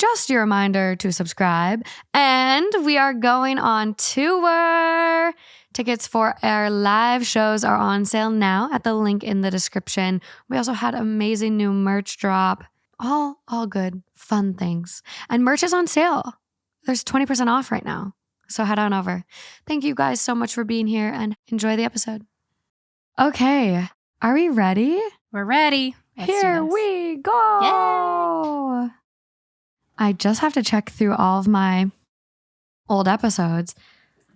just your reminder to subscribe. And we are going on tour. Tickets for our live shows are on sale now at the link in the description. We also had amazing new merch drop. All good, fun things. And merch is on sale. There's 20% off right now. So head on over. Thank you guys so much for being here and enjoy the episode. Okay, are we ready? We're ready. Here we go. Yay. I just have to check through all of my old episodes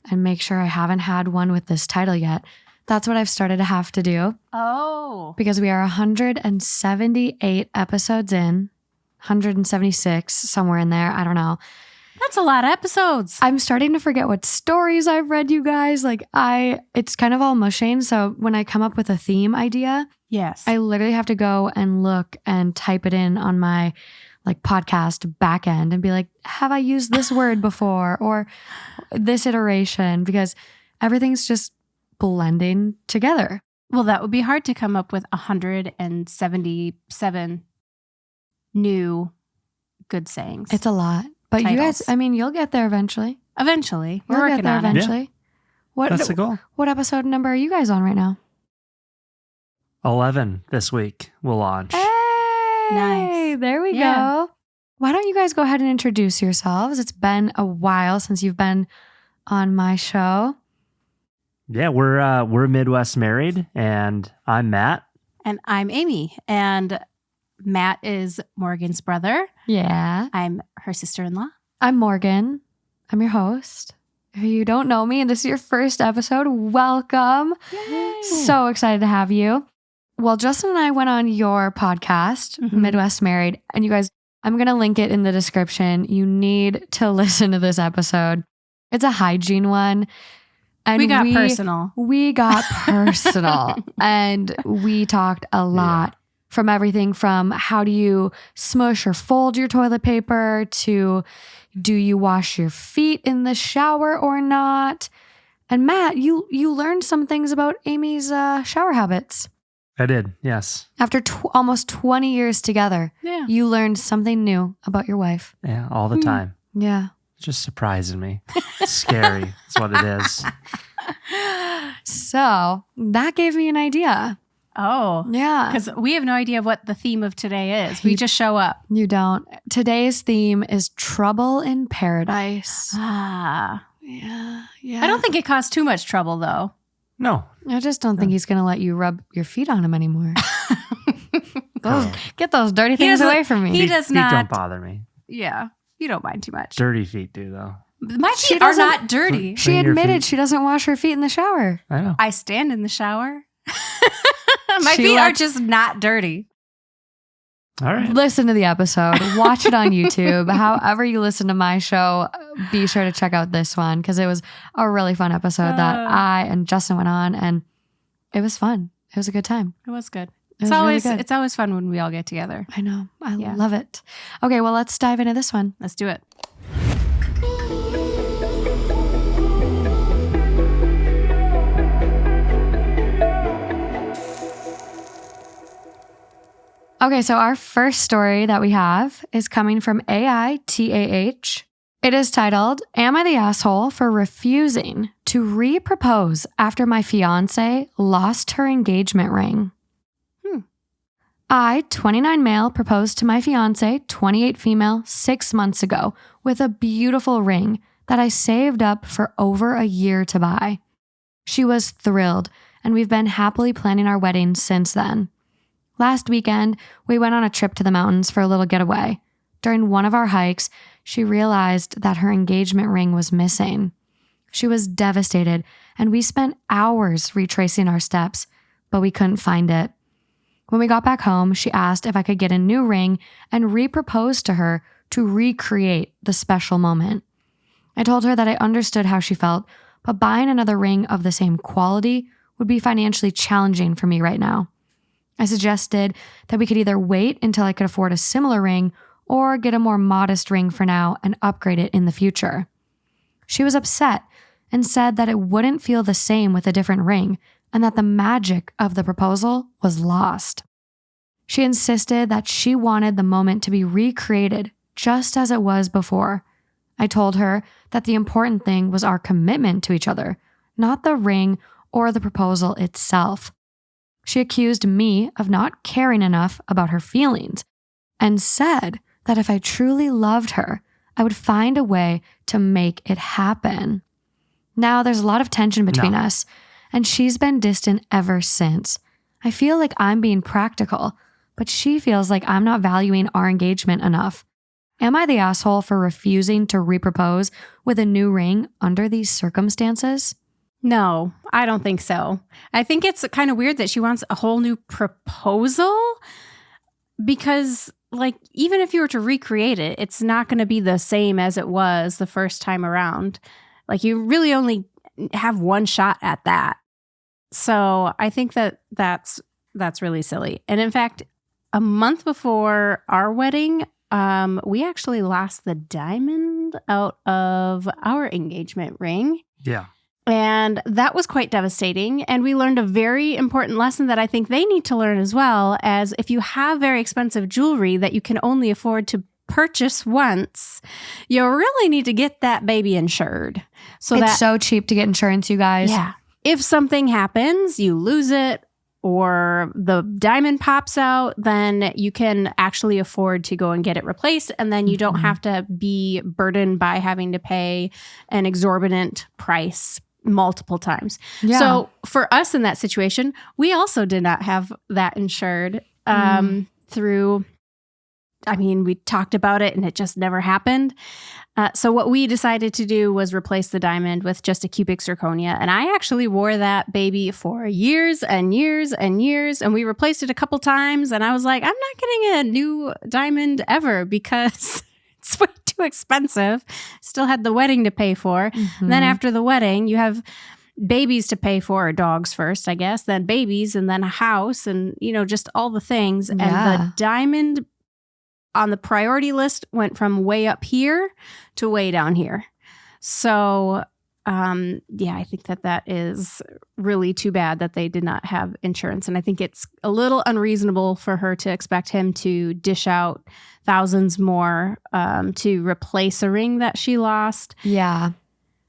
and make sure I haven't had one with this title yet. That's what I've started to have to do. Oh. Because we are 178 episodes in, 176, somewhere in there. I don't know. That's a lot of episodes. I'm starting to forget what stories I've read, you guys. It's kind of all mushing. So when I come up with a theme idea, yes, I literally have to go and look and type it in on my podcast back end and be like, have I used this word before or this iteration? Because everything's just blending together. Well, that would be hard to come up with 177 new good sayings. It's a lot. But titles. You guys, you'll get there eventually. Eventually. We're working on it. Eventually. Yeah. That's the goal. What episode number are you guys on right now? 11 this week will launch. Hey, nice. There we go. Why don't you guys go ahead and introduce yourselves? It's been a while since you've been on my show. Yeah, we're Midwest married, and I'm Matt. And I'm Amy. And Matt is Morgan's brother. Yeah. I'm her sister-in-law. I'm Morgan. I'm your host. If you don't know me and this is your first episode, welcome. Yay. So excited to have you. Well, Justin and I went on your podcast, Midwest Married, and you guys, I'm going to link it in the description. You need to listen to this episode. It's a hygiene one. And we got personal. We got personal. And we talked a lot from everything from how do you smush or fold your toilet paper to do you wash your feet in the shower or not? And Matt, you learned some things about Amy's shower habits. I did, yes. After almost 20 years together, you learned something new about your wife. Yeah, all the time. Yeah. It's just surprising me. It's scary. That's what it is. So that gave me an idea. Oh. Yeah. Because we have no idea what the theme of today is. We just show up. You don't. Today's theme is trouble in paradise. Ah. Yeah. I don't think it caused too much trouble, though. No. I just don't think he's going to let you rub your feet on him anymore. Get those dirty things away from me. He does not. Feet don't bother me. Yeah. You don't mind too much. Dirty feet do, though. My feet are not dirty. She admitted she doesn't wash her feet in the shower. I know. I stand in the shower. My feet are just not dirty. All right. Listen to the episode. Watch it on YouTube. However you listen to my show, be sure to check out this one because it was a really fun episode that I and Justin went on, and it was fun. It was a good time. It was good. It's always really good. It's always fun when we all get together. I know. I love it. Okay, well, let's dive into this one. Let's do it. Okay, so our first story that we have is coming from AITA. It is titled, Am I the Asshole for Refusing to Re-Propose After My Fiancé Lost Her Engagement Ring? I, 29 male, proposed to my fiancé, 28 female, 6 months ago with a beautiful ring that I saved up for over a year to buy. She was thrilled, and we've been happily planning our wedding since then. Last weekend, we went on a trip to the mountains for a little getaway. During one of our hikes, she realized that her engagement ring was missing. She was devastated, and we spent hours retracing our steps, but we couldn't find it. When we got back home, she asked if I could get a new ring and re-propose to her to recreate the special moment. I told her that I understood how she felt, but buying another ring of the same quality would be financially challenging for me right now. I suggested that we could either wait until I could afford a similar ring or get a more modest ring for now and upgrade it in the future. She was upset and said that it wouldn't feel the same with a different ring and that the magic of the proposal was lost. She insisted that she wanted the moment to be recreated just as it was before. I told her that the important thing was our commitment to each other, not the ring or the proposal itself. She accused me of not caring enough about her feelings and said that if I truly loved her, I would find a way to make it happen. Now there's a lot of tension between us, and she's been distant ever since. I feel like I'm being practical, but she feels like I'm not valuing our engagement enough. Am I the asshole for refusing to repropose with a new ring under these circumstances? No, I don't think so. I think it's kind of weird that she wants a whole new proposal because, like, even if you were to recreate it, it's not going to be the same as it was the first time around. Like, you really only have one shot at that. So I think that's really silly. And in fact, a month before our wedding, we actually lost the diamond out of our engagement ring. Yeah. And that was quite devastating. And we learned a very important lesson that I think they need to learn as well, as if you have very expensive jewelry that you can only afford to purchase once, you really need to get that baby insured. It's so cheap to get insurance, you guys. Yeah. If something happens, you lose it, or the diamond pops out, then you can actually afford to go and get it replaced. And then you don't have to be burdened by having to pay an exorbitant price multiple times. Yeah. So for us in that situation, we also did not have that insured through, we talked about it and it just never happened. So what we decided to do was replace the diamond with just a cubic zirconia. And I actually wore that baby for years and years and years. And we replaced it a couple times. And I was like, I'm not getting a new diamond ever because it's way too expensive. Still had the wedding to pay for. And then after the wedding, you have babies to pay for, or dogs first, I guess, then babies, and then a house, and, just all the things. And the diamond on the priority list went from way up here to way down here. So, I think that is really too bad that they did not have insurance. And I think it's a little unreasonable for her to expect him to dish out thousands more to replace a ring that she lost. Yeah.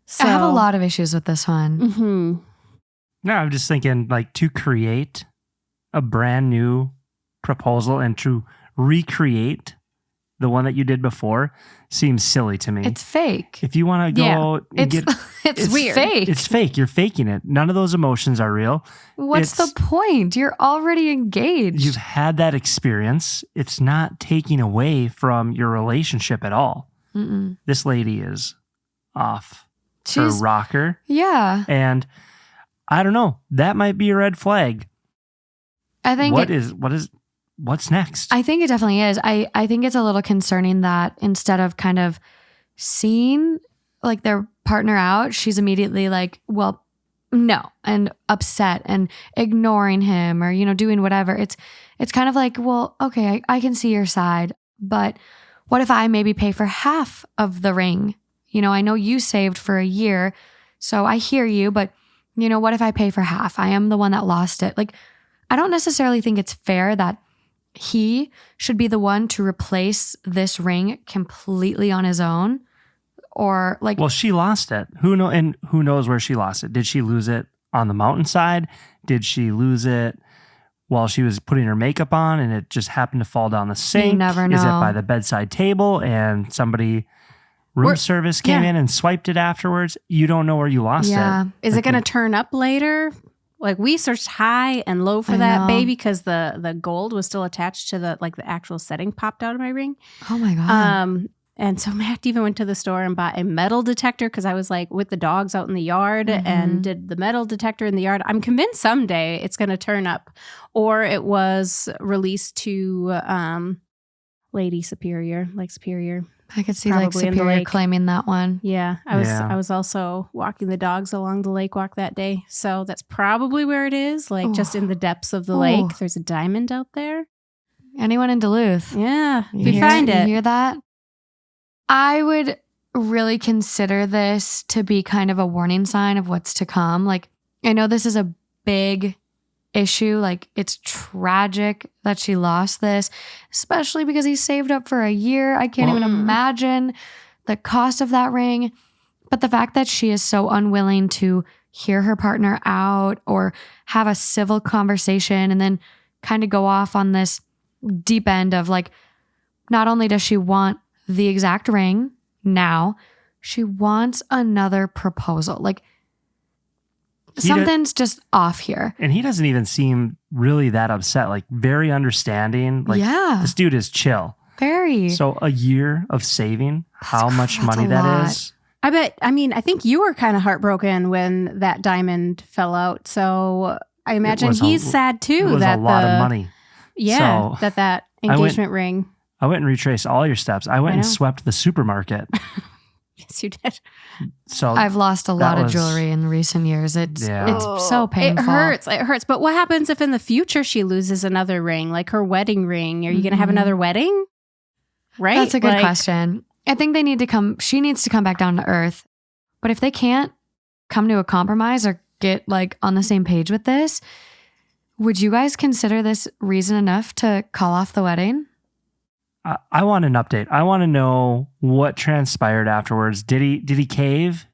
So, I have a lot of issues with this one. No, I'm just thinking, like, to create a brand new proposal and to recreate the one that you did before seems silly to me. It's fake. If you want to go and it's weird. Fake. It's fake. You're faking it. None of those emotions are real. What's the point? You're already engaged. You've had that experience. It's not taking away from your relationship at all. This lady is off her rocker. Yeah. And I don't know. That might be a red flag. I think what's next? I think it definitely is. I think it's a little concerning that instead of kind of seeing like their partner out, she's immediately like, well, no, and upset and ignoring him or, doing whatever. It's kind of like, well, okay, I can see your side, but what if I maybe pay for half of the ring? I know you saved for a year, so I hear you, but what if I pay for half? I am the one that lost it. Like, I don't necessarily think it's fair that he should be the one to replace this ring completely on his own, or like. Well, she lost it. Who knows where she lost it? Did she lose it on the mountainside? Did she lose it while she was putting her makeup on and it just happened to fall down the sink? You never know. Is it by the bedside table and somebody room service came in and swiped it afterwards? You don't know where you lost it. Is it going to turn up later? Like, we searched high and low for that baby because the gold was still attached to the actual setting popped out of my ring. Oh my God. And so Matt even went to the store and bought a metal detector because I was like with the dogs out in the yard and did the metal detector in the yard. I'm convinced someday it's going to turn up, or it was released to Lake Superior. I could see Lake Superior claiming that one. Yeah, I was also walking the dogs along the lake walk that day. So that's probably where it is, just in the depths of the lake. There's a diamond out there. Anyone in Duluth? Yeah, if you find it. You hear that? I would really consider this to be kind of a warning sign of what's to come. Like, I know this is a big issue. Like, it's tragic that she lost this, especially because he saved up for a year. I can't even imagine the cost of that ring. But the fact that she is so unwilling to hear her partner out or have a civil conversation and then kind of go off on this deep end of like, not only does she want the exact ring now, she wants another proposal. Like, something's just off here. And he doesn't even seem really that upset, like very understanding. Like, this dude is chill. Very. So a year of saving, how much money that is. I think you were kind of heartbroken when that diamond fell out. So I imagine he's sad too. It was a lot of money. Yeah, so that engagement ring. I went and retraced all your steps. I went and swept the supermarket. Yes, you did. So I've lost a lot of jewelry in recent years. It's so painful. It hurts. But what happens if in the future she loses another ring, like her wedding ring? Are you going to have another wedding? Right? That's a good question. I think she needs to come back down to earth. But if they can't come to a compromise or get like on the same page with this, would you guys consider this reason enough to call off the wedding? I want an update. I want to know what transpired afterwards. Did he cave?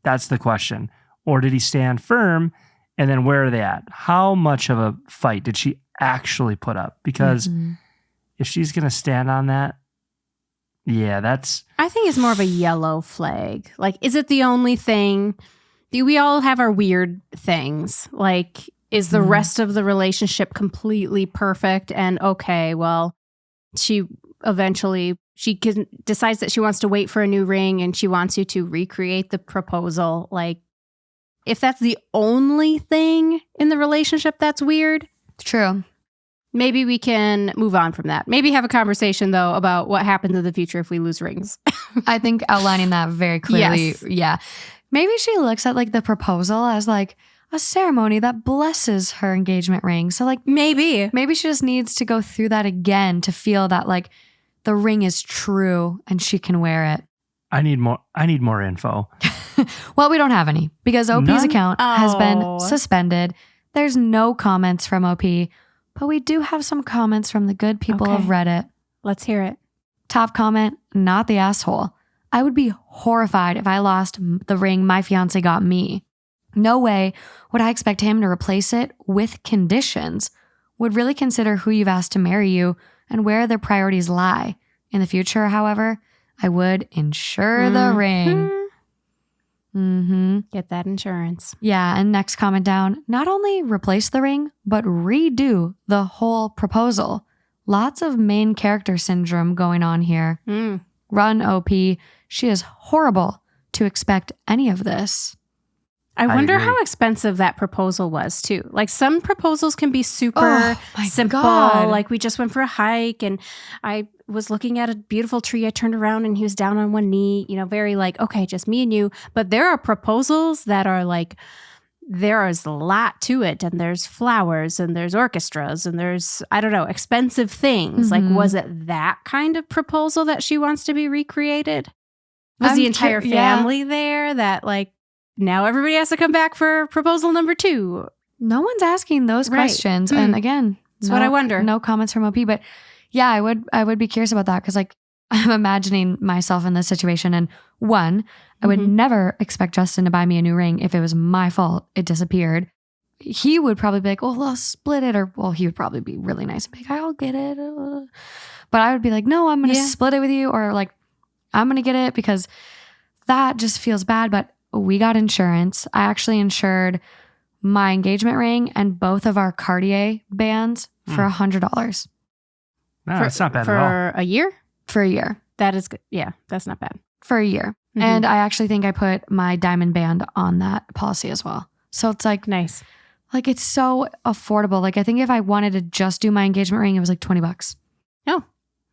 That's the question. Or did he stand firm? And then where are they at? How much of a fight did she actually put up? Because if she's going to stand on that, I think it's more of a yellow flag. Like, is it the only thing? We all have our weird things. Like, is the rest of the relationship completely perfect? And okay, well, she decides that she wants to wait for a new ring and she wants you to recreate the proposal. Like, if that's the only thing in the relationship that's weird, true. Maybe we can move on from that. Maybe have a conversation, though, about what happens in the future if we lose rings. I think outlining that very clearly. Yes. Yeah. Maybe she looks at like the proposal as like a ceremony that blesses her engagement ring. So like maybe she just needs to go through that again to feel that like the ring is true and she can wear it. I need more info. Well, we don't have any because OP's account has been suspended. There's no comments from OP. But we do have some comments from the good people of Reddit. Let's hear it. Top comment, not the asshole. I would be horrified if I lost the ring my fiancé got me. No way would I expect him to replace it with conditions. Would really consider who you've asked to marry you and where their priorities lie. In the future, however, I would insure the ring. Get that insurance. Yeah, and next comment down, not only replace the ring, but redo the whole proposal. Lots of main character syndrome going on here. Run, OP. She is horrible to expect any of this. I wonder how expensive that proposal was, too. Like, some proposals can be super simple. God. Like, we just went for a hike and I was looking at a beautiful tree. I turned around and he was down on one knee, very like, okay, just me and you. But there are proposals that are like, there is a lot to it. And there's flowers and there's orchestras and there's, I don't know, expensive things. Like, was it that kind of proposal that she wants to be recreated? Was the entire family there that like, now everybody has to come back for proposal number 2. No one's asking those questions. And again, that's what I wonder. No comments from OP, but yeah, I would be curious about that because like I'm imagining myself in this situation. And one, I would never expect Justin to buy me a new ring if it was my fault. It disappeared. He would probably be like, "Oh, I'll split it," or he would probably be really nice and be like, "I'll get it." But I would be like, "No, I'm going to split it with you," or like, "I'm going to get it," because that just feels bad. But we got insurance. I actually insured my engagement ring and both of our Cartier bands for $100. No, that's not bad at all. For a year? For a year. That is good. Yeah, that's not bad. For a year. And I actually think I put my diamond band on that policy as well. So it's like, nice. Like, it's so affordable. Like, I think if I wanted to just do my engagement ring, it was like $20. Oh,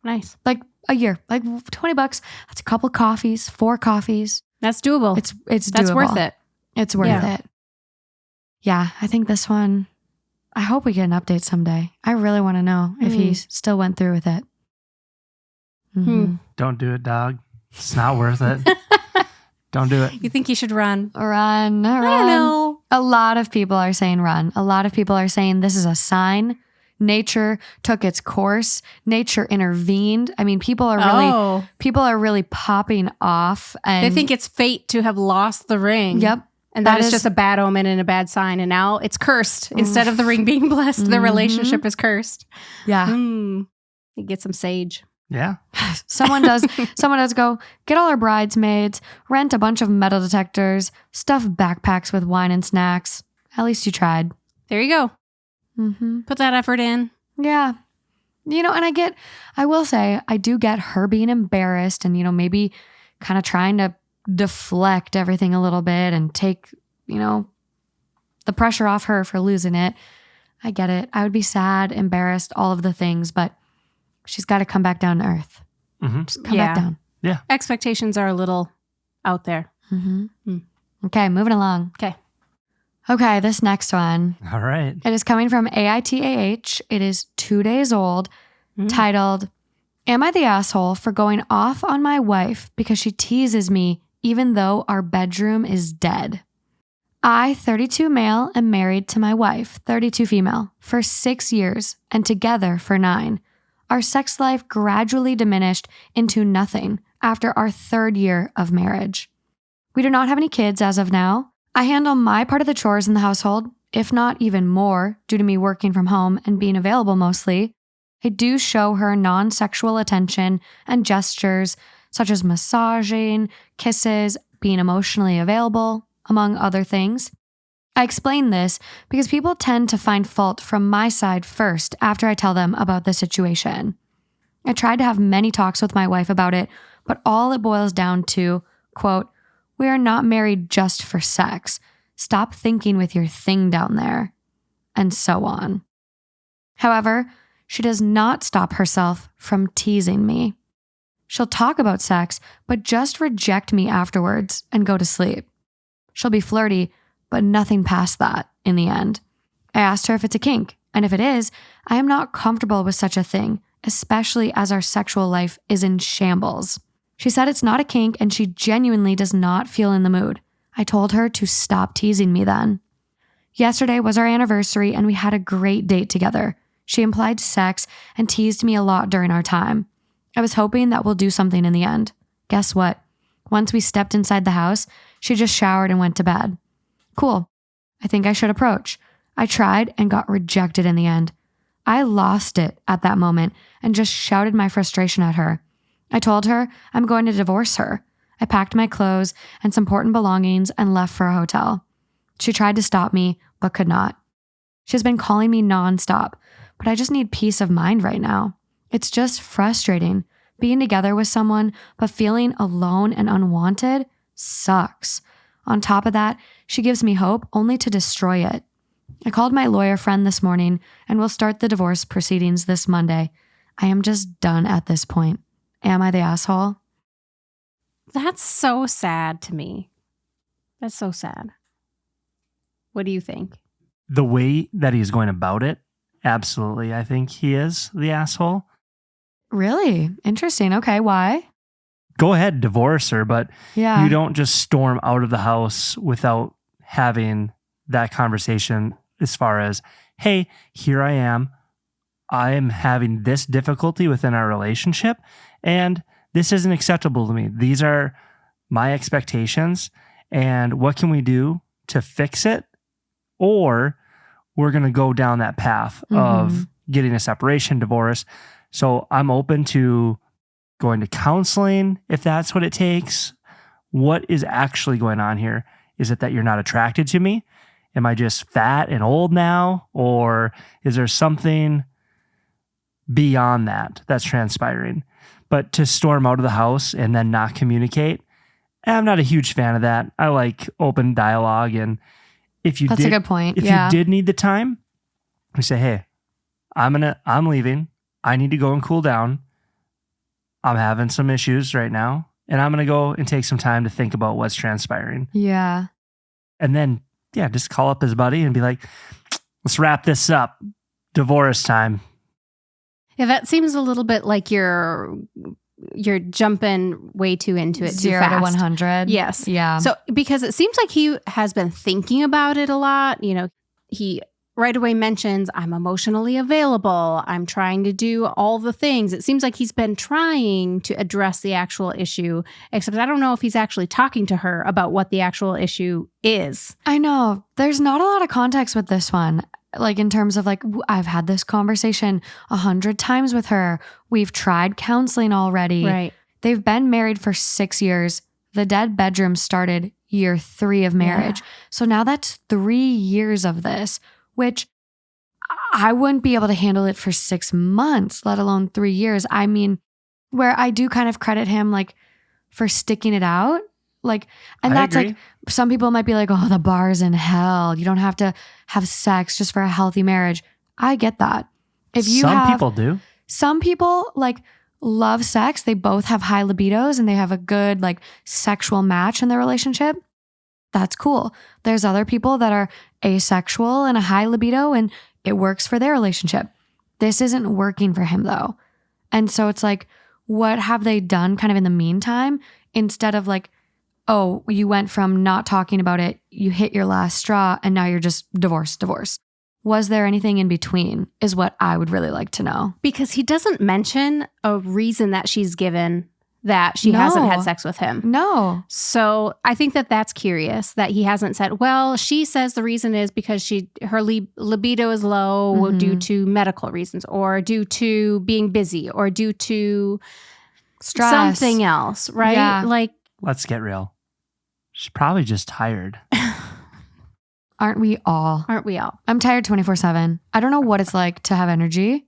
nice. Like a year, like $20. That's a couple coffees, 4 coffees. That's doable. It's doable. That's worth it. It's worth it. Yeah, I think this one, I hope we get an update someday. I really want to know if he still went through with it. Don't do it, dog. It's not worth it. Don't do it. You think you should run? Run. I don't know. A lot of people are saying run. A lot of people are saying this is a sign. Nature took its course. Nature intervened. I mean, people are really popping off, and They think it's fate to have lost the ring. Yep. And that is just a bad omen and a bad sign. And now it's cursed. Instead of the ring being blessed, the relationship is cursed. Yeah. You get some sage. Yeah. Someone does go, get all our bridesmaids, rent a bunch of metal detectors, stuff backpacks with wine and snacks. At least you tried. There you go. Mm-hmm. Put that effort in. Yeah. And I will say, I do get her being embarrassed and, maybe kind of trying to deflect everything a little bit and take, the pressure off her for losing it. I get it. I would be sad, embarrassed, all of the things, but she's got to come back down to earth. Mm-hmm. Just come back down. Yeah. Expectations are a little out there. Mm-hmm. Okay, moving along. Okay, this next one. All right. It is coming from AITA. It is 2 days old, titled, Am I the asshole for going off on my wife because she teases me even though our bedroom is dead? I, 32 male, am married to my wife, 32 female, for 6 years and together for 9. Our sex life gradually diminished into nothing after our 3rd year of marriage. We do not have any kids as of now. I handle my part of the chores in the household, if not even more, due to me working from home and being available mostly. I do show her non-sexual attention and gestures such as massaging, kisses, being emotionally available, among other things. I explain this because people tend to find fault from my side first after I tell them about the situation. I tried to have many talks with my wife about it, but all it boils down to, quote, we are not married just for sex. Stop thinking with your thing down there. And so on. However, she does not stop herself from teasing me. She'll talk about sex, but just reject me afterwards and go to sleep. She'll be flirty, but nothing past that in the end. I asked her if it's a kink, and if it is, I am not comfortable with such a thing, especially as our sexual life is in shambles. She said it's not a kink and she genuinely does not feel in the mood. I told her to stop teasing me then. Yesterday was our anniversary and we had a great date together. She implied sex and teased me a lot during our time. I was hoping that we'll do something in the end. Guess what? Once we stepped inside the house, she just showered and went to bed. Cool. I think I should approach. I tried and got rejected in the end. I lost it at that moment and just shouted my frustration at her. I told her I'm going to divorce her. I packed my clothes and some important belongings and left for a hotel. She tried to stop me, but could not. She's been calling me nonstop, but I just need peace of mind right now. It's just frustrating. Being together with someone, but feeling alone and unwanted sucks. On top of that, she gives me hope only to destroy it. I called my lawyer friend this morning and we'll start the divorce proceedings this Monday. I am just done at this point. Am I the asshole? That's so sad to me. That's so sad. What do you think? The way that he's going about it, absolutely. I think he is the asshole. Really? Interesting. Okay, why? Go ahead, divorce her, but Yeah. you don't just storm out of the house without having that conversation as far as, hey, here I am. I am having this difficulty within our relationship, and this isn't acceptable to me. These are my expectations, and what can we do to fix it? Or we're going to go down that path of getting a separation, divorce. So I'm open to going to counseling if that's what it takes. What is actually going on here? Is it that you're not attracted to me? Am I just fat and old now? Or is there something beyond that that's transpiring? But to storm out of the house and then not communicate, I'm not a huge fan of that. I like open dialogue. And if you That's a good point. If you did need the time, we say, hey, I'm leaving. I need to go and cool down. I'm having some issues right now. And I'm going to go and take some time to think about what's transpiring. Yeah. And then, just call up his buddy and be like, let's wrap this up. Divorce time. Yeah, that seems a little bit like you're you're jumping way too into it. 0 too fast. to 100. Yes. Yeah. So because it seems like he has been thinking about it a lot. You know, he right away mentions, I'm emotionally available. I'm trying to do all the things. It seems like he's been trying to address the actual issue, except I don't know if he's actually talking to her about what the actual issue is. I know. There's not a lot of context with this one. Like in terms of like, I've had this conversation 100 times with her. We've tried counseling already. Right. They've been married for 6 years. The dead bedroom started year 3 of marriage. Yeah. So now that's 3 years of this, which I wouldn't be able to handle it for 6 months, let alone 3 years. I mean, where I do kind of credit him like for sticking it out. Like, and that's agree. like, some people might be like, oh, the bar's in hell. You don't have to have sex just for a healthy marriage. I get that. If you Some people do. Some people like love sex. They both have high libidos and they have a good like sexual match in their relationship. That's cool. There's other people that are asexual and a high libido and it works for their relationship. This isn't working for him though. And so it's like, what have they done kind of in the meantime instead of like, oh, you went from not talking about it, you hit your last straw, and now you're just divorce. Was there anything in between is what I would really like to know. Because he doesn't mention a reason that she's given that she hasn't had sex with him. No. So I think that that's curious that he hasn't said, well, she says the reason is because her libido is low due to medical reasons or due to being busy or due to Stress. something else, right? Yeah. Like, Let's get real. She's probably just tired. Aren't we all? aren't we all? I'm tired 24/7. I don't know what it's like to have energy.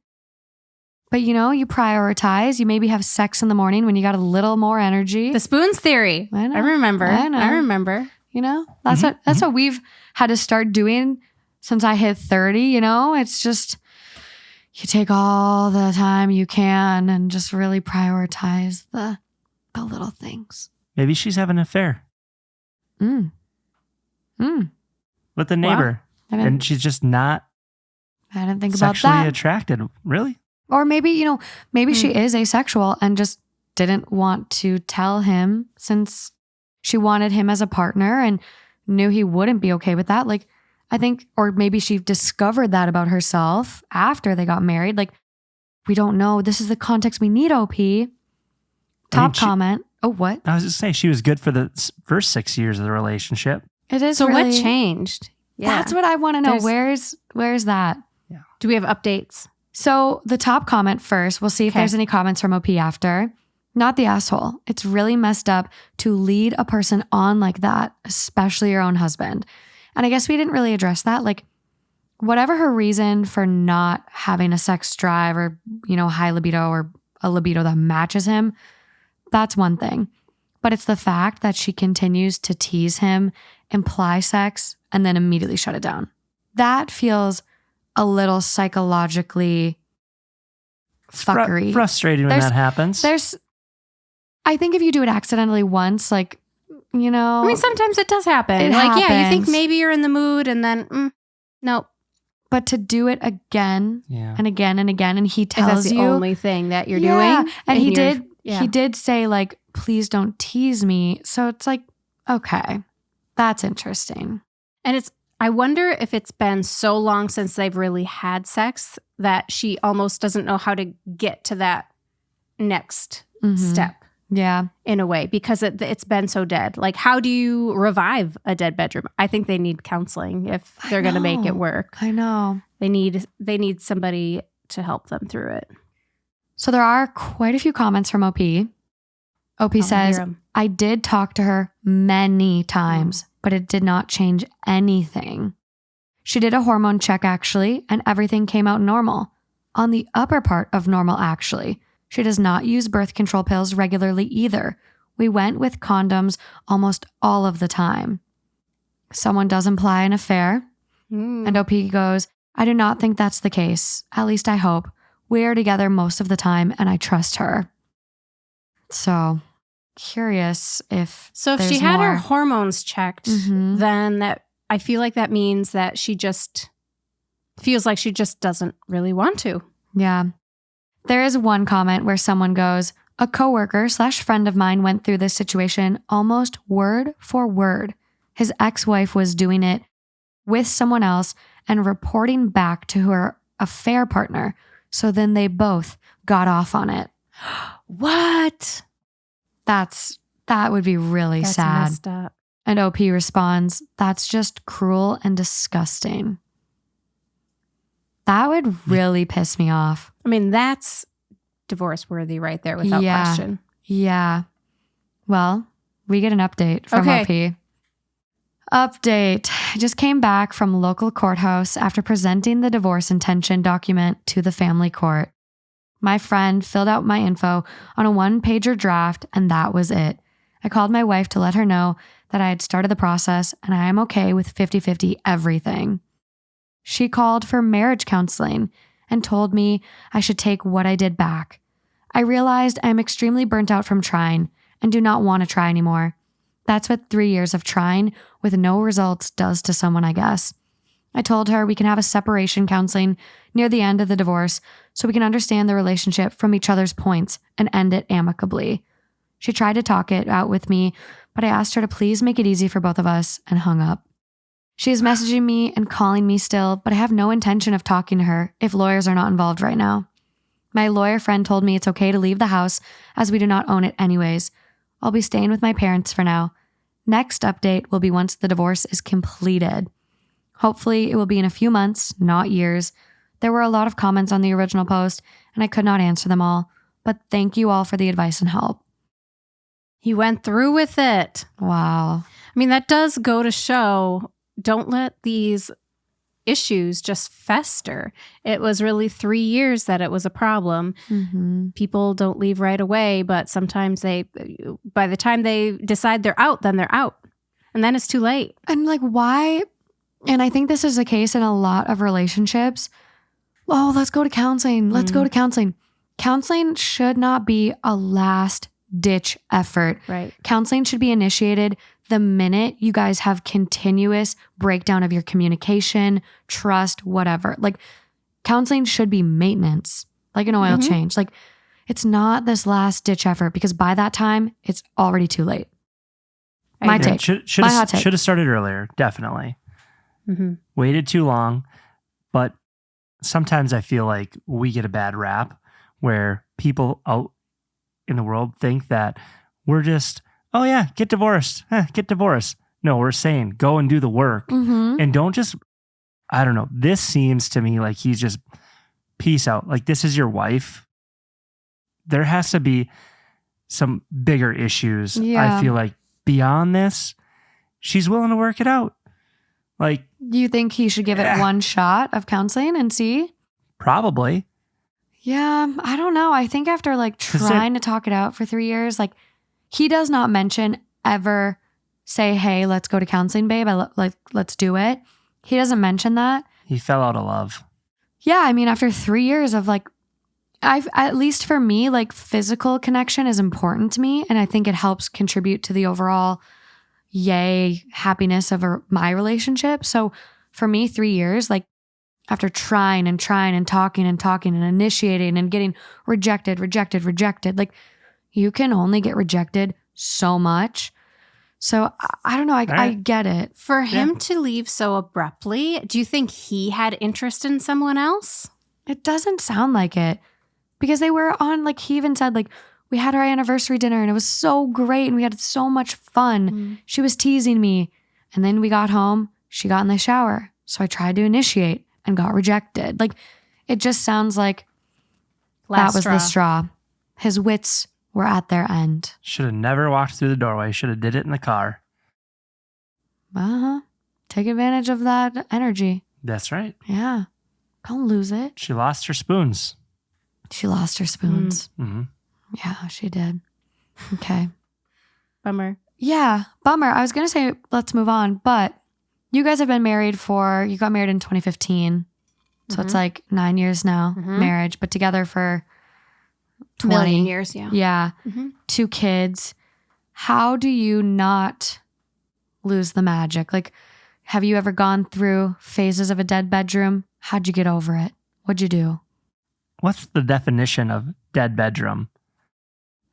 But you know, you prioritize. You maybe have sex in the morning when you got a little more energy. The spoons theory. I know. I remember. I know. I remember. You know, that's what we've had to start doing since I hit 30. You know, it's just you take all the time you can and just really prioritize the little things. Maybe she's having an affair with the neighbor. Wow. And she's just not I didn't think about sexually that. attracted. Really? Or maybe, you know, maybe she is asexual and just didn't want to tell him since she wanted him as a partner and knew he wouldn't be okay with that. Like, I think, or maybe she discovered that about herself after they got married. Like, we don't know. This is the context we need, OP. Top comment. Oh, what? I was just saying she was good for the first 6 years of the relationship. It is So really, what changed? Yeah. That's what I want to know. There's- Where's that? Do we have updates? So the top comment first, we'll see if Okay. there's any comments from OP after. Not the asshole. It's really messed up to lead a person on like that, especially your own husband. And I guess we didn't really address that. Like, whatever her reason for not having a sex drive or, you know, high libido or a libido that matches him, that's one thing. But it's the fact that she continues to tease him, imply sex, and then immediately shut it down. That feels a little psychologically fuckery. Frustrating when There's- that happens. I think if you do it accidentally once, like, you know. I mean, sometimes it does happen. It like, yeah, you think happens. maybe you're in the mood and then, nope. But to do it again Yeah. and again and again, and he If that's tells the you. only thing that you're Yeah, doing. and he you're- he did say, like, please don't tease me. So it's like, okay, that's interesting. And I wonder if it's been so long since they've really had sex that she almost doesn't know how to get to that next Mhm. step Yeah. in a way because it's been so dead. Like, how do you revive a dead bedroom? I think they need counseling if I they're going to make it know. work. I know. They need somebody to help them through it. So there are quite a few comments from OP. OP I'll says, hear 'em. I did talk to her many times, but it did not change anything. She did a hormone check actually, and everything came out normal. On the upper part of normal actually. She does not use birth control pills regularly either. We went with condoms almost all of the time. Someone does imply an affair, and OP goes, I do not think that's the case. At least I hope. We are together most of the time, and I trust her. So, curious if So if there's she had her more. hormones checked, Mhm. then I feel like that means that she just feels like she just doesn't really want to. Yeah. There is one comment where someone goes, A coworker/friend of mine went through this situation almost word for word. His ex-wife was doing it with someone else and reporting back to her affair partner. So then they both got off on it. What? That would be really That's sad. messed up. And OP responds, "That's just cruel and disgusting." That would really piss me off. I mean, that's divorce worthy right there without question. Yeah. Well, we get an update from OP. Update. I just came back from local courthouse after presenting the divorce intention document to the family court. My friend filled out my info on a 1-pager draft, and that was it. I called my wife to let her know that I had started the process and I am okay with 50-50 everything. She called for marriage counseling and told me I should take what I did back. I realized I am extremely burnt out from trying and do not want to try anymore. That's what 3 years of trying with no results does to someone, I guess. I told her we can have a separation counseling near the end of the divorce so we can understand the relationship from each other's points and end it amicably. She tried to talk it out with me, but I asked her to please make it easy for both of us and hung up. She is messaging me and calling me still, but I have no intention of talking to her if lawyers are not involved right now. My lawyer friend told me it's okay to leave the house as we do not own it anyways. I'll be staying with my parents for now. Next update will be once the divorce is completed. Hopefully it will be in a few months, not years. There were a lot of comments on the original post and I could not answer them all, but thank you all for the advice and help. He went through with it. Wow. I mean, that does go to show, don't let these issues just fester. It was really 3 years that it was a problem. Mm-hmm. People don't leave right away, but sometimes by the time they decide they're out, then they're out. And then it's too late. And why? And I think this is the case in a lot of relationships. Oh, let's go to counseling. Let's go to counseling. Counseling should not be a last ditch effort. Right. Counseling should be initiated the minute you guys have continuous breakdown of your communication, trust, whatever. Counseling should be maintenance, like an oil change. It's not this last ditch effort because by that time, it's already too late. My take. My hot take. Should have started earlier, definitely. Mm-hmm. Waited too long, but sometimes I feel like we get a bad rap where people out in the world think that we're just, oh yeah, get divorced. Get divorced. No, we're saying go and do the work and don't just, I don't know. This seems to me like he's just peace out. Like this is your wife. There has to be some bigger issues. Yeah. I feel like beyond this, she's willing to work it out. Do you think he should give it one shot of counseling and see? Probably. Yeah, I don't know. I think after trying to talk it out for 3 years, he does not mention ever say, "Hey, let's go to counseling, babe. Let's do it." He doesn't mention that. He fell out of love. Yeah, I mean, after 3 years of at least for me, physical connection is important to me, and I think it helps contribute to the overall happiness of my relationship. So for me, 3 years, after trying and talking and initiating and getting rejected, you can only get rejected so much. So I don't know. I get it. For him to leave so abruptly, do you think he had interest in someone else? It doesn't sound like it because they were on, he even said, we had our anniversary dinner and it was so great and we had so much fun. She was teasing me. And then we got home, she got in the shower. So I tried to initiate and got rejected. It just sounds like that was the straw. His wits were at their end. Should have never walked through the doorway. Should have did it in the car. Take advantage of that energy. That's right. Yeah. Don't lose it. She lost her spoons. She lost her spoons. Mm-hmm. Yeah, she did. Okay. Bummer. Yeah, bummer. I was going to say, let's move on, but you guys have been married you got married in 2015. So it's 9 years now, marriage, but together for 20 million years. Yeah. Yeah. 2 kids. How do you not lose the magic? Have you ever gone through phases of a dead bedroom? How'd you get over it? What'd you do? What's the definition of dead bedroom?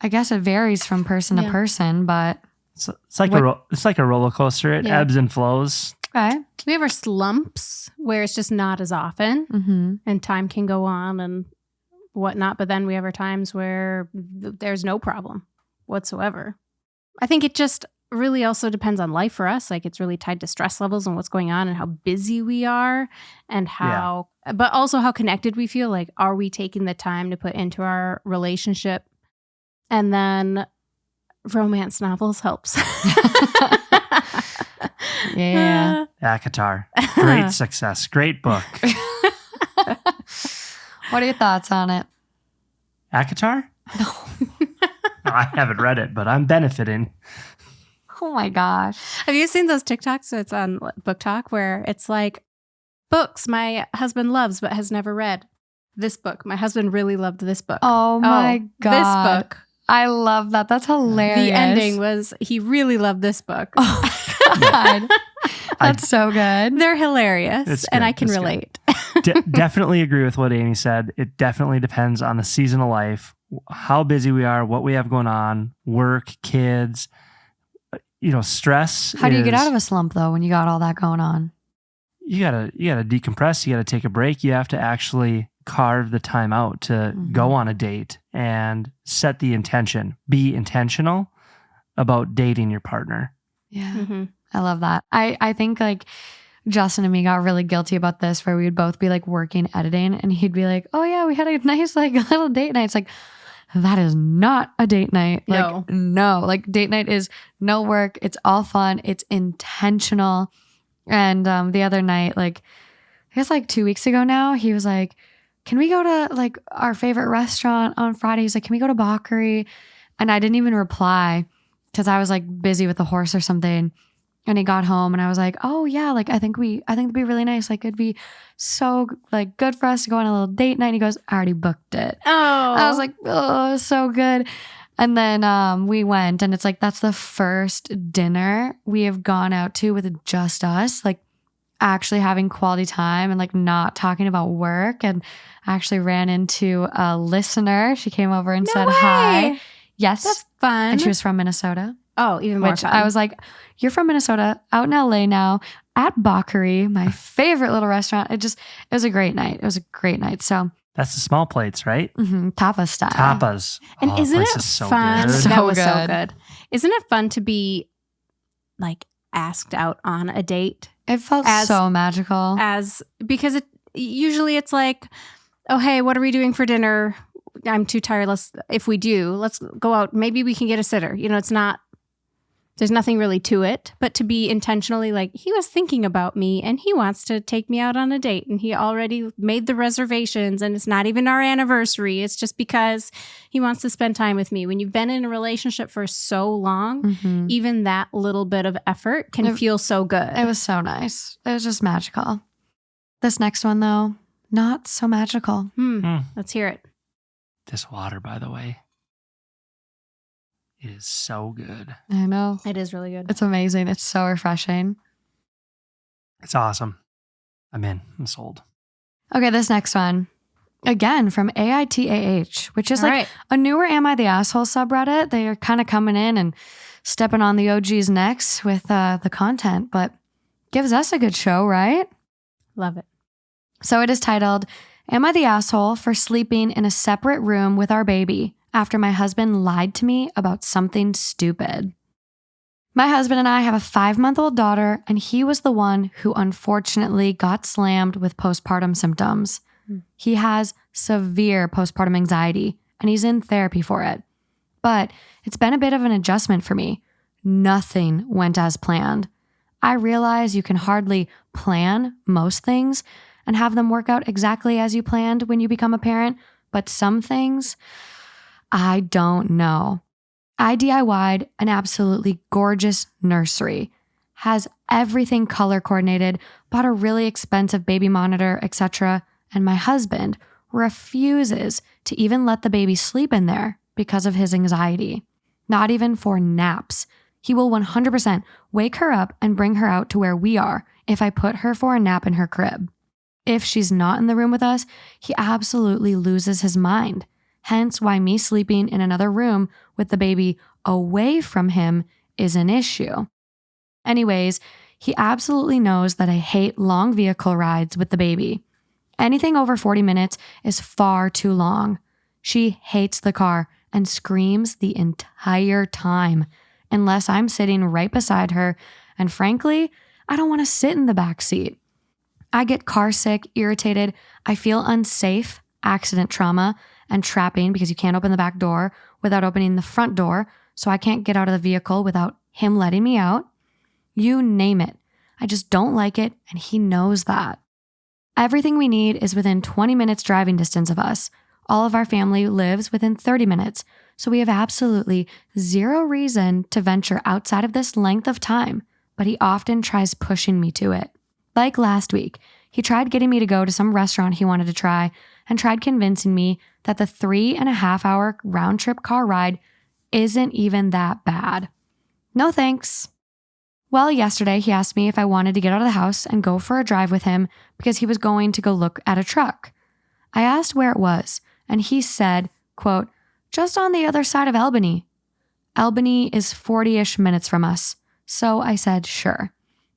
I guess it varies from person to person, but it's like a roller coaster. It ebbs and flows. okay. We have our slumps where it's just not as often and time can go on and whatnot. But then we have our times where there's no problem whatsoever. I think it just really also depends on life for us. Like it's really tied to stress levels and what's going on and how busy we are and but also how connected we feel. Like, are we taking the time to put into our relationship? And then romance novels helps. Yeah. AITA. Great success. Great book. What are your thoughts on it? AITA? No. No, I haven't read it, but I'm benefiting. Oh my gosh. Have you seen those TikToks? It's on Book Talk where it's like, books my husband loves but has never read. This book. My husband really loved this book. Oh my God. This book. I love that. That's hilarious. The ending was he really loved this book. Oh God. That's so good. They're hilarious and I can relate. Definitely agree with what Amy said. It definitely depends on the season of life, how busy we are, what we have going on, work, kids, stress. How do you get out of a slump though when you got all that going on? You gotta decompress. You gotta take a break. You have to actually carve the time out to go on a date and set the intention. Be intentional about dating your partner. Yeah. I love that. I think like Justin and me got really guilty about this where we would both be like working, editing, and he'd be like, oh yeah, we had a nice like little date night. It's like, that is not a date night. Like, no. Like date night is no work. It's all fun. It's intentional. And the other night, like, I guess like 2 weeks ago now, he was like, can we go to like our favorite restaurant on Friday? He's like, can we go to Bakery? And I didn't even reply because I was like busy with the horse or something. And he got home and I was like, oh yeah, like I think it'd be really nice. Like it'd be so like good for us to go on a little date night. And he goes, I already booked it. Oh. I was like, oh, so good. And then we went and it's like, that's the first dinner we have gone out to with just us, like actually having quality time and like not talking about work. And I actually ran into a listener. She came over and said hi. Yes. That's fun. And she was from Minnesota. Oh, even more fun. I was like, you're from Minnesota, out in LA now, at Bakery, my favorite little restaurant. It was a great night. It was a great night. So that's the small plates, right? Tapas style. Tapas. And isn't it so fun? good. That was so good. Isn't it fun to be like asked out on a date? It felt so magical. Because usually it's like, oh, hey, what are we doing for dinner? I'm too tired. Let's go out. Maybe we can get a sitter. There's nothing really to it, but to be intentionally like, he was thinking about me and he wants to take me out on a date and he already made the reservations and it's not even our anniversary. It's just because he wants to spend time with me. When you've been in a relationship for so long, even that little bit of effort can feel so good. It was so nice. It was just magical. This next one though, not so magical. Let's hear it. This water, by the way, is so good. I know. It is really good. It's amazing. It's so refreshing. It's awesome. I'm in. I'm sold. Okay, this next one. Again, from AITA, which is like a newer Am I the Asshole subreddit. They are kind of coming in and stepping on the OG's necks with the content, but gives us a good show, right? Love it. So it is titled, Am I the Asshole for Sleeping in a Separate Room with Our Baby After My Husband Lied to Me About Something Stupid? My husband and I have a 5-month-old daughter, and he was the one who unfortunately got slammed with postpartum symptoms. He has severe postpartum anxiety, and he's in therapy for it. But it's been a bit of an adjustment for me. Nothing went as planned. I realize you can hardly plan most things and have them work out exactly as you planned when you become a parent, but some things, I don't know. I DIY'd an absolutely gorgeous nursery, has everything color coordinated, bought a really expensive baby monitor, etc., and my husband refuses to even let the baby sleep in there because of his anxiety. Not even for naps. He will 100% wake her up and bring her out to where we are if I put her for a nap in her crib. If she's not in the room with us, he absolutely loses his mind. hence why me sleeping in another room with the baby away from him is an issue. Anyways, he absolutely knows that I hate long vehicle rides with the baby. Anything over 40 minutes is far too long. She hates the car and screams the entire time, unless I'm sitting right beside her, and frankly, I don't want to sit in the back seat. I get car sick, irritated, I feel unsafe, accident trauma, and trapping because you can't open the back door without opening the front door, so I can't get out of the vehicle without him letting me out. You name it. I just don't like it, and he knows that. Everything we need is within 20 minutes driving distance of us. All of our family lives within 30 minutes, so we have absolutely zero reason to venture outside of this length of time, but he often tries pushing me to it. Like last week, he tried getting me to go to some restaurant he wanted to try and tried convincing me that the 3.5-hour round trip car ride isn't even that bad. No thanks. Well, yesterday he asked me if I wanted to get out of the house and go for a drive with him because he was going to go look at a truck. I asked where it was, and he said, quote, just on the other side of Albany. Albany is 40-ish minutes from us, so I said sure.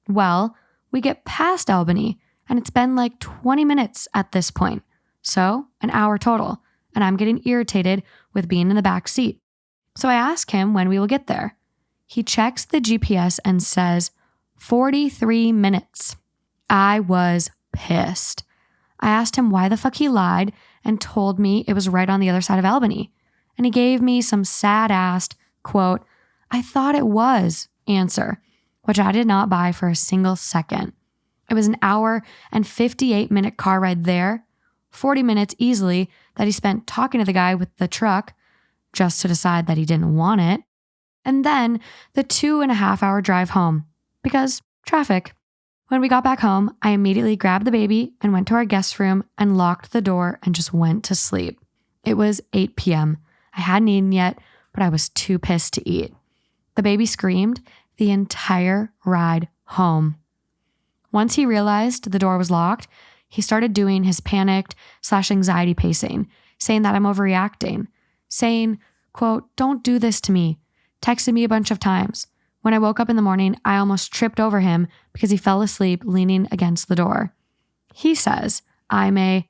Well, we get past Albany, and it's been like 20 minutes at this point, so an hour total, and I'm getting irritated with being in the back seat. So I ask him when we will get there. He checks the GPS and says 43 minutes. I was pissed. I asked him why the fuck he lied and told me it was right on the other side of Albany. And he gave me some sad-assed, quote, I thought it was, answer, which I did not buy for a single second. It was an hour and 58-minute car ride there, 40 minutes easily that he spent talking to the guy with the truck just to decide that he didn't want it. And then the 2.5-hour drive home because traffic. When we got back home, I immediately grabbed the baby and went to our guest room and locked the door and just went to sleep. It was 8 p.m. I hadn't eaten yet, but I was too pissed to eat. The baby screamed the entire ride home. Once he realized the door was locked, he started doing his panicked/anxiety pacing, saying that I'm overreacting, saying, quote, don't do this to me. Texted me a bunch of times. When I woke up in the morning, I almost tripped over him because he fell asleep leaning against the door. He says I'm a,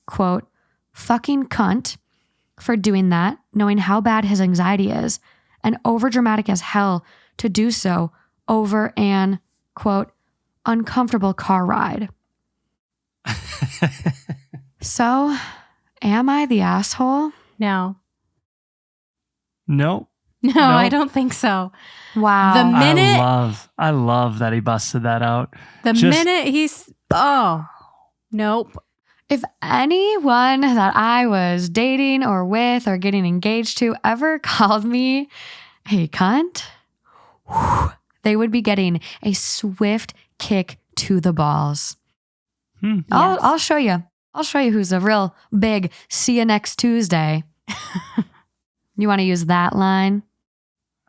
quote, fucking cunt for doing that, knowing how bad his anxiety is, and overdramatic as hell to do so over an, quote, uncomfortable car ride. So, am I the asshole? No. Nope. No, I don't think so. Wow. The minute I love that he busted that out. minute he's nope. If anyone that I was dating or with or getting engaged to ever called me a cunt, they would be getting a swift kick to the balls. Yes. I'll show you. I'll show you who's a real big see you next Tuesday. You want to use that line?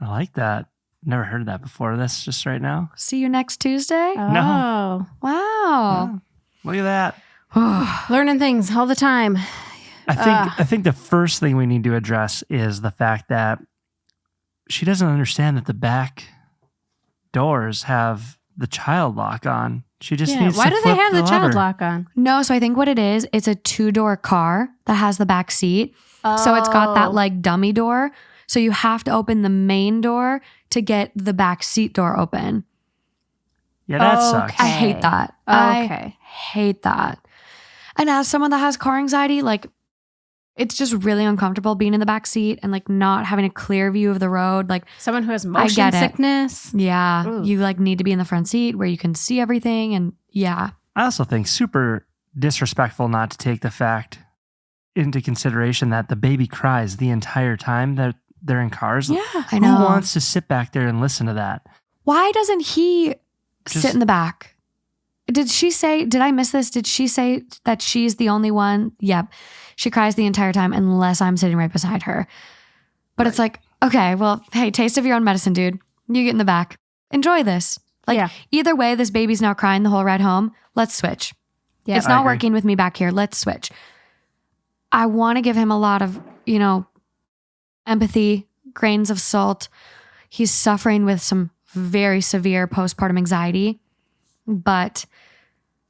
I like that. Never heard that before. That's just right now. See you next Tuesday? Oh. No. Wow. Look at that. Learning things all the time. I think the first thing we need to address is the fact that she doesn't understand that the back doors have the child lock on. She just needs why to do they flip have the child lever. lock on? No, so I think what it is, it's a 2-door car that has the back seat. So it's got that like dummy door. So you have to open the main door to get the back seat door open. Yeah, that sucks. I hate that. Okay. I hate that. And as someone that has car anxiety, like it's just really uncomfortable being in the back seat and like not having a clear view of the road. Like Someone who has motion sickness. Yeah. Ooh. You like need to be in the front seat where you can see everything. And yeah. I also think super disrespectful not to take the fact into consideration that the baby cries the entire time that they're in cars. Yeah, I know. Who wants to sit back there and listen to that? Why doesn't he sit in the back? Did I miss this? Did she say that she's the only one? Yep. She cries the entire time unless I'm sitting right beside her. But It's like, okay, well, hey, taste of your own medicine, dude. You get in the back. Enjoy this. Like either way, this baby's now crying the whole ride home. Let's switch. Yeah, it's not working with me back here. Let's switch. I want to give him a lot of empathy, grains of salt. He's suffering with some very severe postpartum anxiety, but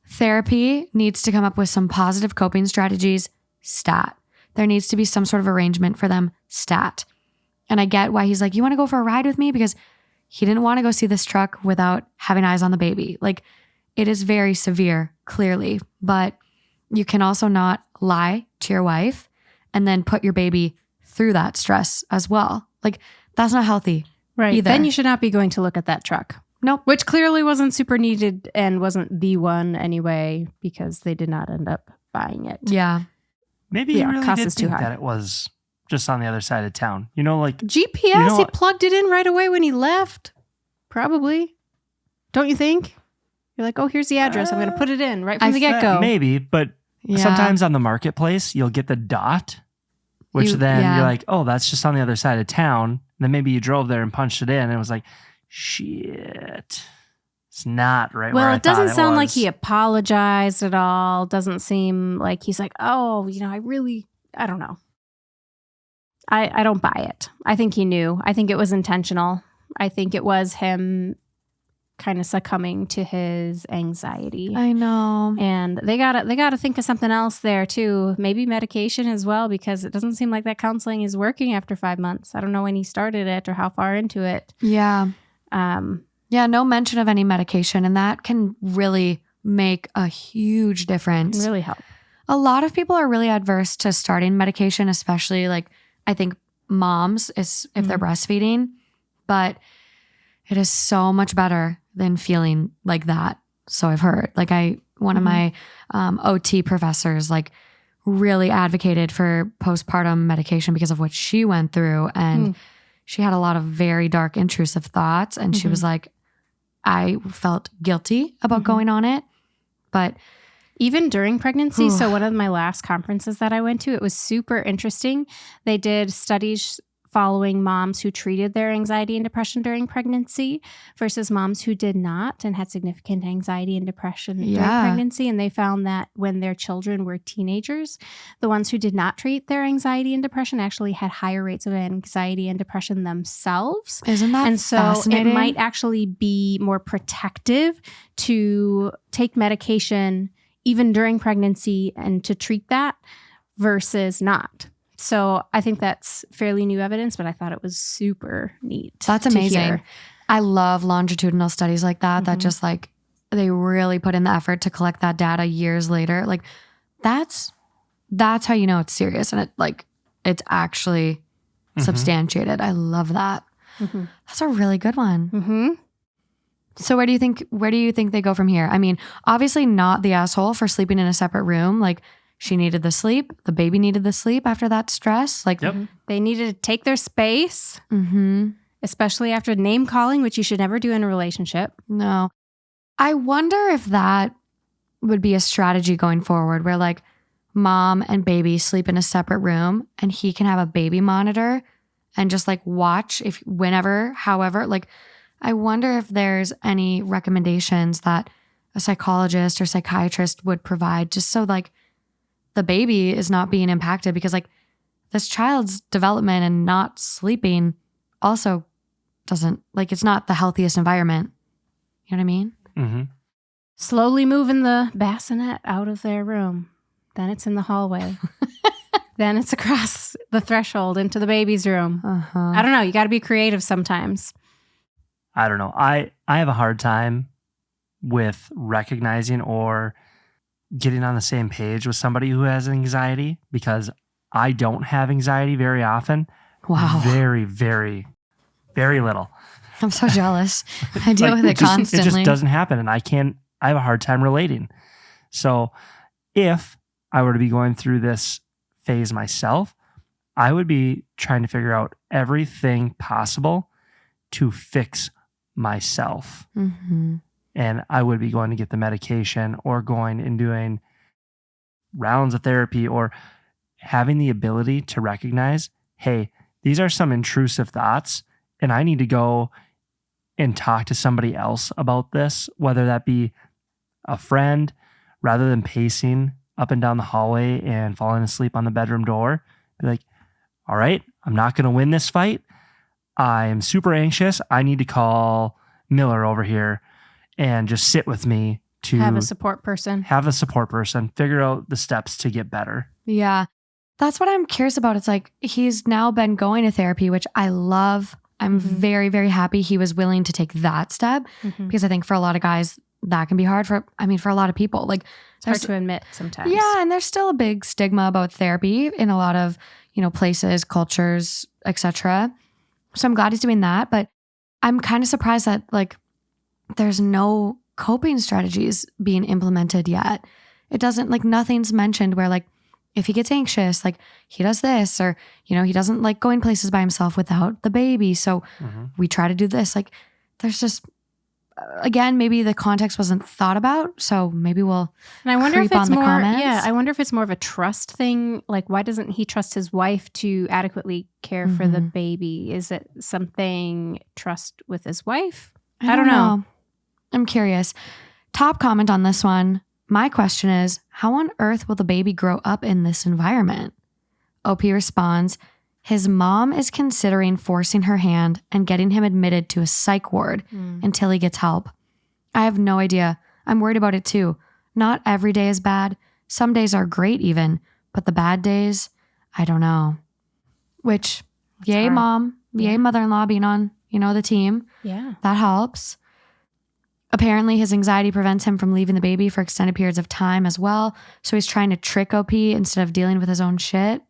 therapy needs to come up with some positive coping strategies, stat. There needs to be some sort of arrangement for them, stat. And I get why he's like, you want to go for a ride with me? Because he didn't want to go see this truck without having eyes on the baby. Like, it is very severe, clearly, but you can also not lie to your wife and then put your baby through that stress as well. Like, that's not healthy. Right. Either. Then you should not be going to look at that truck. Nope. Which clearly wasn't super needed and wasn't the one anyway, because they did not end up buying it. Yeah. Maybe you really cost did is too think high. that it was just on the other side of town. Like GPS, he plugged it in right away when he left. Probably. Don't you think? You're like, oh, here's the address. I'm going to put it in right from the get-go. Maybe, but sometimes on the marketplace, you'll get the dot, which you're like, oh, that's just on the other side of town. And then maybe you drove there and punched it in and it was like, shit. It's not right where I thought it was. Well, it doesn't sound like he apologized at all. Doesn't seem like he's like, oh, I don't know. I don't buy it. I think he knew. I think it was intentional. I think it was him kind of succumbing to his anxiety. I know. And they gotta think of something else there too. Maybe medication as well, because it doesn't seem like that counseling is working after 5 months. I don't know when he started it or how far into it. Yeah. No mention of any medication, and that can really make a huge difference. Can really help. A lot of people are really adverse to starting medication, especially like I think moms if they're breastfeeding, but it is so much better than feeling like that. So I've heard. Like one of my OT professors like really advocated for postpartum medication because of what she went through, and she had a lot of very dark, intrusive thoughts, and she was like, I felt guilty about going on it, but even during pregnancy. So one of my last conferences that I went to, it was super interesting. They did studies following moms who treated their anxiety and depression during pregnancy versus moms who did not and had significant anxiety and depression during pregnancy. And they found that when their children were teenagers, the ones who did not treat their anxiety and depression actually had higher rates of anxiety and depression themselves. Isn't that And so fascinating? it might actually be more protective to take medication even during pregnancy and to treat that versus not. So I think that's fairly new evidence, but I thought it was super neat. That's amazing. I love longitudinal studies like that, that just like they really put in the effort to collect that data years later. Like that's how you know it's serious and it's actually substantiated. I love that. That's a really good one. So where do you think they go from here? I mean, obviously not the asshole for sleeping in a separate room. Like, she needed the sleep. The baby needed the sleep after that stress. Like, they needed to take their space, especially after name calling, which you should never do in a relationship. No. I wonder if that would be a strategy going forward where like mom and baby sleep in a separate room and he can have a baby monitor and just like watch however. Like, I wonder if there's any recommendations that a psychologist or psychiatrist would provide just so like the baby is not being impacted, because like this child's development and not sleeping also doesn't, like, it's not the healthiest environment. You know what I mean? Slowly moving the bassinet out of their room. Then it's in the hallway. Then it's across the threshold into the baby's room. I don't know. You got to be creative sometimes. I don't know. I have a hard time with recognizing or getting on the same page with somebody who has anxiety, because I don't have anxiety very often. Wow. Very, very, very little. I'm so jealous. I deal with it constantly. It just doesn't happen, and I have a hard time relating. So if I were to be going through this phase myself, I would be trying to figure out everything possible to fix myself. And I would be going to get the medication or going and doing rounds of therapy or having the ability to recognize, hey, these are some intrusive thoughts and I need to go and talk to somebody else about this, whether that be a friend, rather than pacing up and down the hallway and falling asleep on the bedroom door. Be like, all right, I'm not going to win this fight. I am super anxious. I need to call Miller over here and just sit with me to Have a support person. Figure out the steps to get better. Yeah. That's what I'm curious about. It's like he's now been going to therapy, which I love. I'm very, very happy he was willing to take that step because I think for a lot of guys, that can be hard for a lot of people. Like It's hard to admit sometimes. Yeah, and there's still a big stigma about therapy in a lot of, places, cultures, etc. So I'm glad he's doing that, but I'm kind of surprised that like there's no coping strategies being implemented yet. It doesn't like nothing's mentioned where like if he gets anxious, like he does this or, he doesn't like going places by himself without the baby. So we try to do this. Like there's just, again, maybe the context wasn't thought about. So maybe we'll and I wonder creep if it's on the more, comments. yeah, I wonder if it's more of a trust thing. Like why doesn't he trust his wife to adequately care for the baby? Is it something trust with his wife? I don't know. I'm curious. Top comment on this one. My question is, how on earth will the baby grow up in this environment? OP responds, his mom is considering forcing her hand and getting him admitted to a psych ward until he gets help. I have no idea. I'm worried about it too. Not every day is bad. Some days are great even, but the bad days, I don't know. Which, That's yay hard. mom, yay mother-in-law being on, the team. Yeah. That helps. Apparently, his anxiety prevents him from leaving the baby for extended periods of time as well. So he's trying to trick OP instead of dealing with his own shit.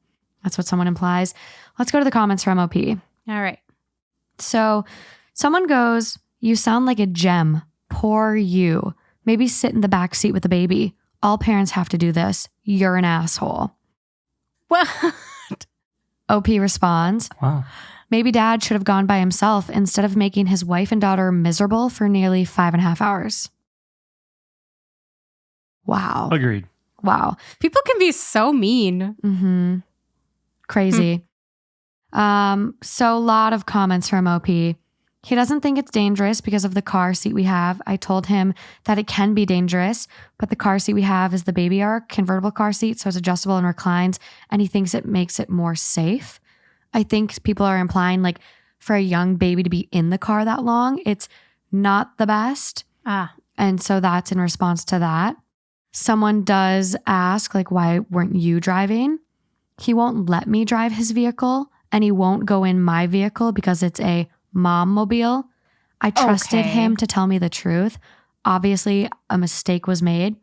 That's what someone implies. Let's go to the comments from OP. All right. So someone goes, you sound like a gem. Poor you. Maybe sit in the back seat with the baby. All parents have to do this. You're an asshole. What? OP responds, Wow. maybe dad should have gone by himself instead of making his wife and daughter miserable for nearly 5.5 hours. Wow. Agreed. Wow. People can be so mean. Crazy. So a lot of comments from OP. He doesn't think it's dangerous because of the car seat we have. I told him that it can be dangerous, but the car seat we have is the Baby Arc convertible car seat, so it's adjustable and reclines, and he thinks it makes it more safe. I think people are implying like for a young baby to be in the car that long, it's not the best. And so that's in response to that. Someone does ask like, why weren't you driving? He won't let me drive his vehicle and he won't go in my vehicle because it's a mom-mobile. I trusted him to tell me the truth. Obviously, a mistake was made.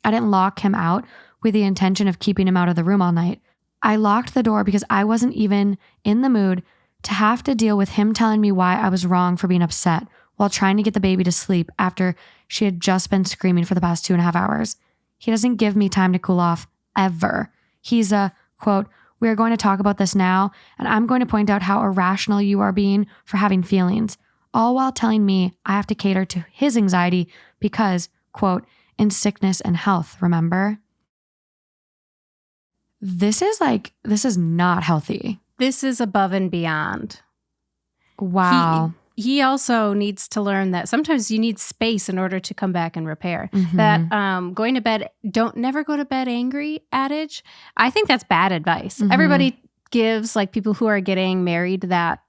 I didn't lock him out with the intention of keeping him out of the room all night. I locked the door because I wasn't even in the mood to have to deal with him telling me why I was wrong for being upset while trying to get the baby to sleep after she had just been screaming for the past 2.5 hours. He doesn't give me time to cool off, ever. He's a, quote, we are going to talk about this now, and I'm going to point out how irrational you are being for having feelings, all while telling me I have to cater to his anxiety because, quote, in sickness and health, remember? This is not healthy. This is above and beyond. Wow. He also needs to learn that sometimes you need space in order to come back and repair. That going to bed, never go to bed angry adage. I think that's bad advice. Everybody gives, like people who are getting married, that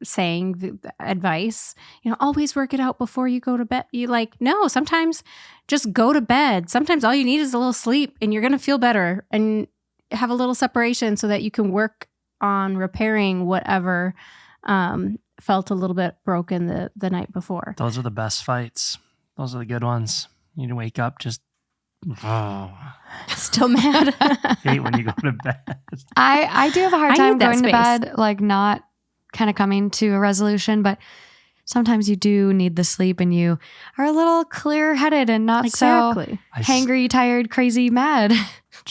saying, the advice, always work it out before you go to bed. You no, sometimes just go to bed. Sometimes all you need is a little sleep and you're going to feel better and have a little separation so that you can work on repairing whatever felt a little bit broken the night before. Those are the best fights. Those are the good ones. You wake up just, Still mad. hate when you go to bed. I do have a hard I time need that going to space. bed, like not kind of coming to a resolution, but sometimes you do need the sleep and you are a little clear-headed and not so hangry, tired, crazy, mad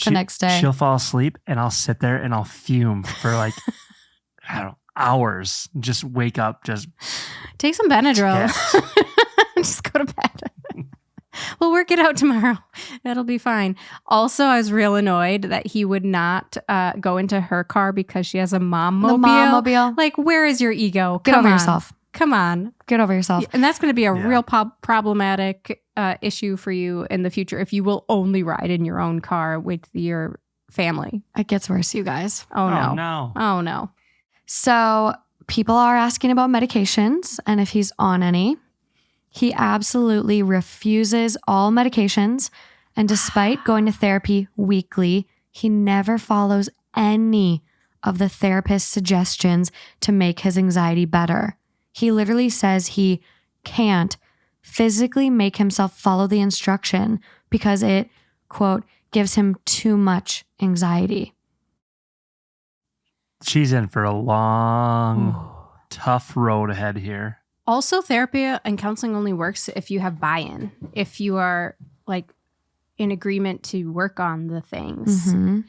the next day. She'll fall asleep and I'll sit there and I'll fume for I don't know, hours. Just wake up, just take some Benadryl. Just go to bed. We'll work it out tomorrow. That'll be fine. Also, I was real annoyed that he would not go into her car because she has a mom-mobile. The mom-mobile. Like, where is your ego? Get over yourself. Come on. Get over yourself. And that's going to be a real problematic issue for you in the future if you will only ride in your own car with your family. It gets worse, you guys. Oh, no. no. Oh, no. So people are asking about medications and if he's on any. He absolutely refuses all medications. And despite going to therapy weekly, he never follows any of the therapist's suggestions to make his anxiety better. He literally says he can't physically make himself follow the instruction because it, quote, gives him too much anxiety. She's in for a long, tough road ahead here. Also, therapy and counseling only works if you have buy-in, if you are like in agreement to work on the things. Mhm.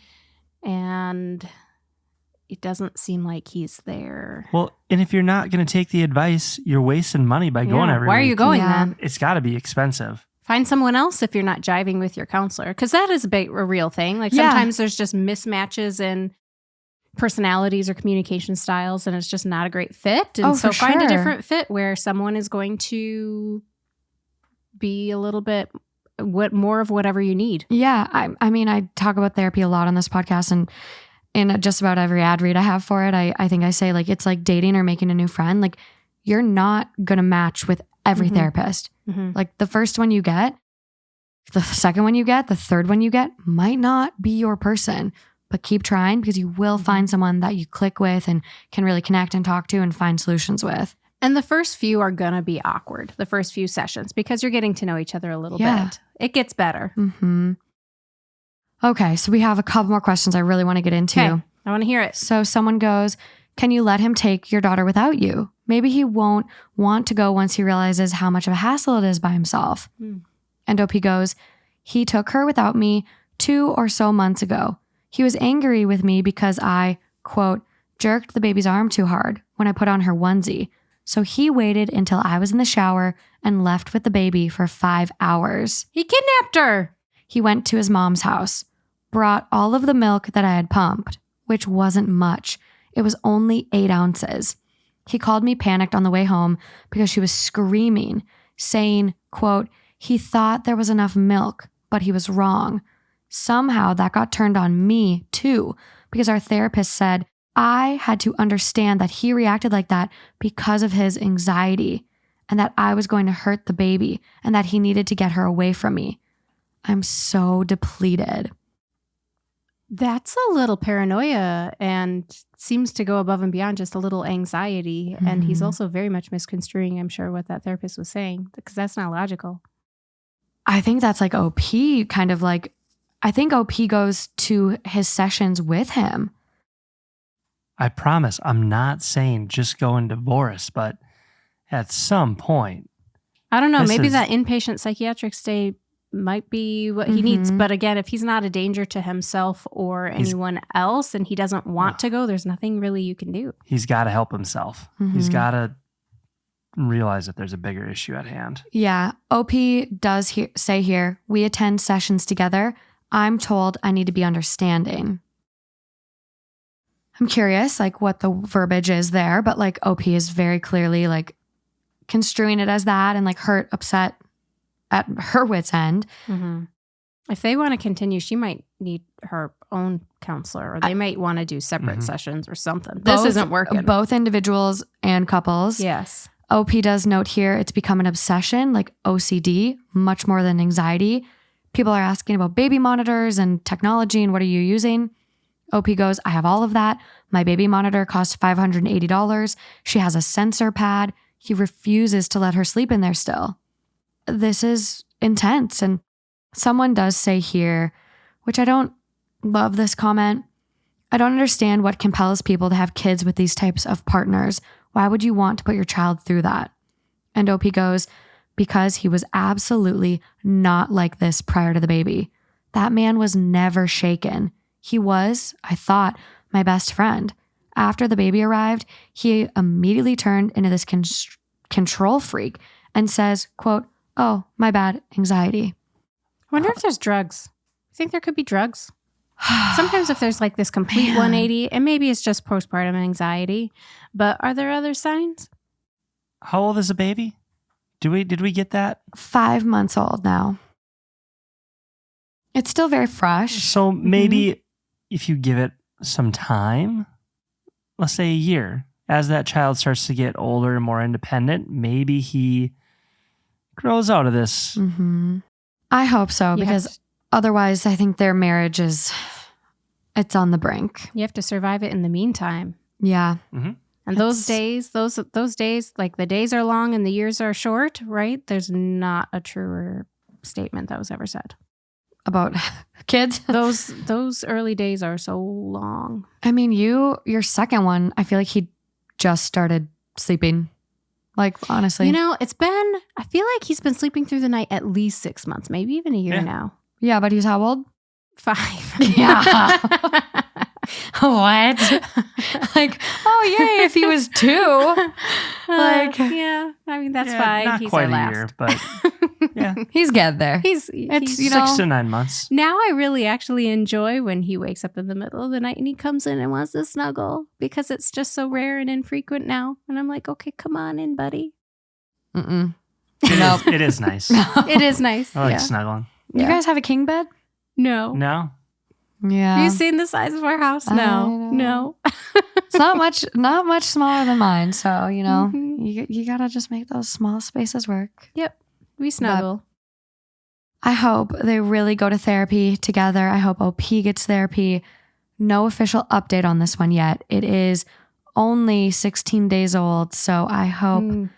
And it doesn't seem like he's there. Well, and if you're not going to take the advice, you're wasting money by going every week. Why are you going Yeah. then? It's got to be expensive. Find someone else if you're not jiving with your counselor, because that is a real thing. Like Yeah. sometimes there's just mismatches in personalities or communication styles, and it's just not a great fit. And so for find a sure. different fit where someone is going to be a little bit more of whatever you need. Yeah. I mean, I talk about therapy a lot on this podcast, and in just about every ad read I have for it, I think I say, like, it's like dating or making a new friend. Like, you're not going to match with every Mhm. therapist. Mm-hmm. Like, the first one you get, the second one you get, the third one you get might not be your person, but keep trying because you will find someone that you click with and can really connect and talk to and find solutions with. And the first few are going to be awkward, the first few sessions, because you're getting to know each other a little Yeah. bit. It gets better. Mm-hmm. Okay, so we have a couple more questions I really want to get into. Okay, I want to hear it. So someone goes, can you let him take your daughter without you? Maybe he won't want to go once he realizes how much of a hassle it is by himself. Hmm. And OP goes, he took her without me 2 or so months ago. He was angry with me because I, quote, jerked the baby's arm too hard when I put on her onesie. So he waited until I was in the shower and left with the baby for 5 hours. He kidnapped her. He went to his mom's house, brought all of the milk that I had pumped, which wasn't much. It was only 8 ounces. He called me panicked on the way home because she was screaming, saying, quote, he thought there was enough milk, but he was wrong. Somehow that got turned on me too, because our therapist said I had to understand that he reacted like that because of his anxiety and that I was going to hurt the baby and that he needed to get her away from me. I'm so depleted. That's a little paranoia and seems to go above and beyond just a little anxiety. And he's Mhm. also very much misconstruing, I'm sure, what that therapist was saying, because that's not logical. I think that's like OP kind of like, I think OP goes to his sessions with him. I promise I'm not saying just go and divorce, but at some point, I don't know. This Maybe is- that inpatient psychiatric stay might be what he needs. Mhm. But again, if he's not a danger to himself or anyone else and he doesn't want to go, there's nothing really you can do. he's got to help himself. He's Mhm. got to realize that there's a bigger issue at hand. Yeah, OP does say here, we attend sessions together. I'm told I need to be understanding. I'm curious, like, what the verbiage is there, but like OP is very clearly like construing it as that and like hurt, upset at her wit's end. Mm-hmm. If they want to continue, she might need her own counselor or they might want to do separate Mhm. sessions or something. This isn't working. Both individuals and couples. Yes. OP does note here it's become an obsession, like OCD, much more than anxiety. People are asking about baby monitors and technology and what are you using? OP goes, I have all of that. My baby monitor costs $580. She has a sensor pad. He refuses to let her sleep in there still. This is intense. And someone does say here, which I don't love this comment, I don't understand what compels people to have kids with these types of partners. Why would you want to put your child through that? And OP goes, because he was absolutely not like this prior to the baby. That man was never shaken. He was, I thought, my best friend. After the baby arrived, he immediately turned into this control freak and says, quote, oh, my bad, anxiety. I wonder if there's drugs. I think there could be drugs. Sometimes if there's like this complete Man. 180, and maybe it's just postpartum anxiety, but are there other signs? How old is the baby? Did we get that? 5 months old now. It's still very fresh. So maybe if you give it some time, let's say a year, as that child starts to get older and more independent, maybe he grows out of this. Mm-hmm. I hope so, because otherwise I think their marriage it's on the brink. You have to survive it in the meantime. Yeah. Mm-hmm. And those days, like the days are long and the years are short, right? There's not a truer statement that was ever said. About kids? Those early days are so long. I mean, your second one, I feel like he just started sleeping. Like, honestly. You know, I feel like he's been sleeping through the night at least 6 months, maybe even a year now. Yeah, but he's how old? 5. Yeah. What? Like, oh, yay, if he was 2. Yeah, I mean, that's fine. Not He's quite our a last. year, but yeah. He's getting there. It's, you 6 know, to 9 months. Now I really actually enjoy when he wakes up in the middle of the night and he comes in and wants to snuggle because it's just so rare and infrequent now. And I'm like, okay, come on in, buddy. Mm-mm. It is nice. It is nice. I like Yeah. snuggling. You guys have a king bed? No. No? Yeah. Have you seen the size of our house? I No. know. No. It's not much smaller than mine. So, you know, Mhm. you got to just make those small spaces work. Yep. We snuggle. I hope they really go to therapy together. I hope OP gets therapy. No official update on this one yet. It is only 16 days old. So I hope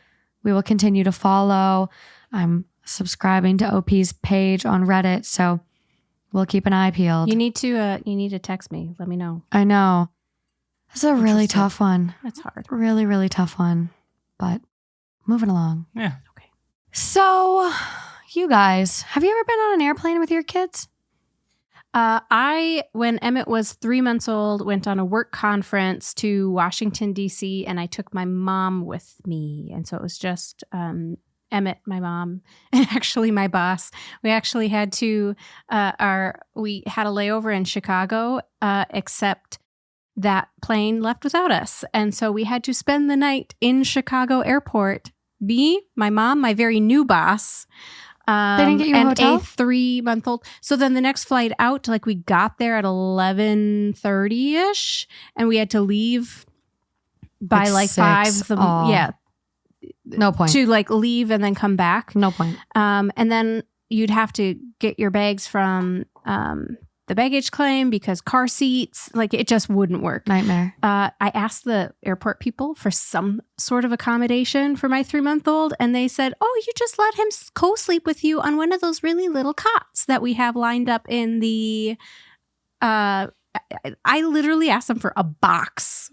we will continue to follow. I'm subscribing to OP's page on Reddit. So we'll keep an eye peeled. You need to text me. Let me know. I know. It's a really Interesting. tough one. That's hard. Really, really tough one. But moving along. Yeah. Okay. So, you guys, have you ever been on an airplane with your kids? When Emmett was 3 months old, went on a work conference to Washington, D.C., and I took my mom with me. And so it was just Emmett, my mom, and actually my boss. We actually had to, we had a layover in Chicago, except that plane left without us. And so we had to spend the night in Chicago airport. Me, my mom, my very new boss. They didn't get you a hotel? A 3-month-old. So then the next flight out, like we got there at 11:30ish, and we had to leave by like 6. 5. Aw. Yeah, No point. to like leave and then come back. No point. And then you'd have to get your bags from the baggage claim because car seats, like it just wouldn't work. Nightmare. I asked the airport people for some sort of accommodation for my 3-month-old, and they said, oh, you just let him co-sleep with you on one of those really little cots that we have lined up in the... I literally asked them for a box.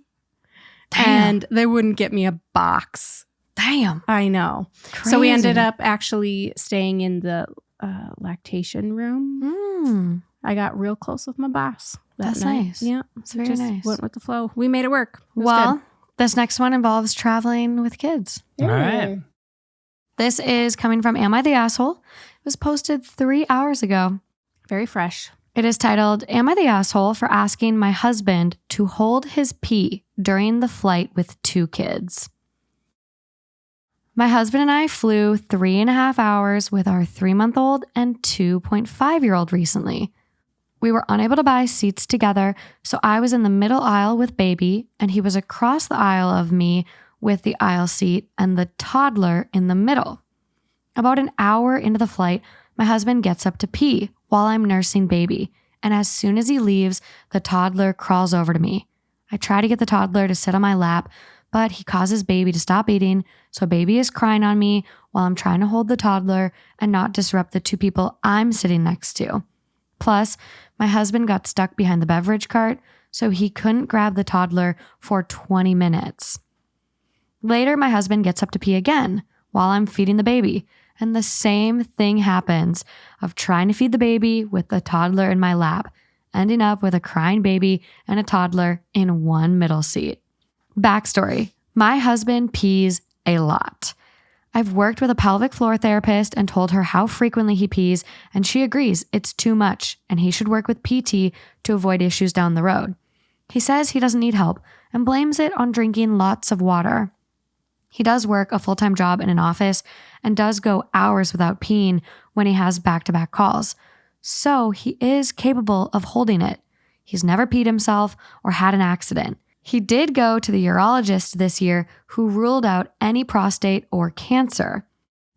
Damn. And they wouldn't get me a box. Damn. I know. Crazy. So we ended up actually staying in the lactation room. I got real close with my boss. That's night. nice. Yeah. It's very Just nice. went with the flow. We made it work. It was Well, good. this next one involves traveling with kids. All right. This is coming from Am I the Asshole? It was posted 3 hours ago. Very fresh. It is titled, Am I the Asshole for Asking My Husband to Hold His Pee During the Flight with 2 Kids? My husband and I flew 3.5 hours with our 3-month-old and 2.5-year-old recently. We were unable to buy seats together, so I was in the middle aisle with baby, and he was across the aisle of me with the aisle seat and the toddler in the middle. About an hour into the flight, my husband gets up to pee while I'm nursing baby, and as soon as he leaves, the toddler crawls over to me. I try to get the toddler to sit on my lap, but he causes baby to stop eating, so baby is crying on me while I'm trying to hold the toddler and not disrupt the 2 people I'm sitting next to. Plus, my husband got stuck behind the beverage cart, so he couldn't grab the toddler for 20 minutes. Later, my husband gets up to pee again while I'm feeding the baby, and the same thing happens of trying to feed the baby with the toddler in my lap, ending up with a crying baby and a toddler in one middle seat. Backstory: my husband pees a lot. I've worked with a pelvic floor therapist and told her how frequently he pees, and she agrees it's too much and he should work with PT to avoid issues down the road. He says he doesn't need help and blames it on drinking lots of water. He does work a full-time job in an office and does go hours without peeing when he has back-to-back calls. So he is capable of holding it. He's never peed himself or had an accident. He did go to the urologist this year who ruled out any prostate or cancer.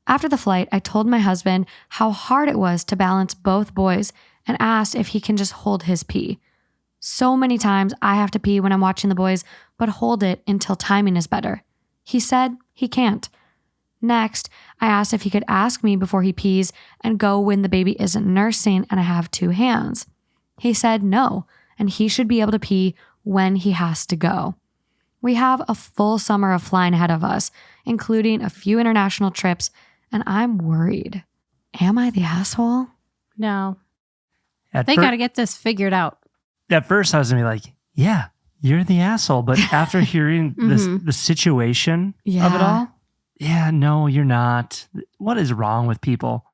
After the flight, I told my husband how hard it was to balance both boys and asked if he can just hold his pee. So many times I have to pee when I'm watching the boys, but hold it until timing is better. He said he can't. Next, I asked if he could ask me before he pees and go when the baby isn't nursing and I have 2 hands. He said no, and he should be able to pee when he has to go. We have a full summer of flying ahead of us, including a few international trips, and I'm worried. Am I the asshole? No. At They got to get this figured out. At first, I was going to be like, yeah, you're the asshole. But after hearing the situation of it all, yeah, no, you're not. What is wrong with people?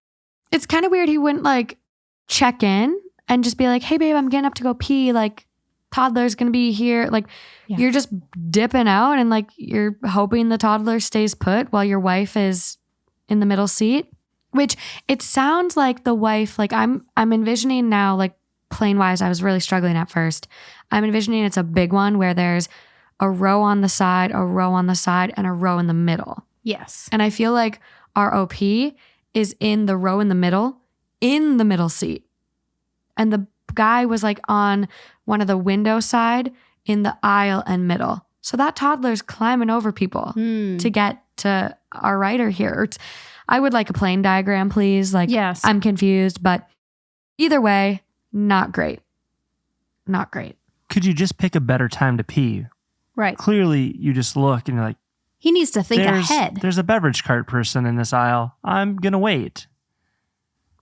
It's kind of weird he wouldn't like check in and just be like, hey, babe, I'm getting up to go pee. Like, toddler's going to be here. Like, you're just dipping out and like you're hoping the toddler stays put while your wife is in the middle seat. Which it sounds like the wife, like I'm envisioning now, like plane wise, I was really struggling at first. I'm envisioning it's a big one where there's a row on the side, a row on the side, and a row in the middle. Yes. And I feel like our OP is in the row in the middle seat. And the guy was like on one of the window side in the aisle and middle. So that toddler's climbing over people to get to our rider here. I would like a plane diagram, please. Like, yes. I'm confused, but either way, not great. Not great. Could you just pick a better time to pee? Right. Clearly, you just look and you're like, he needs to think ahead. There's a beverage cart person in this aisle. I'm going to wait.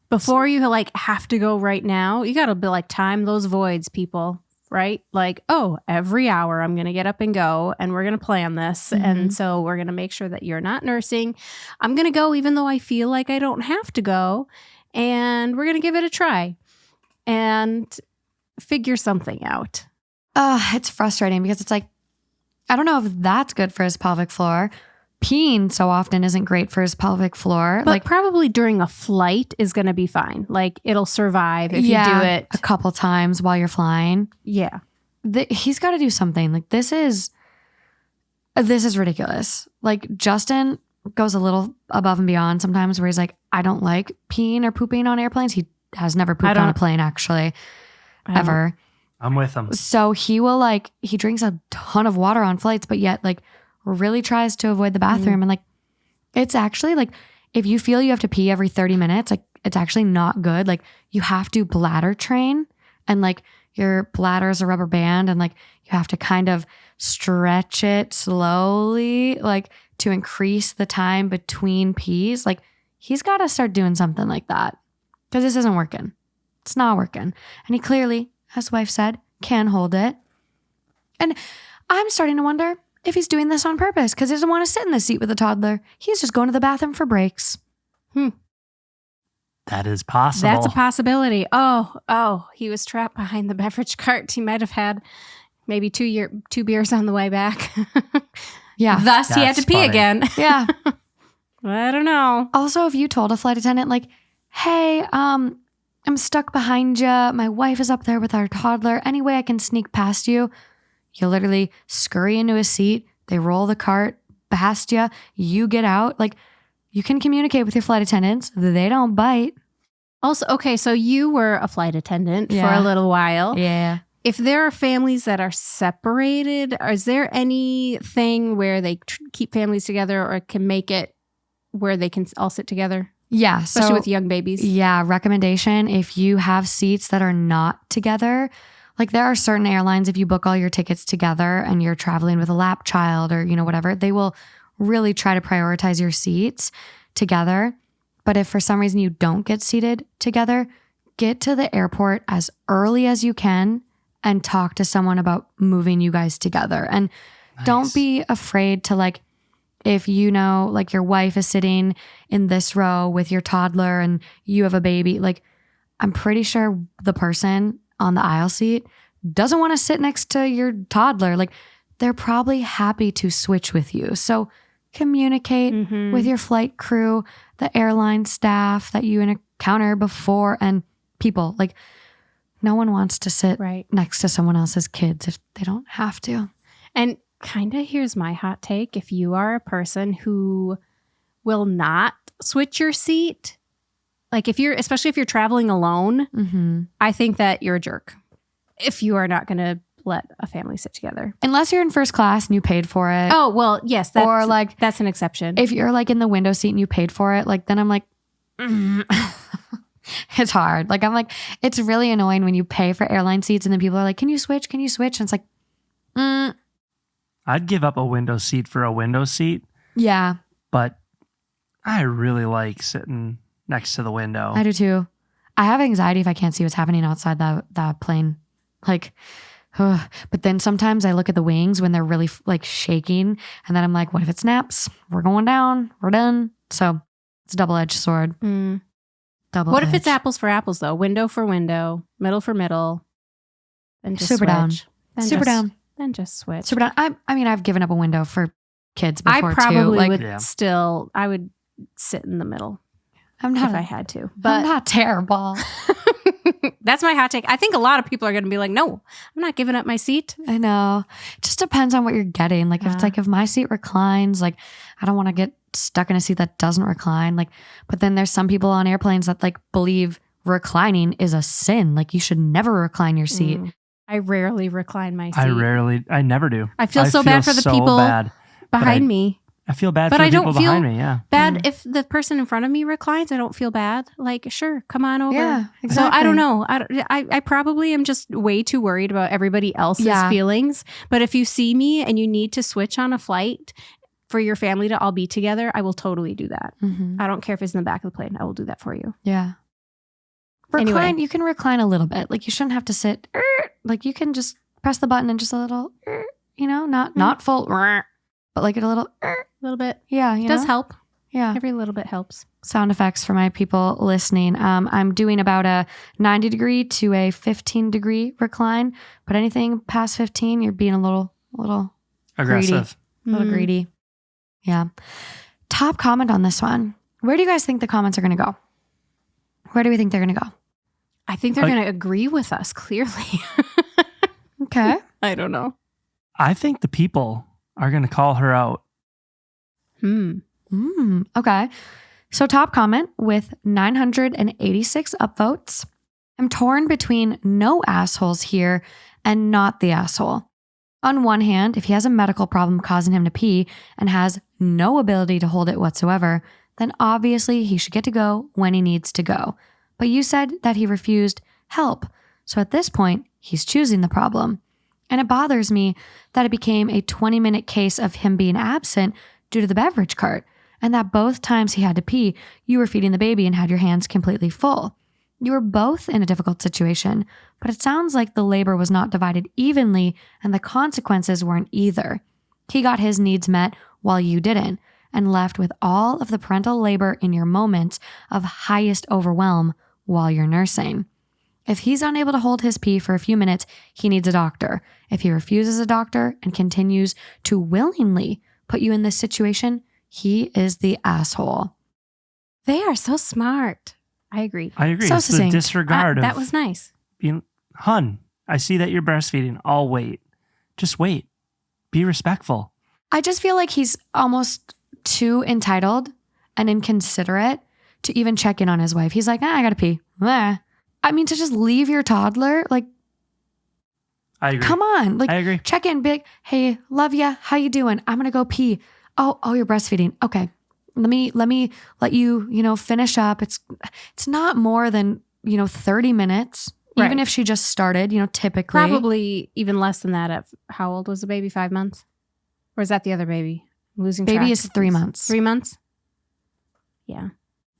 Before you like have to go right now, you got to be like time those voids, people, right? Like, oh, every hour I'm going to get up and go and we're going to plan this. And so we're going to make sure that you're not nursing. I'm going to go even though I feel like I don't have to go. And we're going to give it a try and figure something out. It's frustrating because it's like, I don't know if that's good for his pelvic floor. Peeing so often isn't great for his pelvic floor. But like probably during a flight is going to be fine. Like it'll survive if you do it a couple times while you're flying. Yeah. He's got to do something. Like this is ridiculous. Like Justin goes a little above and beyond sometimes where he's like, I don't like peeing or pooping on airplanes. He has never pooped on a plane actually, ever. I'm with him. So he will like, he drinks a ton of water on flights, but yet like really tries to avoid the bathroom. And like, it's actually like, if you feel you have to pee every 30 minutes, like it's actually not good. Like you have to bladder train and like your bladder is a rubber band and like you have to kind of stretch it slowly, like to increase the time between pees. Like he's got to start doing something like that because this isn't working. It's not working. And he clearly, as wife said, can hold it. And I'm starting to wonder if he's doing this on purpose because he doesn't want to sit in the seat with a toddler. He's just going to the bathroom for breaks. That is possible. That's a possibility. Oh, he was trapped behind the beverage cart. He might have had maybe two beers on the way back. Yeah. Thus, he had to pee again. Yeah. I don't know. Also, if you told a flight attendant, like, hey, I'm stuck behind you. My wife is up there with our toddler. Any way I can sneak past you? You literally scurry into a seat. They roll the cart past you. You get out. Like, you can communicate with your flight attendants. They don't bite. Also, okay, so you were a flight attendant for a little while. Yeah. If there are families that are separated, is there anything where they keep families together or can make it where they can all sit together? Yeah. Especially with young babies. Yeah. Recommendation, if you have seats that are not together, like there are certain airlines, if you book all your tickets together and you're traveling with a lap child or, whatever, they will really try to prioritize your seats together. But if for some reason you don't get seated together, get to the airport as early as you can and talk to someone about moving you guys together. And don't be afraid to like, if like your wife is sitting in this row with your toddler and you have a baby, like I'm pretty sure the person on the aisle seat doesn't want to sit next to your toddler. Like they're probably happy to switch with you. So communicate with your flight crew, the airline staff that you encounter before, and people. Like No one wants to sit Right. next to someone else's kids if they don't have to. And kind of here's my hot take. If you are a person who will not switch your seat, like especially if you're traveling alone, Mm-hmm. I think that you're a jerk. If you are not going to let a family sit together. Unless you're in first class and you paid for it. Oh, well, yes. Or like, that's an exception. if you're like in the window seat and you paid for it, like then I'm like, it's hard. Like I'm like, it's really annoying when you pay for airline seats and then people are like, can you switch? Can you switch? And it's like, I'd give up a window seat for a window seat, yeah, but I really like sitting next to the window. I do too. I have anxiety if I can't see what's happening outside that plane. Like, but then sometimes I look at the wings when they're really like shaking and then I'm like, what if it snaps? We're going down. We're done. So it's a double-edged sword. What if it's apples for apples though? Window for window, middle for middle. Then just Super switch. down. Then Super just, down. Then just switch. Super down. I mean, I've given up a window for kids before I probably too. Like, would still, I would sit in the middle I'm not if I had to. But I'm not terrible. that's my hot take. I think a lot of people are going to be like, no, I'm not giving up my seat. I know. It just depends on what you're getting. Like if it's like if my seat reclines, like I don't want to get stuck in a seat that doesn't recline. Like, but then there's some people on airplanes that like believe reclining is a sin. Like you should never recline your seat. I rarely recline my seat. I never do. I feel so bad for the people bad, behind me. I feel bad But for the I don't people feel behind me, yeah. Bad if the person in front of me reclines, I don't feel bad. Like, sure, come on over. Yeah, So exactly. I don't know. I probably am just way too worried about everybody else's feelings. But if you see me and you need to switch on a flight for your family to all be together, I will totally do that. Mm-hmm. I don't care if it's in the back of the plane. I will do that for you. Yeah. Recline, Anyway. you can recline a little bit. Like you shouldn't have to sit. Like you can just press the button and just a little, not full, but like a little, A little bit. yeah, It does help. Yeah. Every little bit helps. Sound effects for my people listening. I'm doing about a 90 degree to a 15 degree recline, but anything past 15, you're being a little Aggressive. greedy. Yeah. Top comment on this one. Where do you guys think the comments are going to go? Where do we think they're going to go? I think they're going to agree with us, clearly. Okay. I don't know. I think the people are going to call her out. Okay. So top comment with 986 upvotes. I'm torn between no assholes here and not the asshole. On one hand, if he has a medical problem causing him to pee and has no ability to hold it whatsoever, then obviously he should get to go when he needs to go. But you said that he refused help. So at this point, he's choosing the problem. And it bothers me that it became a 20-minute case of him being absent due to the beverage cart, and that both times he had to pee, you were feeding the baby and had your hands completely full. You were both in a difficult situation, but it sounds like the labor was not divided evenly and the consequences weren't either. He got his needs met while you didn't, and left with all of the parental labor in your moments of highest overwhelm while you're nursing. If he's unable to hold his pee for a few minutes, he needs a doctor. If he refuses a doctor and continues to willingly put you in this situation, he is the asshole. They are so smart. I agree. I agree. So It's the succinct. disregard That of was nice. being, hun, I see that you're breastfeeding. I'll wait. Just wait. Be respectful. I just feel like he's almost too entitled and inconsiderate to even check in on his wife. He's like, I gotta pee. I mean, to just leave your toddler, like, I agree. come on. Like, I agree. check in, big, hey, love ya. How you doing? I'm gonna go pee. Oh, you're breastfeeding. Okay. Let me let you, finish up. It's not more than, 30 minutes. Right. Even if she just started, typically. Probably even less than that. At how old was the baby? 5 months? Or is that the other baby? I'm losing Baby track. is 3 months. 3 months? Yeah.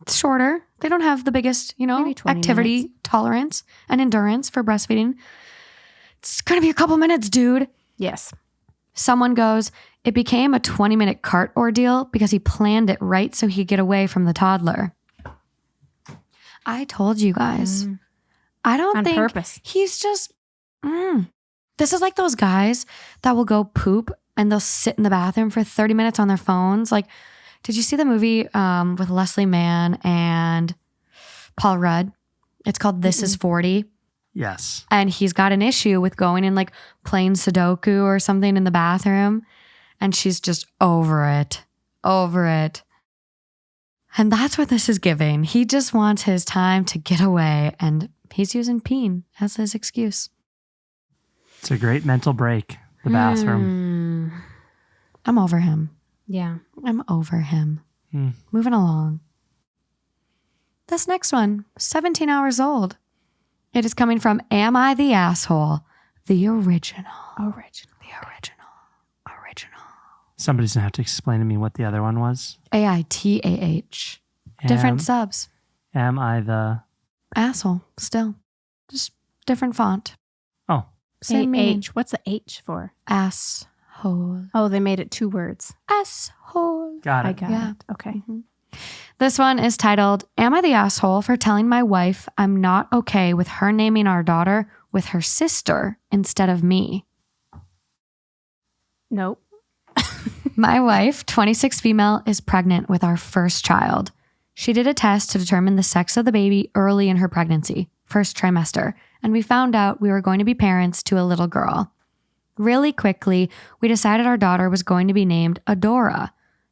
It's shorter. They don't have the biggest, Maybe 20 activity minutes. tolerance and endurance for breastfeeding. It's going to be a couple minutes, dude. Yes. Someone goes, it became a 20-minute cart ordeal because he planned it right so he'd get away from the toddler. I told you guys. I don't On think purpose. he's just, this is like those guys that will go poop and they'll sit in the bathroom for 30 minutes on their phones. Like, did you see the movie with Leslie Mann and Paul Rudd? It's called This Is 40. Yes. And he's got an issue with going and like playing Sudoku or something in the bathroom. And she's just over it. And that's what this is giving. He just wants his time to get away, and he's using peen as his excuse. It's a great mental break, the bathroom. I'm over him. Yeah. I'm over him. Moving along. This next one, 17 hours old. It is coming from Am I the Asshole? The original. Somebody's going to have to explain to me what the other one was. AITAH. Different subs. Am I the... Asshole. Still. Just different font. Oh. Same meaning. What's the H for? Asshole. Oh, they made it 2 words. Asshole. Got it. I got it. Okay. This one is titled, Am I the Asshole for telling my wife I'm not okay with her naming our daughter with her sister instead of me? Nope. My wife, 26 female, is pregnant with our first child. She did a test to determine the sex of the baby early in her pregnancy, first trimester, and we found out we were going to be parents to a little girl. Really quickly, we decided our daughter was going to be named Adora.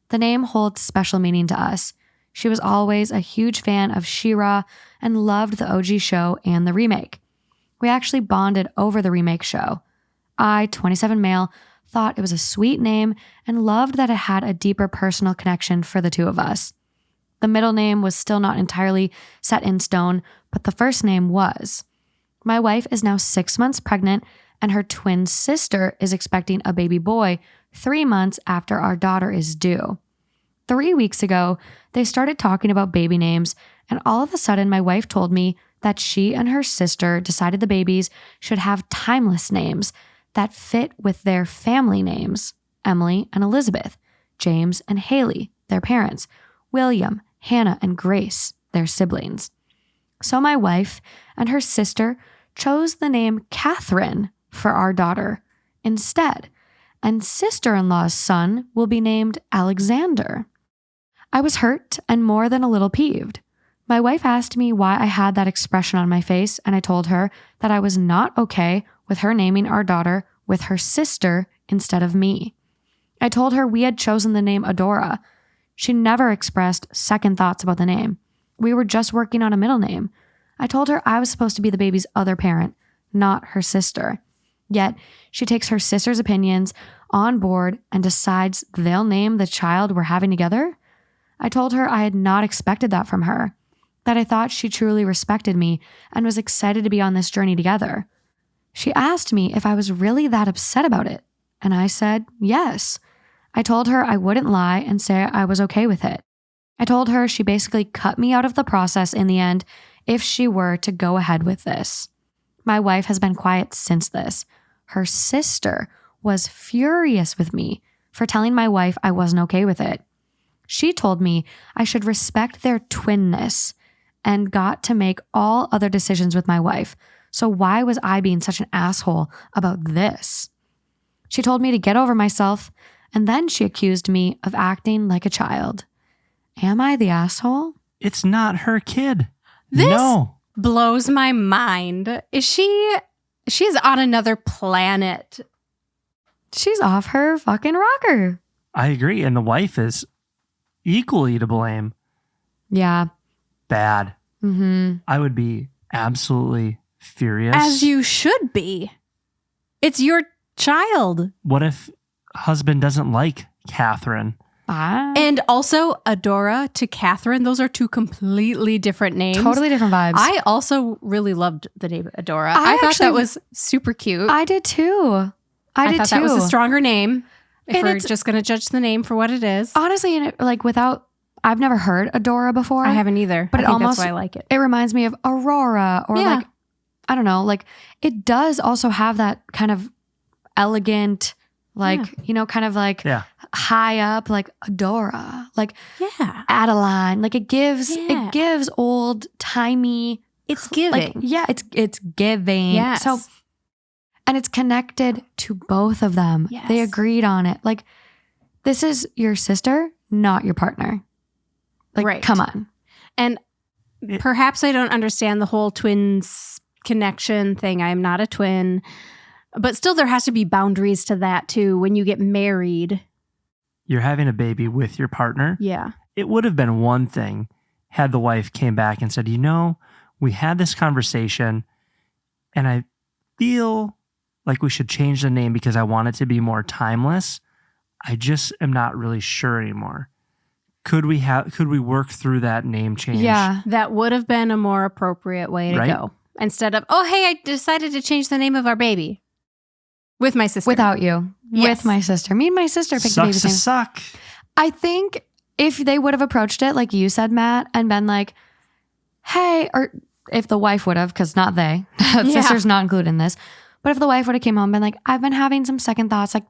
The name holds special meaning to us. She was always a huge fan of She-Ra and loved the OG show and the remake. We actually bonded over the remake show. I, 27 male, thought it was a sweet name and loved that it had a deeper personal connection for the two of us. The middle name was still not entirely set in stone, but the first name was. My wife is now 6 months pregnant, and her twin sister is expecting a baby boy 3 months after our daughter is due. 3 weeks ago, they started talking about baby names, and all of a sudden my wife told me that she and her sister decided the babies should have timeless names that fit with their family names, Emily and Elizabeth, James and Haley, their parents, William, Hannah, and Grace, their siblings. So my wife and her sister chose the name Catherine for our daughter instead, and sister-in-law's son will be named Alexander. I was hurt and more than a little peeved. My wife asked me why I had that expression on my face, and I told her that I was not okay with her naming our daughter with her sister instead of me. I told her we had chosen the name Adora. She never expressed second thoughts about the name. We were just working on a middle name. I told her I was supposed to be the baby's other parent, not her sister. Yet, she takes her sister's opinions on board and decides they'll name the child we're having together. I told her I had not expected that from her, that I thought she truly respected me and was excited to be on this journey together. She asked me if I was really that upset about it, and I said yes. I told her I wouldn't lie and say I was okay with it. I told her she basically cut me out of the process in the end if she were to go ahead with this. My wife has been quiet since this. Her sister was furious with me for telling my wife I wasn't okay with it. She told me I should respect their twinness and got to make all other decisions with my wife. So why was I being such an asshole about this? She told me to get over myself, and then she accused me of acting like a child. Am I the asshole? It's not her kid. This No. blows my mind. She's on another planet. She's off her fucking rocker. I agree. And the wife is equally to blame. Yeah. Bad. Mm-hmm. I would be absolutely furious. As you should be. It's your child. What if husband doesn't like Catherine? And also Adora to Catherine. Those are 2 completely different names. Totally different vibes. I also really loved the name Adora. I thought actually- that was super cute. I did too. I thought that was a stronger name. If And we're it's- just going to judge the name for what it is. Honestly, and I've never heard Adora before. I haven't either. But I it think almost- that's why I like it. It reminds me of Aurora or Yeah. I don't know, it does also have that kind of elegant, kind of Yeah. high up, Adora, Yeah. Adeline. It gives Yeah. old timey. It's giving. It's giving. Yes. So, and it's connected to both of them. Yes. They agreed on it. This is your sister, not your partner. Right. Come on. And perhaps I don't understand the whole twins connection thing. I am not a twin. But still, there has to be boundaries to that, too. When you get married. You're having a baby with your partner. Yeah. It would have been one thing had the wife came back and said, we had this conversation and I feel like we should change the name because I want it to be more timeless. I just am not really sure anymore. Could we work through that name change? Yeah. That would have been a more appropriate way to go. Instead of, oh, hey, I decided to change the name of our baby. With my sister. Without you. Yes. With my sister. Me and my sister picked the baby's name. Suck. I think if they would have approached it, like you said, Matt, and been like, hey, or if the wife would have, because not they, sister's not included in this, but if the wife would have came home and been like, I've been having some second thoughts, like,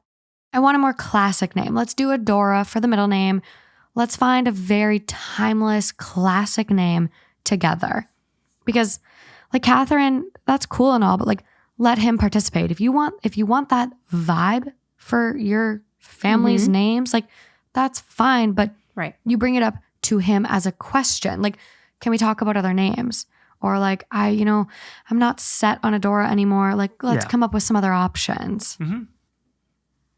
I want a more classic name. Let's do Adora for the middle name. Let's find a very timeless, classic name together. Because like Catherine, that's cool and all, but like, let him participate. If you want that vibe for your family's names, like that's fine. But you bring it up to him as a question. Like, can we talk about other names? Or like, I'm not set on Adora anymore. Like, let's come up with some other options. Mm-hmm.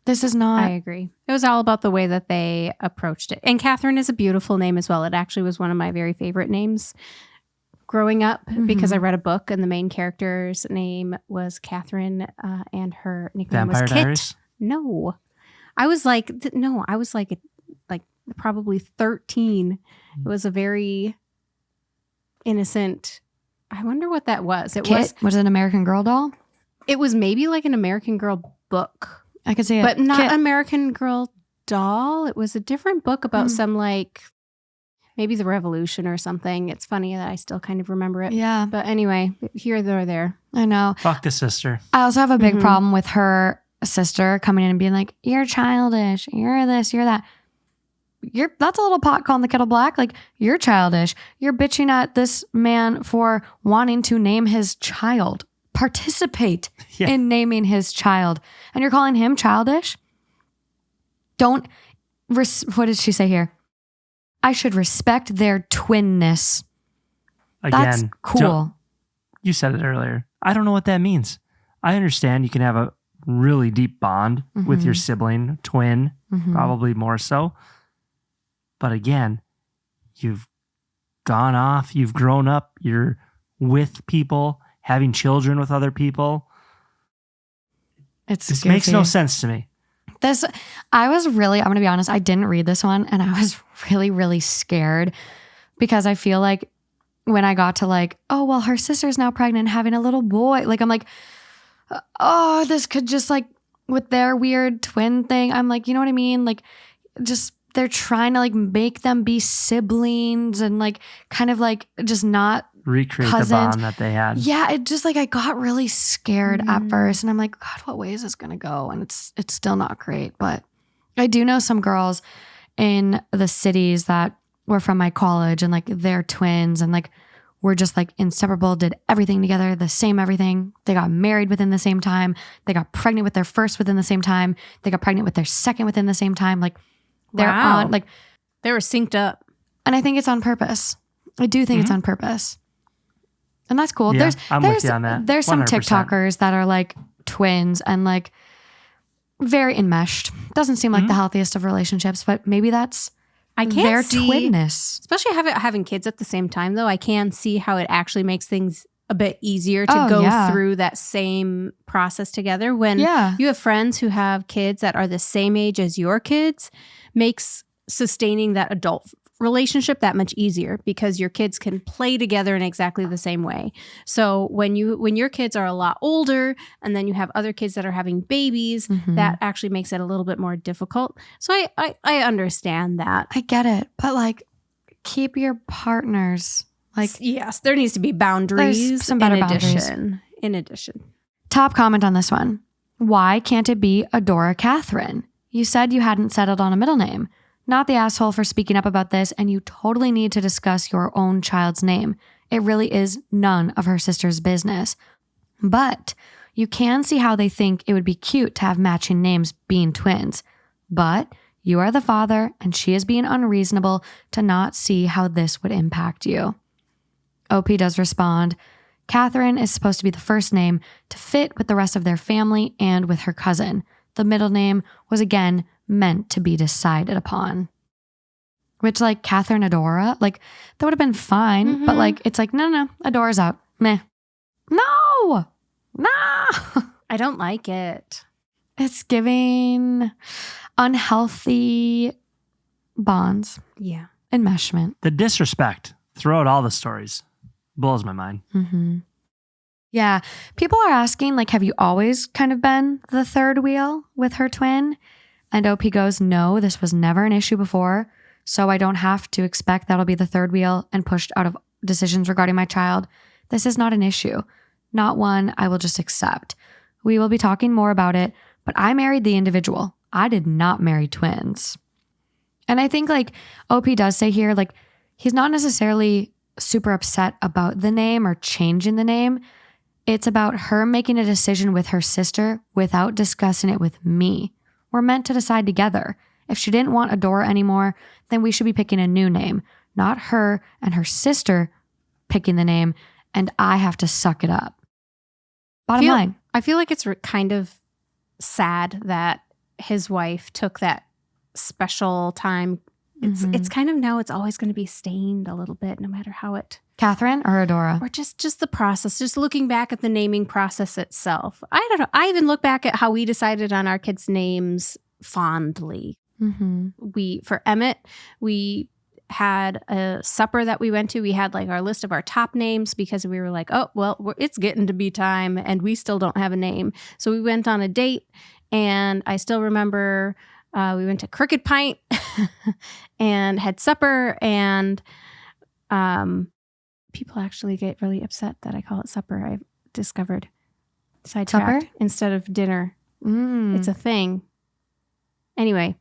This is not. I agree. It was all about the way that they approached it. And Catherine is a beautiful name as well. It actually was one of my very favorite names growing up because I read a book and the main character's name was Catherine and her nickname was Kit. Diaries? No. I was like probably 13. It was a very innocent, I wonder what that was. Was it an American Girl doll? It was maybe like an American Girl book. I could see it. But not Kit. American Girl doll. It was a different book about some like maybe the Revolution or something. It's funny that I still kind of remember it. Yeah. But anyway, here or there. I know. Fuck the sister. I also have a big problem with her sister coming in and being like, you're childish. You're this, you're that. That's a little pot calling the kettle black. Like, you're childish. You're bitching at this man for wanting to name his child. Participate in naming his child. And you're calling him childish? What did she say here? I should respect their twinness. Again, that's cool. You said it earlier. I don't know what that means. I understand you can have a really deep bond with your sibling, twin, probably more so. But again, you've gone off, you've grown up, you're with people, having children with other people. This makes no sense to me. I'm going to be honest, I didn't read this one and I was really, really scared because I feel like when I got to like, oh, well, her sister's now pregnant and having a little boy. Like, I'm like, oh, this could just like with their weird twin thing. I'm like, you know what I mean? Like, just they're trying to like make them be siblings and like kind of like just not recreate cousins. The bond that they had. Yeah, it just like I got really scared at first and I'm like, God, what way is this gonna go? And it's still not great. But I do know some girls in the cities that were from my college and like they're twins and like were just like inseparable, did everything together, the same everything. They got married within the same time. They got pregnant with their first within the same time. They got pregnant with their second within the same time. Like they're on like they were synced up. And I think it's on purpose. I do think it's on purpose. And that's cool. Yeah, I'm with you on that. There's some 100%. TikTokers that are like twins and like very enmeshed. Doesn't seem like the healthiest of relationships, but maybe that's their twinness. Especially having kids at the same time, though, I can see how it actually makes things a bit easier to go through that same process together. When you have friends who have kids that are the same age as your kids, makes sustaining that adult relationship that much easier because your kids can play together in exactly the same way. So when your kids are a lot older and then you have other kids that are having babies, that actually makes it a little bit more difficult. So I understand that. I get it. But like, keep your partners. Like, yes, there needs to be boundaries. There's some better boundaries. In addition. Top comment on this one. Why can't it be Adora Catherine? You said you hadn't settled on a middle name. Not the asshole for speaking up about this, and you totally need to discuss your own child's name. It really is none of her sister's business. But you can see how they think it would be cute to have matching names being twins. But you are the father, and she is being unreasonable to not see how this would impact you. OP does respond, Catherine is supposed to be the first name to fit with the rest of their family and with her cousin. The middle name was again meant to be decided upon. Which, like, Catherine Adora, like, that would have been fine. But, like, it's like, no, Adora's out. Meh. No! I don't like it. It's giving unhealthy bonds. Yeah. Enmeshment. The disrespect throughout all the stories blows my mind. Mm-hmm. Yeah. People are asking, like, have you always kind of been the third wheel with her twin? And OP goes, no, this was never an issue before. So I don't have to expect that'll be the third wheel and pushed out of decisions regarding my child. This is not an issue. Not one I will just accept. We will be talking more about it, but I married the individual. I did not marry twins. And I think, like, OP does say here, like, he's not necessarily super upset about the name or changing the name. It's about her making a decision with her sister without discussing it with me. We're meant to decide together. If she didn't want Adora anymore, then we should be picking a new name, not her and her sister picking the name, and I have to suck it up. Bottom line. I feel like it's kind of sad that his wife took that special time. It's kind of now it's always going to be stained a little bit, no matter how it... Catherine or Adora? Or just the process, just looking back at the naming process itself. I don't know. I even look back at how we decided on our kids' names fondly. For Emmett, we had a supper that we went to. We had like our list of our top names because we were like, oh, well, it's getting to be time and we still don't have a name. So we went on a date and I still remember we went to Crooked Pint and had supper and people actually get really upset that I call it supper. I've discovered sidetracked instead of dinner. It's a thing. Anyway.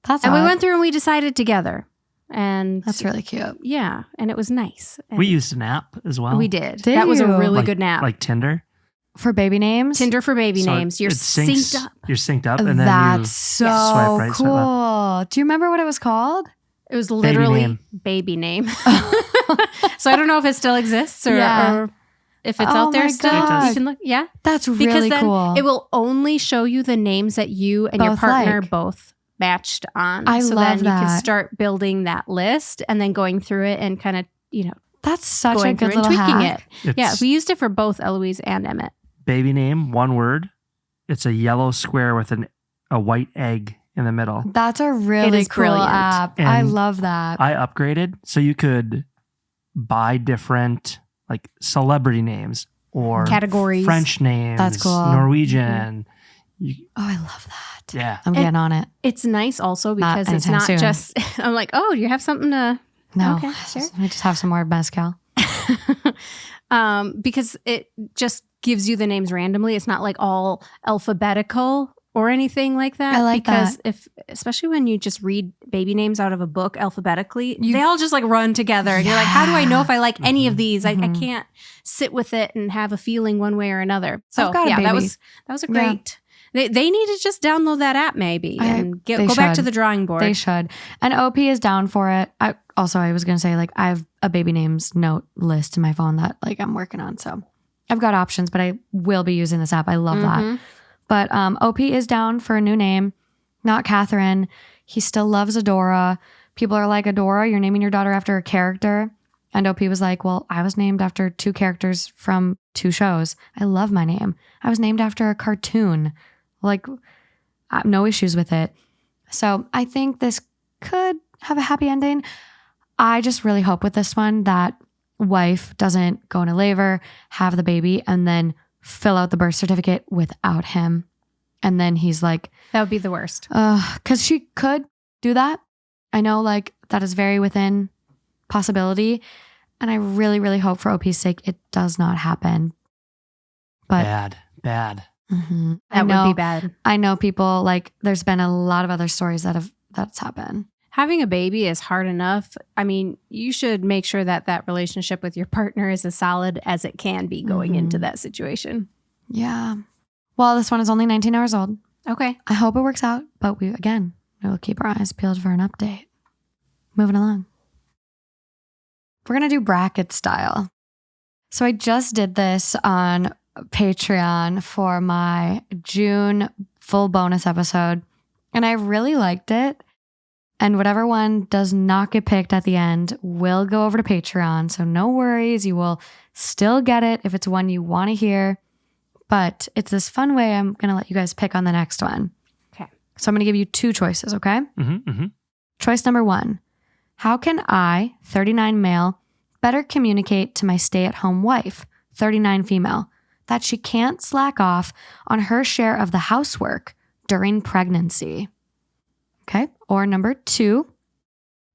That's and odd. we went through and we decided together. And that's really cute. Yeah. And it was nice. And we used an app as well. We did. That was a really good nap. Like Tinder? For baby names? Tinder for baby names. You're synced up. You're synced up. And then that's so swipe right, cool. swipe left. Do you remember what it was called? It was literally baby name. So I don't know if it still exists or if it's out there still. God. You can look. Yeah. That's really because then cool. It will only show you the names that you and your partner both matched on. I so love then that. You can start building that list and then going through it and kind of, that's such going a good through and little tweaking hack. it. We used it for both Eloise and Emmett. Baby name, one word. It's a yellow square with a white egg in the middle. That's a really cool brilliant. app. And I love that. I upgraded so you could buy different like celebrity names or categories, French names. That's cool. Norwegian. I love that. Yeah. I'm getting on it. It's nice also because it's not soon. just, I'm like, oh, you have something to... No, okay, sure. Let me just have some more mezcal. Because it just gives you the names randomly. It's not like all alphabetical or anything like that. I like because that. especially when you just read baby names out of a book alphabetically, they all just like run together. And you're like, how do I know if I like any of these? I can't sit with it and have a feeling one way or another. So yeah, that was a great. They need to just download that app maybe and go back to the drawing board. They should. And OP is down for it. I was going to say, like, I have a baby names note list in my phone that like I'm working on. So I've got options, but I will be using this app. I love that. But OP is down for a new name, not Catherine. He still loves Adora. People are like, Adora, you're naming your daughter after a character. And OP was like, well, I was named after 2 characters from 2 shows. I love my name. I was named after a cartoon. Like, no issues with it. So I think this could have a happy ending. I just really hope with this one that wife doesn't go into labor, have the baby, and then fill out the birth certificate without him. And then he's like... That would be the worst. Because she could do that. I know, like, that is very within possibility. And I really, really hope for OP's sake it does not happen. But Bad. Mm-hmm. That would be bad. I know people, like, there's been a lot of other stories that's happened. Having a baby is hard enough. I mean, you should make sure that relationship with your partner is as solid as it can be going into that situation. Yeah. Well, this one is only 19 hours old. Okay. I hope it works out, but we will keep our eyes peeled for an update. Moving along. We're going to do bracket style. So I just did this on Patreon for my June full bonus episode, and I really liked it. And whatever one does not get picked at the end will go over to Patreon. So no worries, you will still get it if it's one you want to hear. But it's this fun way I'm going to let you guys pick on the next one. Okay. So I'm going to give you 2 choices, okay? Mm-hmm. Choice number 1. How can I, 39 male, better communicate to my stay-at-home wife, 39 female, that she can't slack off on her share of the housework during pregnancy? Okay. Or number 2,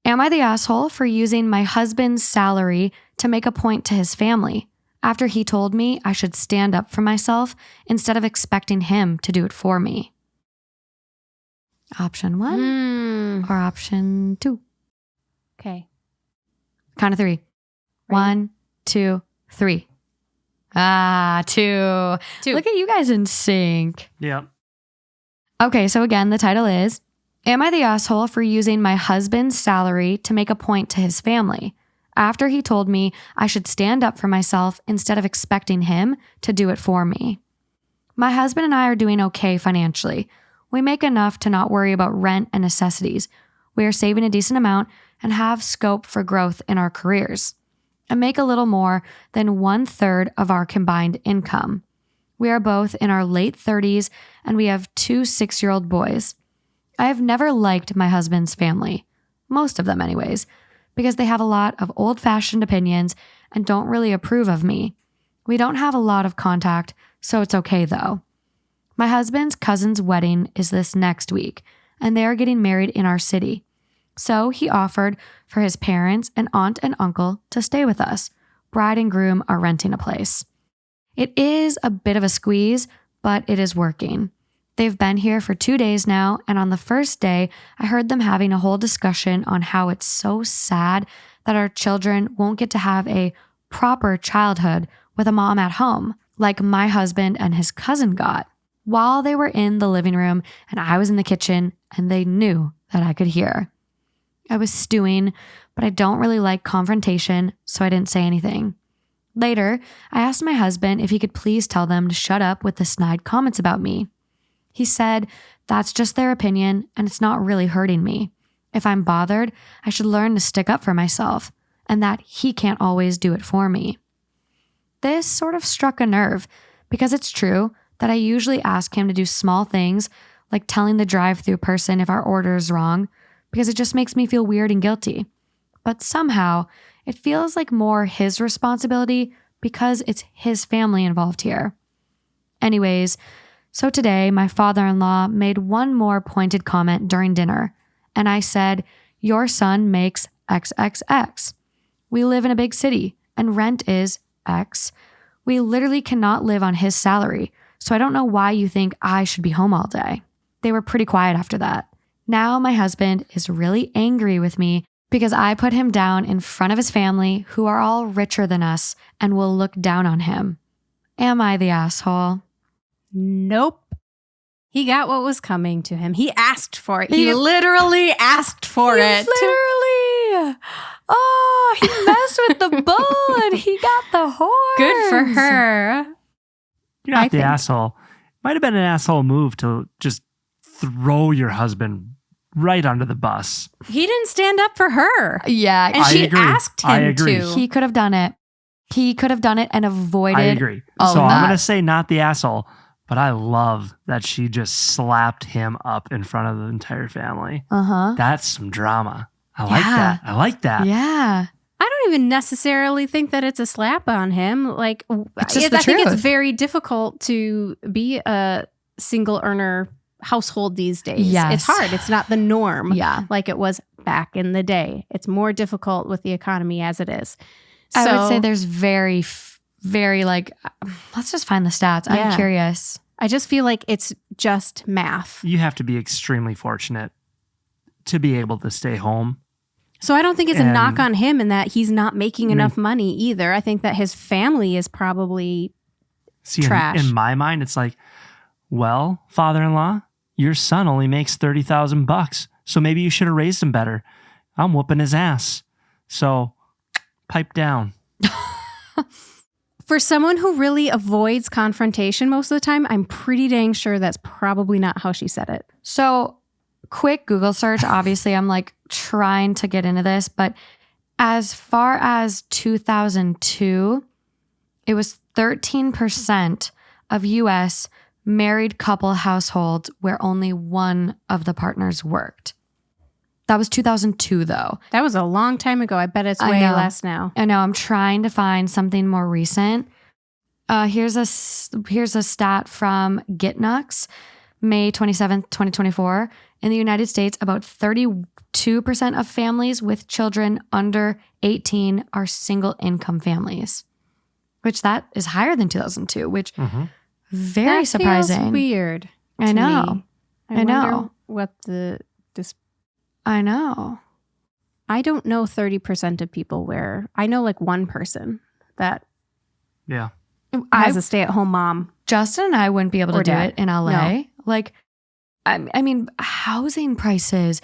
am I the asshole for using my husband's salary to make a point to his family after he told me I should stand up for myself instead of expecting him to do it for me? Option 1 or option 2? Okay. Count of 3. 1, 2, 3. 2. Look at you guys in sync. Yep. Okay, so again, the title is, am I the asshole for using my husband's salary to make a point to his family after he told me I should stand up for myself instead of expecting him to do it for me? My husband and I are doing okay financially. We make enough to not worry about rent and necessities. We are saving a decent amount and have scope for growth in our careers, and make a little more than 1/3 of our combined income. We are both in our late 30s and we have 2 6-year-old boys. I have never liked my husband's family, most of them anyways, because they have a lot of old-fashioned opinions and don't really approve of me. We don't have a lot of contact, so it's okay though. My husband's cousin's wedding is this next week, and they are getting married in our city. So he offered for his parents and aunt and uncle to stay with us. Bride and groom are renting a place. It is a bit of a squeeze, but it is working. They've been here for 2 days now, and on the first day, I heard them having a whole discussion on how it's so sad that our children won't get to have a proper childhood with a mom at home, like my husband and his cousin got, while they were in the living room and I was in the kitchen, and they knew that I could hear. I was stewing, but I don't really like confrontation, so I didn't say anything. Later, I asked my husband if he could please tell them to shut up with the snide comments about me. He said, that's just their opinion and it's not really hurting me. If I'm bothered, I should learn to stick up for myself and that he can't always do it for me. This sort of struck a nerve because it's true that I usually ask him to do small things like telling the drive-thru person if our order is wrong because it just makes me feel weird and guilty. But somehow, it feels like more his responsibility because it's his family involved here. Anyways, so today my father-in-law made one more pointed comment during dinner, and I said, your son makes XXX. We live in a big city, and rent is X. We literally cannot live on his salary, so I don't know why you think I should be home all day. They were pretty quiet after that. Now my husband is really angry with me because I put him down in front of his family who are all richer than us and will look down on him. Am I the asshole? Nope. He got what was coming to him. He asked for it. He literally asked for it. Literally. Oh, he messed with the bull and he got the horse. Good for her. You're not the asshole. Might have been an asshole move to just throw your husband right under the bus. He didn't stand up for her. Yeah. And she asked him to. He could have done it. He could have done it and avoided. I agree. So I'm going to say not the asshole, but I love that she just slapped him up in front of the entire family. Uh-huh. That's some drama. I like that. I like that. Yeah. I don't even necessarily think that it's a slap on him. Like, it's just I think truth. it's very difficult to be a single earner household these days. Yes. It's hard. It's not the norm like it was back in the day. It's more difficult with the economy as it is. I would say there's very like, let's just find the stats. Yeah. I'm curious. I just feel like it's just math. You have to be extremely fortunate to be able to stay home. So I don't think it's a knock on him in that he's not making enough money either. I think that his family is probably trash. In my mind, it's like, well, father-in-law, your son only makes $30,000, so maybe you should have raised him better. I'm whooping his ass. So pipe down. For someone who really avoids confrontation most of the time, I'm pretty dang sure that's probably not how she said it. So, quick Google search. Obviously, I'm like trying to get into this, but as far as 2002, it was 13% of US married couple households where only one of the partners worked. That was 2002, though. That was a long time ago. I bet it's way less now. I know. I'm trying to find something more recent. Here's a stat from GitNux, May 27th, 2024. In the United States, about 32% of families with children under 18 are single income families, which that is higher than 2002, which very surprising. Feels weird. I know. Me. I know. Wonder what this. I know. I don't know 30% of people where I know like one person that has a stay-at-home mom. Justin and I wouldn't be able to do dad. it in LA. No. Like, I mean, housing prices,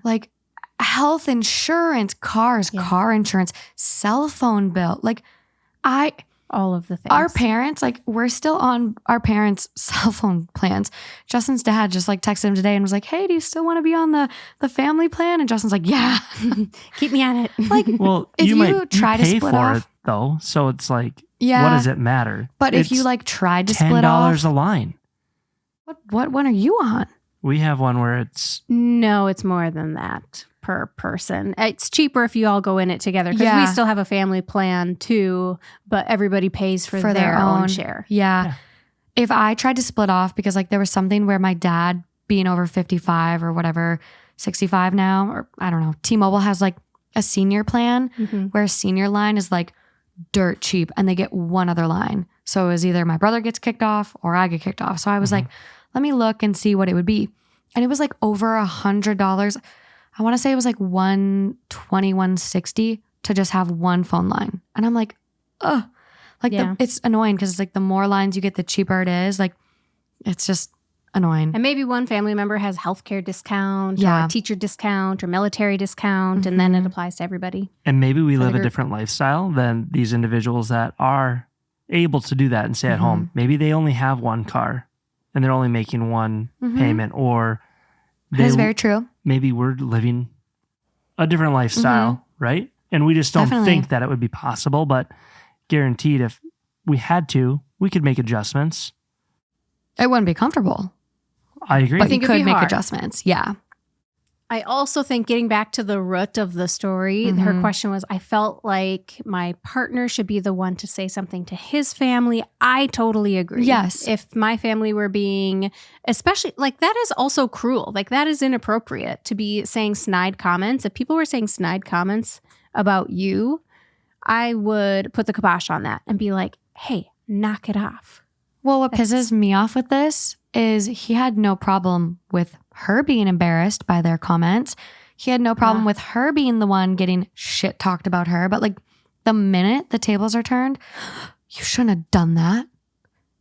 like health insurance, cars, car insurance, cell phone bill. Like all of the things. Our parents, like we're still on our parents' cell phone plans. Justin's dad just like texted him today and was like, hey, do you still want to be on the family plan? And Justin's like, yeah. Keep me on it. Like, well, if you try to pay split for off, it though. So it's like, yeah, what does it matter? But it's if you like tried to split off, $10 a line. What one are you on? We have one where it's no, it's more than that per person. It's cheaper if you all go in it together because we still have a family plan too, but everybody pays for their own share. Yeah. If I tried to split off because like there was something where my dad being over 55 or whatever, 65 now, or I don't know, T-Mobile has like a senior plan where a senior line is like dirt cheap and they get one other line. So it was either my brother gets kicked off or I get kicked off. So I was like, let me look and see what it would be. And it was like over $100. I want to say it was like $120, $160 to just have one phone line. And I'm like, ugh. Like it's annoying because it's like the more lines you get, the cheaper it is. Like it's just annoying. And maybe one family member has healthcare discount or a teacher discount or military discount, and then it applies to everybody. And maybe we live a different lifestyle than these individuals that are able to do that and stay at home. Maybe they only have one car and they're only making one payment, or that is very true. Maybe we're living a different lifestyle, right? And we just don't think that it would be possible, but guaranteed if we had to, we could make adjustments. It wouldn't be comfortable. I agree. But you could make adjustments. Yeah. I also think getting back to the root of the story, her question was, I felt like my partner should be the one to say something to his family. I totally agree. Yes. If my family were being, especially, like that is also cruel. Like that is inappropriate to be saying snide comments. If people were saying snide comments about you, I would put the kibosh on that and be like, hey, knock it off. Well, what pisses me off with this is he had no problem with her being embarrassed by their comments. He had no problem with her being the one getting shit talked about her. But like the minute the tables are turned, you shouldn't have done that.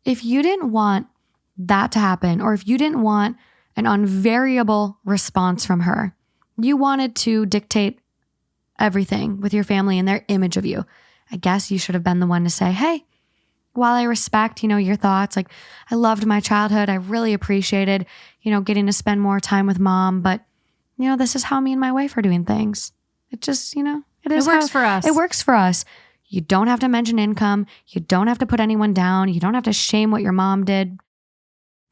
If you didn't want that to happen, or if you didn't want an unvariable response from her, you wanted to dictate everything with your family and their image of you, I guess you should have been the one to say, hey, while I respect, your thoughts, like I loved my childhood. I really appreciated, getting to spend more time with mom. But, this is how me and my wife are doing things. It just, it works for us. It works for us. You don't have to mention income. You don't have to put anyone down. You don't have to shame what your mom did.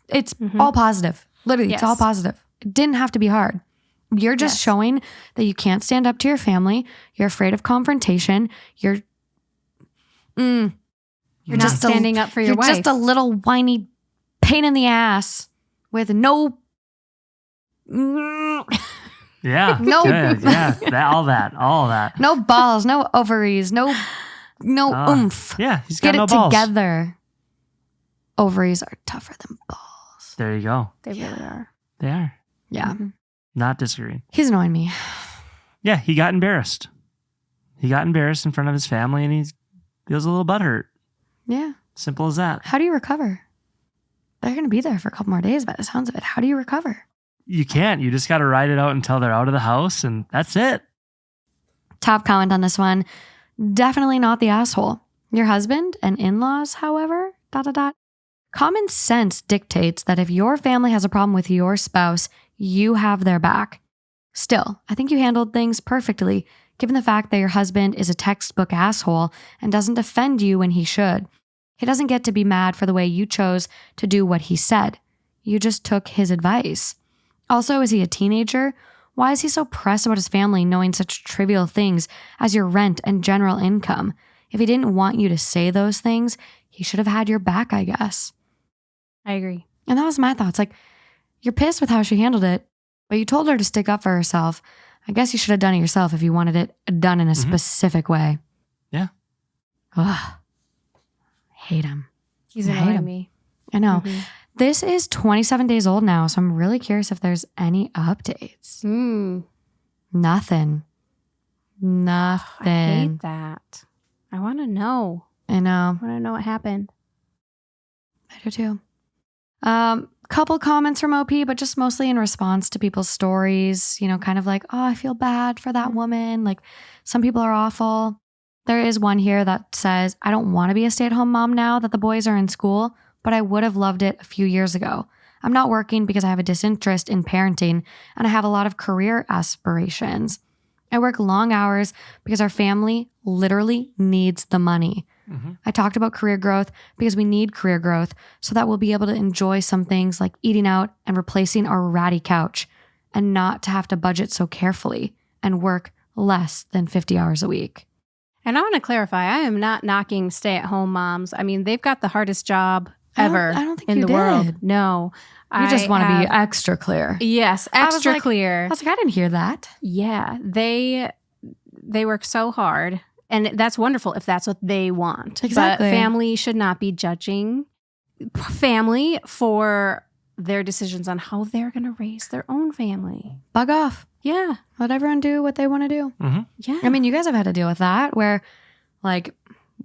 It's all positive. Literally, it's all positive. It didn't have to be hard. You're just showing that you can't stand up to your family. You're afraid of confrontation. You're not standing up for your wife. You're just a little whiny pain in the ass with no... Yeah. No. Good. Yeah. All that. No balls, no ovaries, no oomph. Yeah. He's got Get no it balls. together. Ovaries are tougher than balls. There you go. They really are. They are. Yeah. Not disagreeing. He's annoying me. Yeah. He got embarrassed. He got embarrassed in front of his family and he feels a little butthurt. Yeah. Simple as that. How do you recover? They're going to be there for a couple more days by the sounds of it. How do you recover? You can't. You just got to ride it out until they're out of the house and that's it. Top comment on this one. Definitely not the asshole. Your husband and in-laws, however, ... Common sense dictates that if your family has a problem with your spouse, you have their back. Still, I think you handled things perfectly, given the fact that your husband is a textbook asshole and doesn't defend you when he should. He doesn't get to be mad for the way you chose to do what he said. You just took his advice. Also, is he a teenager? Why is he so pressed about his family knowing such trivial things as your rent and general income? If he didn't want you to say those things, he should have had your back, I guess. I agree. And that was my thoughts. Like, you're pissed with how she handled it, but you told her to stick up for herself. I guess you should have done it yourself if you wanted it done in a specific way. Yeah. Ugh. Hate him. He's I hate annoying him. me. I know. This is 27 days old now, so I'm really curious if there's any updates. Nothing. I hate that. I want to know. I know. I want to know what happened. I do too. Couple comments from OP, but just mostly in response to people's stories, kind of like, oh, I feel bad for that woman. Like, some people are awful. There is one here that says, I don't want to be a stay-at-home mom now that the boys are in school, but I would have loved it a few years ago. I'm not working because I have a disinterest in parenting and I have a lot of career aspirations. I work long hours because our family literally needs the money. I talked about career growth because we need career growth so that we'll be able to enjoy some things like eating out and replacing our ratty couch and not to have to budget so carefully and work less than 50 hours a week. And I want to clarify, I am not knocking stay-at-home moms. I mean, they've got the hardest job ever I don't think in you the did. world. No. You just want to be extra clear. Yes, extra clear. I was like, I didn't hear that. Yeah, they work so hard. And that's wonderful if that's what they want. Exactly. But family should not be judging family for their decisions on how they're going to raise their own family. Bug off. Yeah. Let everyone do what they want to do. Yeah. I mean, you guys have had to deal with that where, like,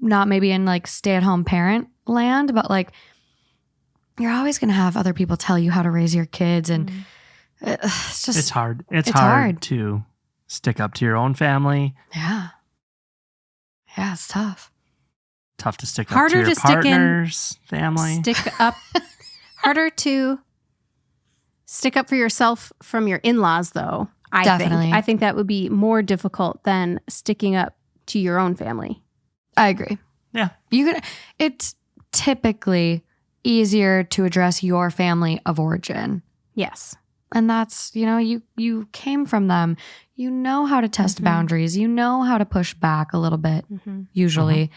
not maybe in like stay-at-home parent land, but like, you're always going to have other people tell you how to raise your kids. And it's hard. It's hard to stick up to your own family. Yeah. Yeah, it's tough. Tough to stick Harder up to your to stick partner's family. Stick up. Harder to stick up for yourself from your in-laws, though. Definitely. I think that would be more difficult than sticking up to your own family. I agree. Yeah. It's typically easier to address your family of origin. Yes. And that's, you came from them. You know how to test boundaries. You know how to push back a little bit, usually.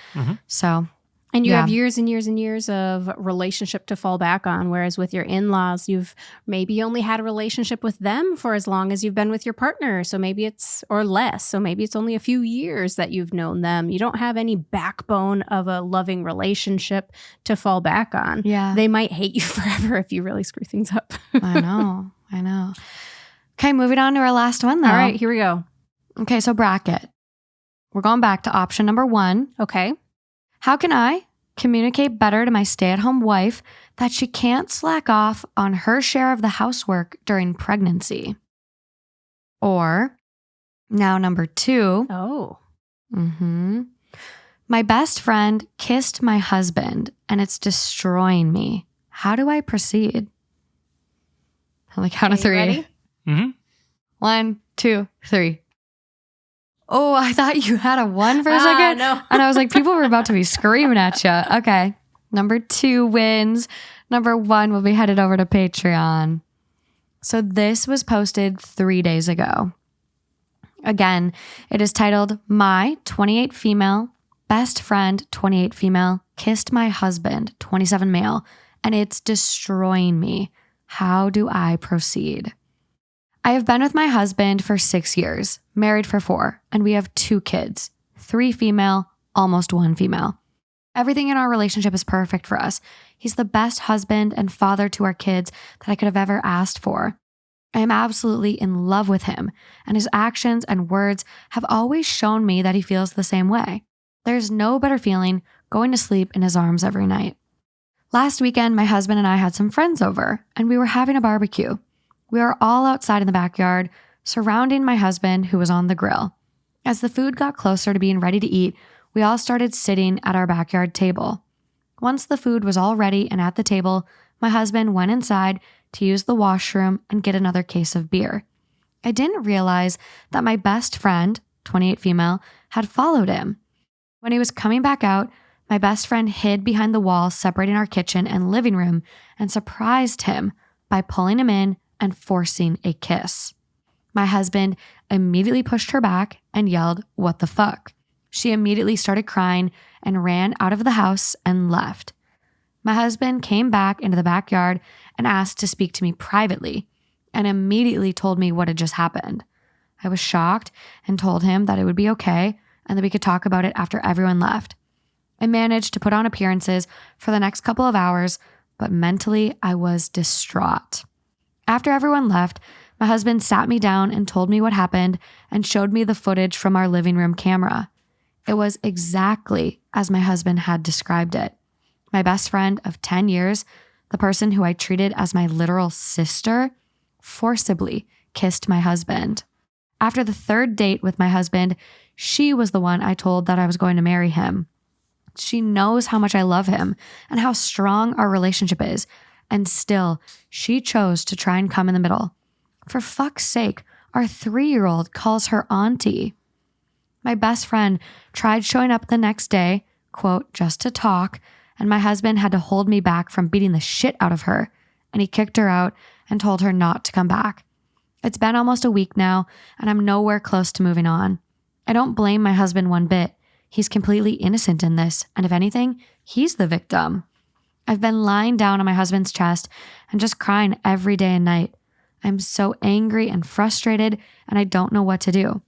So, and you have years and years and years of relationship to fall back on. Whereas with your in-laws, you've maybe only had a relationship with them for as long as you've been with your partner. So maybe or less. So maybe it's only a few years that you've known them. You don't have any backbone of a loving relationship to fall back on. Yeah. They might hate you forever if you really screw things up. I know. Okay, moving on to our last one, though. All right, here we go. Okay, so bracket. We're going back to option number 1. Okay. How can I communicate better to my stay-at-home wife that she can't slack off on her share of the housework during pregnancy? Or, now number 2. Oh. My best friend kissed my husband and it's destroying me. How do I proceed? On the count of 3. Ready? 1, 2, 3. Oh, I thought you had a 1 for a second. No. And I was like, people were about to be screaming at you. Okay. Number 2 wins. Number 1 will be headed over to Patreon. So this was posted 3 days ago. Again, it is titled, My 28 Female Best Friend 28 Female Kissed My Husband 27 Male, and it's destroying me. How do I proceed? I have been with my husband for 6 years, married for 4, and we have 2 kids, 3 female, almost 1 female. Everything in our relationship is perfect for us. He's the best husband and father to our kids that I could have ever asked for. I am absolutely in love with him, and his actions and words have always shown me that he feels the same way. There's no better feeling going to sleep in his arms every night. Last weekend, my husband and I had some friends over, and we were having a barbecue. We were all outside in the backyard, surrounding my husband, who was on the grill. As the food got closer to being ready to eat, we all started sitting at our backyard table. Once the food was all ready and at the table, my husband went inside to use the washroom and get another case of beer. I didn't realize that my best friend, 28 female, had followed him. When he was coming back out, my best friend hid behind the wall separating our kitchen and living room and surprised him by pulling him in and forcing a kiss. My husband immediately pushed her back and yelled, "What the fuck?" She immediately started crying and ran out of the house and left. My husband came back into the backyard and asked to speak to me privately and immediately told me what had just happened. I was shocked and told him that it would be okay and that we could talk about it after everyone left. I managed to put on appearances for the next couple of hours, but mentally I was distraught. After everyone left, my husband sat me down and told me what happened and showed me the footage from our living room camera. It was exactly as my husband had described it. My best friend of 10 years, the person who I treated as my literal sister, forcibly kissed my husband. After the third date with my husband, she was the one I told that I was going to marry him. She knows how much I love him and how strong our relationship is, and still, she chose to try and come in the middle. For fuck's sake, our 3-year-old calls her auntie. My best friend tried showing up the next day, quote, just to talk, and my husband had to hold me back from beating the shit out of her, and he kicked her out and told her not to come back. It's been almost a week now, and I'm nowhere close to moving on. I don't blame my husband one bit. He's completely innocent in this, and if anything, he's the victim. I've been lying down on my husband's chest and just crying every day and night. I'm so angry and frustrated, and I don't know what to do.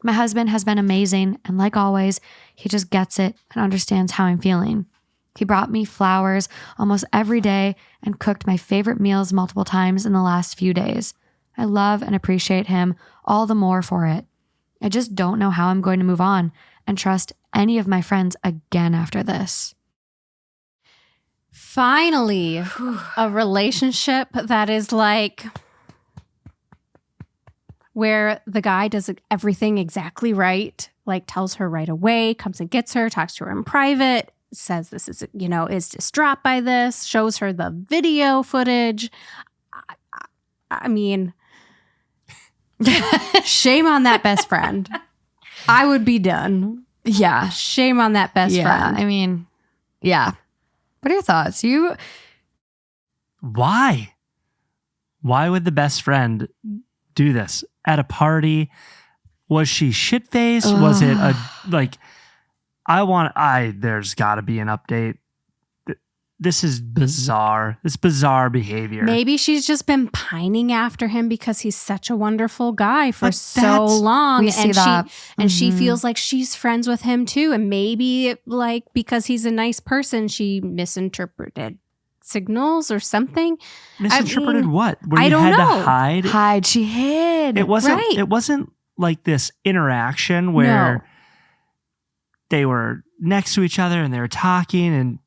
My husband has been amazing, and like always, he just gets it and understands how I'm feeling. He brought me flowers almost every day and cooked my favorite meals multiple times in the last few days. I love and appreciate him all the more for it. I just don't know how I'm going to move on and trust any of my friends again after this. Finally, a relationship that is like where the guy does everything exactly right, like tells her right away, comes and gets her, talks to her in private, says this is, is distraught by this, shows her the video footage. I mean, shame on that best friend. I would be done. Yeah. Shame on that best friend. I mean, yeah. What are your thoughts? Why? Why would the best friend do this at a party? Was she shit-faced? Was it there's got to be an update. This is bizarre. This bizarre behavior. Maybe she's just been pining after him because he's such a wonderful guy for so long. We see that. And she feels like she's friends with him too. And maybe because he's a nice person, she misinterpreted signals or something. Misinterpreted what? Where I you don't had know. to hide? Hide. She hid. It wasn't. Right. It wasn't like this interaction where they were next to each other and they were talking. And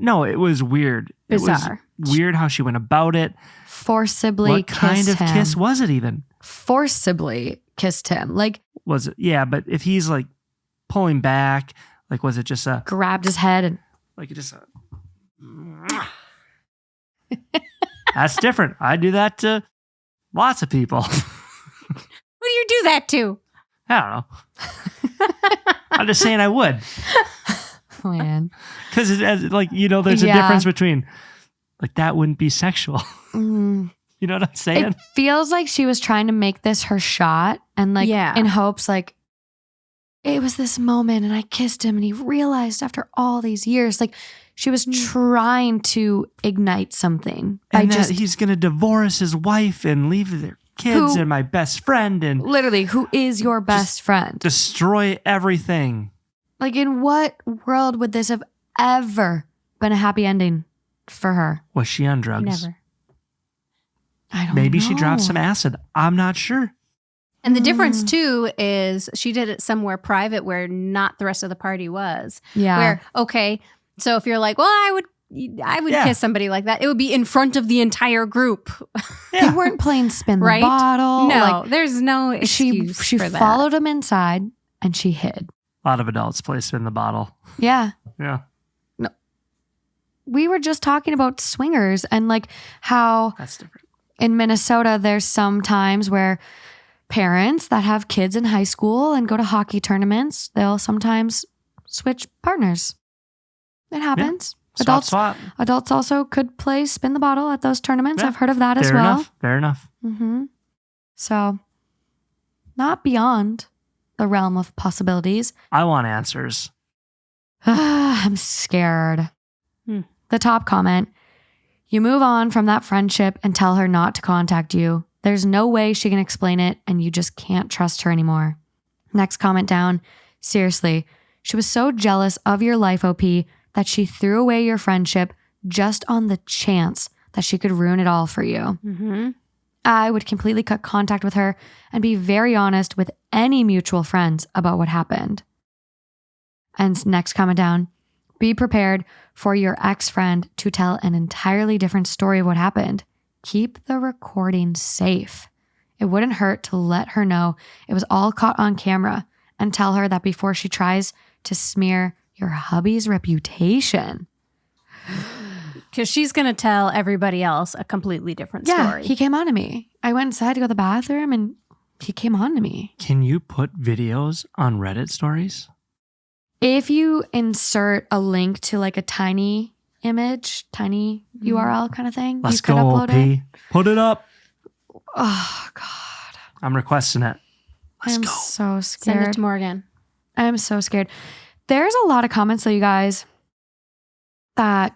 no, it was weird. Bizarre. It was weird how she went about it. Forcibly What kissed kind of him. kiss was it even? Forcibly kissed him. Like, Was it? Yeah, but if he's like pulling back, like was it just a grabbed his head and like just a? That's different. I do that to lots of people. Who do you do that to? I don't know. I'm just saying I would. oh man. Because there's a difference between that wouldn't be sexual. You know what I'm saying? It feels like she was trying to make this her shot and in hopes it was this moment and I kissed him and he realized after all these years, she was trying to ignite something. And that he's going to divorce his wife and leave their kids and my best friend and literally who is your best friend. Destroy everything. In what world would this have ever been a happy ending for her? Was she on drugs? Never. I don't Maybe know. she dropped some acid. I'm not sure. And the difference too is she did it somewhere private where not the rest of the party was. Yeah. Where, okay, so if you're like, well, I would kiss somebody like that, it would be in front of the entire group. They weren't playing spin the Right? bottle. No, there's no excuse she for that. followed him inside and she hid. A lot of adults play spin the bottle. Yeah. Yeah. We were just talking about swingers and like how That's different. in Minnesota, there's some times where parents that have kids in high school and go to hockey tournaments, they'll sometimes switch partners. It happens. Adults also could play spin the bottle at those tournaments. Yeah. I've heard of that as Fair well. enough. Fair enough. Mm-hmm. So, not beyond the realm of possibilities. I want answers. I'm scared. The top comment, you move on from that friendship and tell her not to contact you. There's no way she can explain it and you just can't trust her anymore. Next comment down, seriously, she was so jealous of your life, OP, that she threw away your friendship just on the chance that she could ruin it all for you. Mm-hmm. I would completely cut contact with her and be very honest with any mutual friends about what happened. And next comment down, be prepared for your ex-friend to tell an entirely different story of what happened. Keep the recording safe. It wouldn't hurt to let her know it was all caught on camera and tell her that before she tries to smear your hubby's reputation. Because she's going to tell everybody else a completely different Yeah, story. he came on to me. I went inside to go to the bathroom and he came on to me. Can you put videos on Reddit stories? If you insert a link to like a tiny image, tiny URL kind of thing, Let's you could go, upload it. OP. Put it up. Oh, God. I'm requesting it. Let's I'm go. so Send scared. it to Morgan. I'm so scared. There's a lot of comments though, you guys, that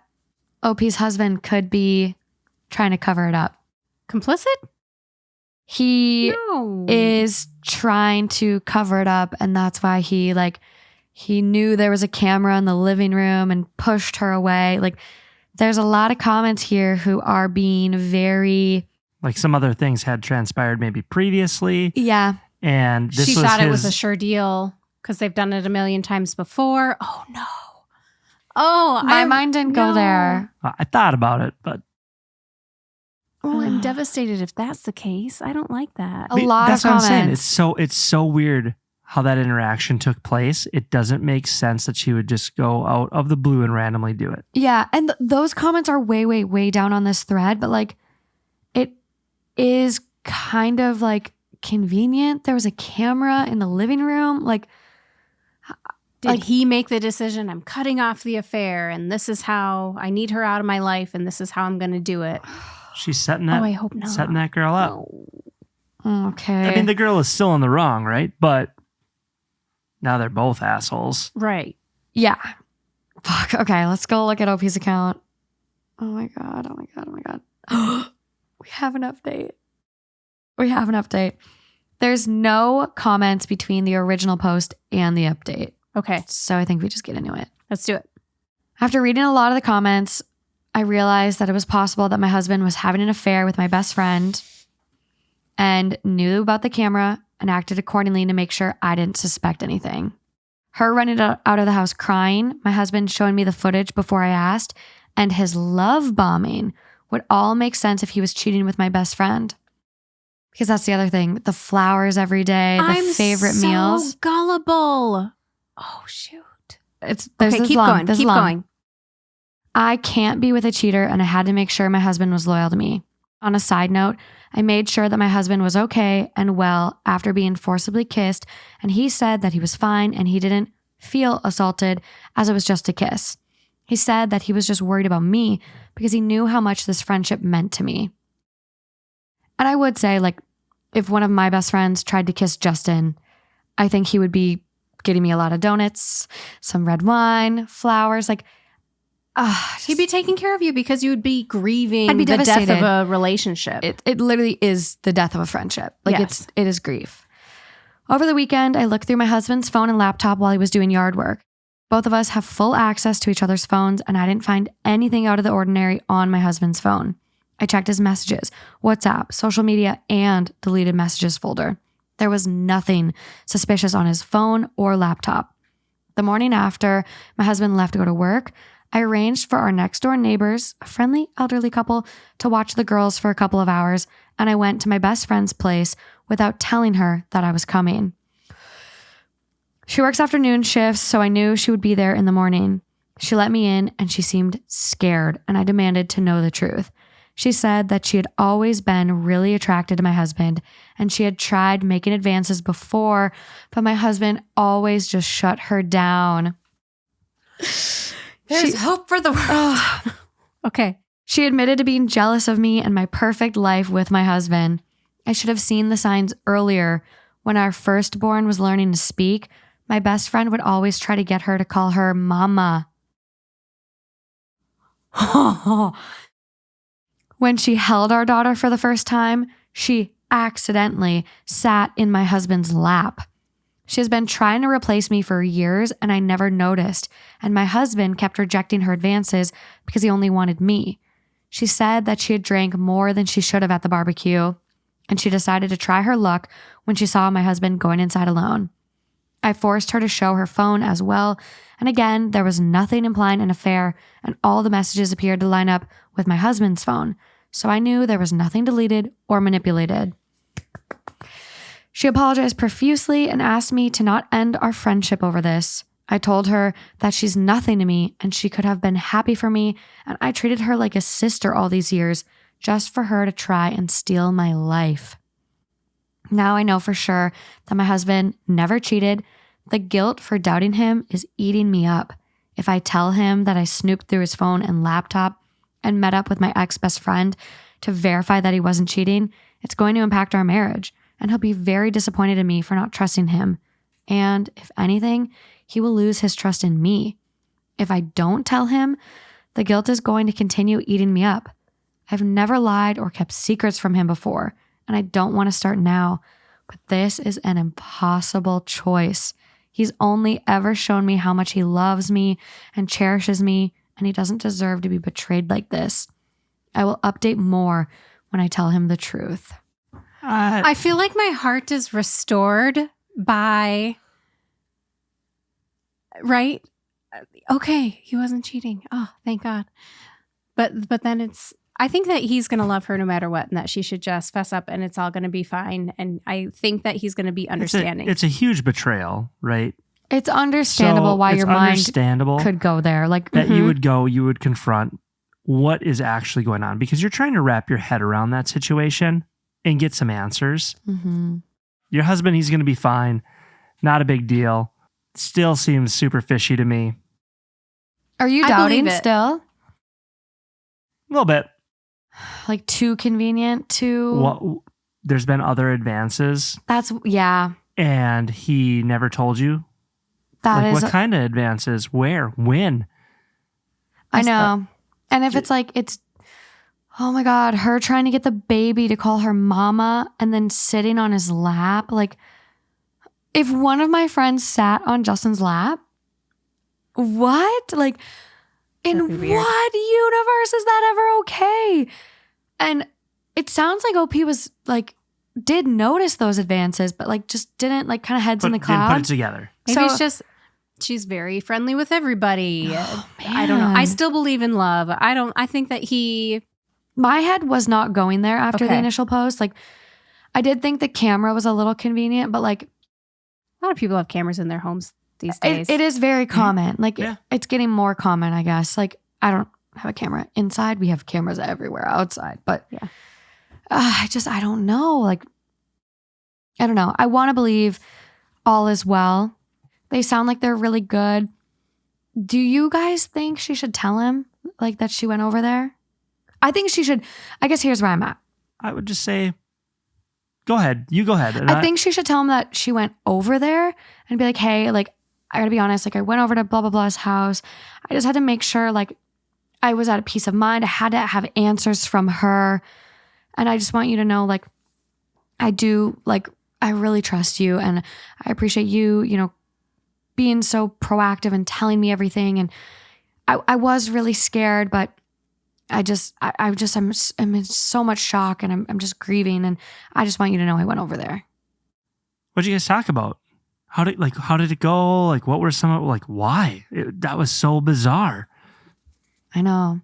OP's husband could be trying to cover it up. Complicit? He No. is trying to cover it up, and that's why he knew there was a camera in the living room and pushed her away. Like, there's a lot of comments here who are being very... Like some other things had transpired maybe previously. Yeah. And this She was thought it was his- a sure deal because they've done it a million times before. Oh, no. Oh, My mind didn't go there. I thought about it, but Oh, I'm devastated if that's the case. I don't like that. A lot that's of what I'm saying. comments. It's so weird how that interaction took place. It doesn't make sense that she would just go out of the blue and randomly do it. Yeah. And those comments are way, way, way down on this thread, but like, it is kind of like convenient. There was a camera in the living room. Like, Did he make the decision? I'm cutting off the affair, and this is how I need her out of my life, and this is how I'm going to do it. She's setting that, I hope not. setting that girl up. okay. I mean, the girl is still in the wrong, right? But now they're both assholes. Right. Yeah. Fuck. Okay, let's go look at OP's account. Oh my God. Oh my God. Oh my God. We have an update. There's no comments between the original post and the update. Okay, So I think we just get into it. let's do it. After reading a lot of the comments, I realized that it was possible that my husband was having an affair with my best friend and knew about the camera and acted accordingly to make sure I didn't suspect anything. Her running out of the house crying, my husband showing me the footage before I asked, and his love bombing would all make sense if he was cheating with my best friend. Because that's the other thing. The flowers every day, the I'm favorite so meals. gullible. Oh, shoot. There's Okay, this keep lump, going. this Keep lump. going. I can't be with a cheater, and I had to make sure my husband was loyal to me. On a side note, I made sure that my husband was okay and well after being forcibly kissed, and he said that he was fine and he didn't feel assaulted as it was just a kiss. He said that he was just worried about me because he knew how much this friendship meant to me. And I would say, like, if one of my best friends tried to kiss Justin, I think he would be getting me a lot of donuts, some red wine, flowers, like, He'd be taking care of you because you would be grieving I'd be the death devastated. of a relationship. it literally is the death of a friendship. Like Yes. it is grief. Over the weekend, I looked through my husband's phone and laptop while he was doing yard work. Both of us have full access to each other's phones, and I didn't find anything out of the ordinary on my husband's phone. I checked his messages, WhatsApp, social media, and deleted messages folder. There was nothing suspicious on his phone or laptop. The morning after my husband left to go to work, I arranged for our next door neighbors, a friendly elderly couple, to watch the girls for a couple of hours, and I went to my best friend's place without telling her that I was coming. She works afternoon shifts, so I knew she would be there in the morning. She let me in and she seemed scared, and I demanded to know the truth. She said that she had always been really attracted to my husband and she had tried making advances before, but my husband always just shut her down. There's hope for the world. Okay. She admitted to being jealous of me and my perfect life with my husband. I should have seen the signs earlier. When our firstborn was learning to speak, my best friend would always try to get her to call her mama. When she held our daughter for the first time, she accidentally sat in my husband's lap. She has been trying to replace me for years and I never noticed, and my husband kept rejecting her advances because he only wanted me. She said that she had drank more than she should have at the barbecue, and she decided to try her luck when she saw my husband going inside alone. I forced her to show her phone as well, and again, there was nothing implying an affair, and all the messages appeared to line up with my husband's phone, so I knew there was nothing deleted or manipulated. She apologized profusely and asked me to not end our friendship over this. I told her that she's nothing to me and she could have been happy for me, and I treated her like a sister all these years just for her to try and steal my life. Now I know for sure that my husband never cheated. The guilt for doubting him is eating me up. If I tell him that I snooped through his phone and laptop and met up with my ex-best friend to verify that he wasn't cheating, it's going to impact our marriage, and he'll be very disappointed in me for not trusting him. And if anything, he will lose his trust in me. If I don't tell him, the guilt is going to continue eating me up. I've never lied or kept secrets from him before, and I don't want to start now, but this is an impossible choice. He's only ever shown me how much he loves me and cherishes me, and he doesn't deserve to be betrayed like this. I will update more when I tell him the truth. I feel like my heart is restored by, right? Okay, he wasn't cheating. Oh, thank God. But then I think that he's going to love her no matter what, and that she should just fess up and it's all going to be fine. And I think that he's going to be understanding. It's a huge betrayal, right? It's understandable why your mind could go there. Like that you would confront what is actually going on, because you're trying to wrap your head around that situation and get some answers. Mm-hmm. Your husband, he's going to be fine. Not a big deal. Still seems super fishy to me. Are you doubting still? A little bit. Like too convenient to... There's been other advances. Yeah. And he never told you? What kind of advances? Where? When? I know. And if it's like, oh my God, her trying to get the baby to call her mama and then sitting on his lap. Like, if one of my friends sat on Justin's lap, what? Like, in what universe is that ever okay? And it sounds like OP was like, did notice those advances, but like just didn't like kind of heads in the clouds. Didn't put it together. Maybe it's just, she's very friendly with everybody. I don't know. I still believe in love. I think that my head was not going there after the initial post. Like, I did think the camera was a little convenient, but like, a lot of people have cameras in their homes these days. It is very common. Like, it's getting more common, I guess. Like, I don't have a camera inside. We have cameras everywhere outside. But I don't know. Like, I don't know. I want to believe all is well. They sound like they're really good. Do you guys think she should tell him, like, that she went over there? I think she should. I guess here's where I'm at. I would just say, go ahead. You go ahead. I think she should tell him that she went over there and be like, hey, like, I gotta be honest, like, I went over to blah, blah, blah's house. I just had to make sure, like, I was at a peace of mind. I had to have answers from her. And I just want you to know, like, I do, like, I really trust you. And I appreciate you, you know, being so proactive and telling me everything. And I was really scared, but I'm in so much shock and I'm just grieving. And I just want you to know I went over there. What'd you guys talk about? How did it go? Like, what were why? That was so bizarre. I know.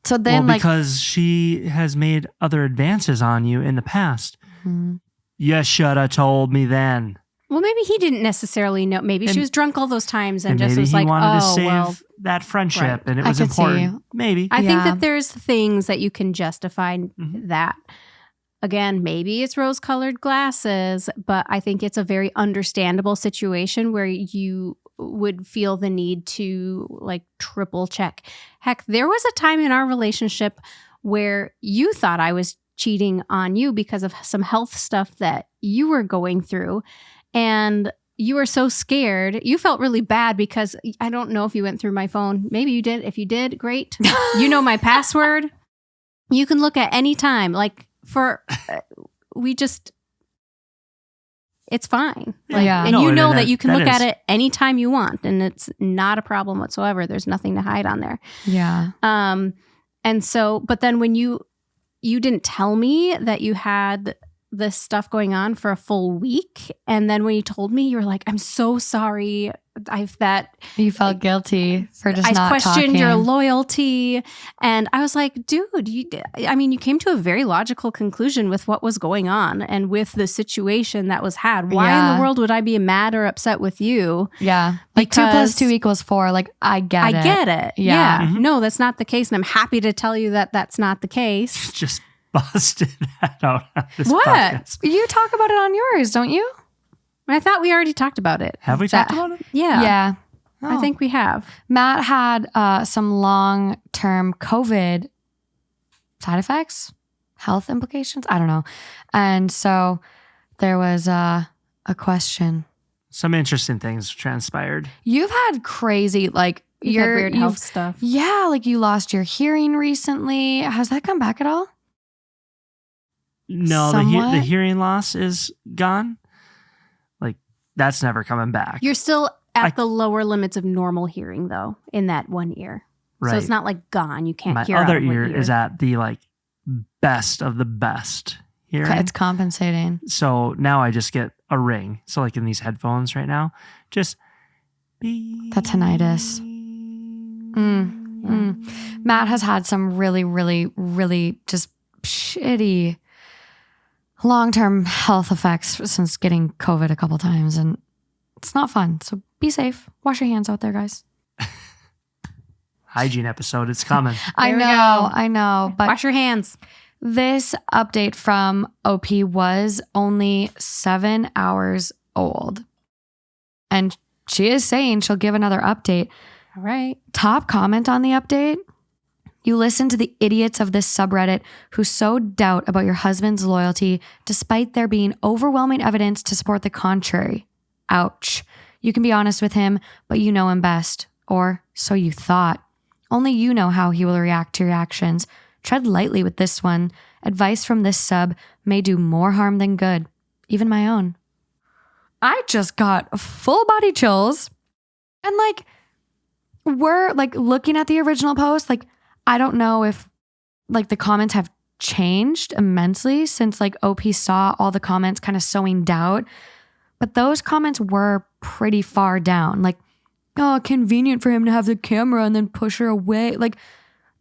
So then, because she has made other advances on you in the past. Mm-hmm. You should have told me then. Well, maybe he didn't necessarily know. Maybe she was drunk all those times and just maybe was he like, wanted to oh, save well. that friendship, Right. and it I was could see. important. Maybe. I think Yeah. that there's things that you can justify that. Again, maybe it's rose-colored glasses, but I think it's a very understandable situation where you would feel the need to like triple check. Heck, there was a time in our relationship where you thought I was cheating on you because of some health stuff that you were going through. And you were so scared. You felt really bad because I don't know if you went through my phone. Maybe you did. If you did, great. You know my password. You can look at any time. Like it's fine. Like, Yeah. And No, you know that that you can that look at is. it anytime you want. And it's not a problem whatsoever. There's nothing to hide on there. Yeah. And so, but then when you didn't tell me that you had this stuff going on for a full week. And then when you told me, you were like, I'm so sorry. You felt guilty for just I not questioned talking. your loyalty. And I was like, dude, you came to a very logical conclusion with what was going on and with the situation that was had. Why in Yeah. the world would I be mad or upset with you? Yeah. Like 2 Because- + 2 = 4. Like, I get it. I get it. Yeah. Mhm. No, that's not the case. And I'm happy to tell you that that's not the case. Just busted that out on this What? podcast. You talk about it on yours, don't you? I thought we already talked about it. Have we talked about it? Yeah. Yeah. I Oh. think we have. Matt had some long-term COVID side effects, health implications. I don't know. And so there was a question. Some interesting things transpired. You've had crazy, like, You've had weird you've- health stuff. Yeah, like you lost your hearing recently. Has that come back at all? No, the Somewhat? hearing loss is gone. Like, that's never coming back. You're still at the lower limits of normal hearing, though, in that one ear. right. So it's not like gone. You can't My hear out other of one ear is at the like best of the best hearing. It's compensating. So now I just get a ring. So like in these headphones right now, just The tinnitus. Matt has had some really, really, really just shitty long-term health effects since getting COVID a couple times, and it's not fun. So be safe. Wash your hands out there, guys. hygiene episode. It's coming. I There we know. But Wash your hands. this update from OP was only 7 hours old. And she is saying she'll give another update. All right. Top comment on the update: you listen to the idiots of this subreddit who sow doubt about your husband's loyalty despite there being overwhelming evidence to support the contrary. Ouch. You can be honest with him, but you know him best. Or so you thought. Only you know how he will react to your actions. Tread lightly with this one. Advice from this sub may do more harm than good. Even my own. I just got full body chills. And like, we're like looking at the original post, like, I don't know if like the comments have changed immensely since like OP saw all the comments kind of sowing doubt. But those comments were pretty far down. Like, oh, convenient for him to have the camera and then push her away. Like,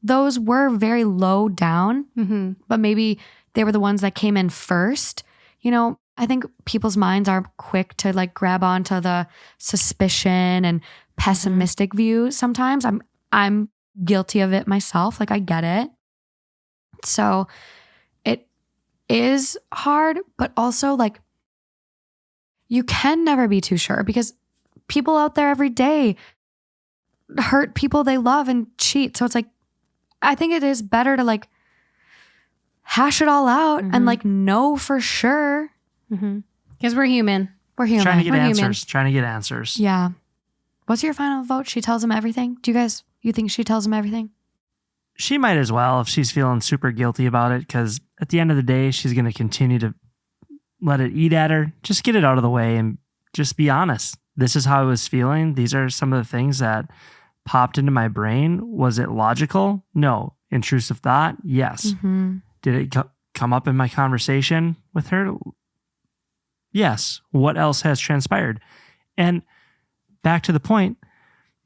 those were very low down, Mm-hmm. but maybe they were the ones that came in first. You know, I think people's minds are quick to like grab onto the suspicion and pessimistic view sometimes. I'm guilty of it myself. Like, I get it. So it is hard, but also like, you can never be too sure because people out there every day hurt people they love and cheat. So it's like, I think it is better to like hash it all out and like know for sure. Because we're human. We're human. Trying to get We're answers. human. Trying to get answers. Yeah. What's your final vote? She tells him everything? You think she tells him everything? She might as well if she's feeling super guilty about it, because at the end of the day, she's going to continue to let it eat at her. Just get it out of the way and just be honest. This is how I was feeling. These are some of the things that popped into my brain. Was it logical? No. Intrusive thought? Yes. Did it come up in my conversation with her? Yes. What else has transpired? And back to the point,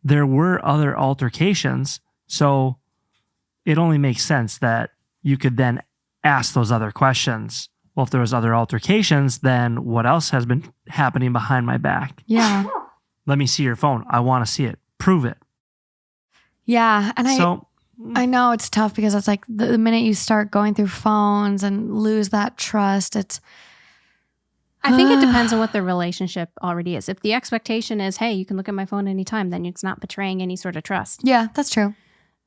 there were other altercations. So it only makes sense that you could then ask those other questions Well, if there was other altercations, then what else has been happening behind my back? Yeah. Let me see your phone. I want to see it. Prove it. Yeah. And So I know it's tough because it's like the minute you start going through phones and lose that trust, it's. I think it depends on what the relationship already is. If the expectation is, hey, you can look at my phone anytime, then it's not betraying any sort of trust. Yeah, that's true.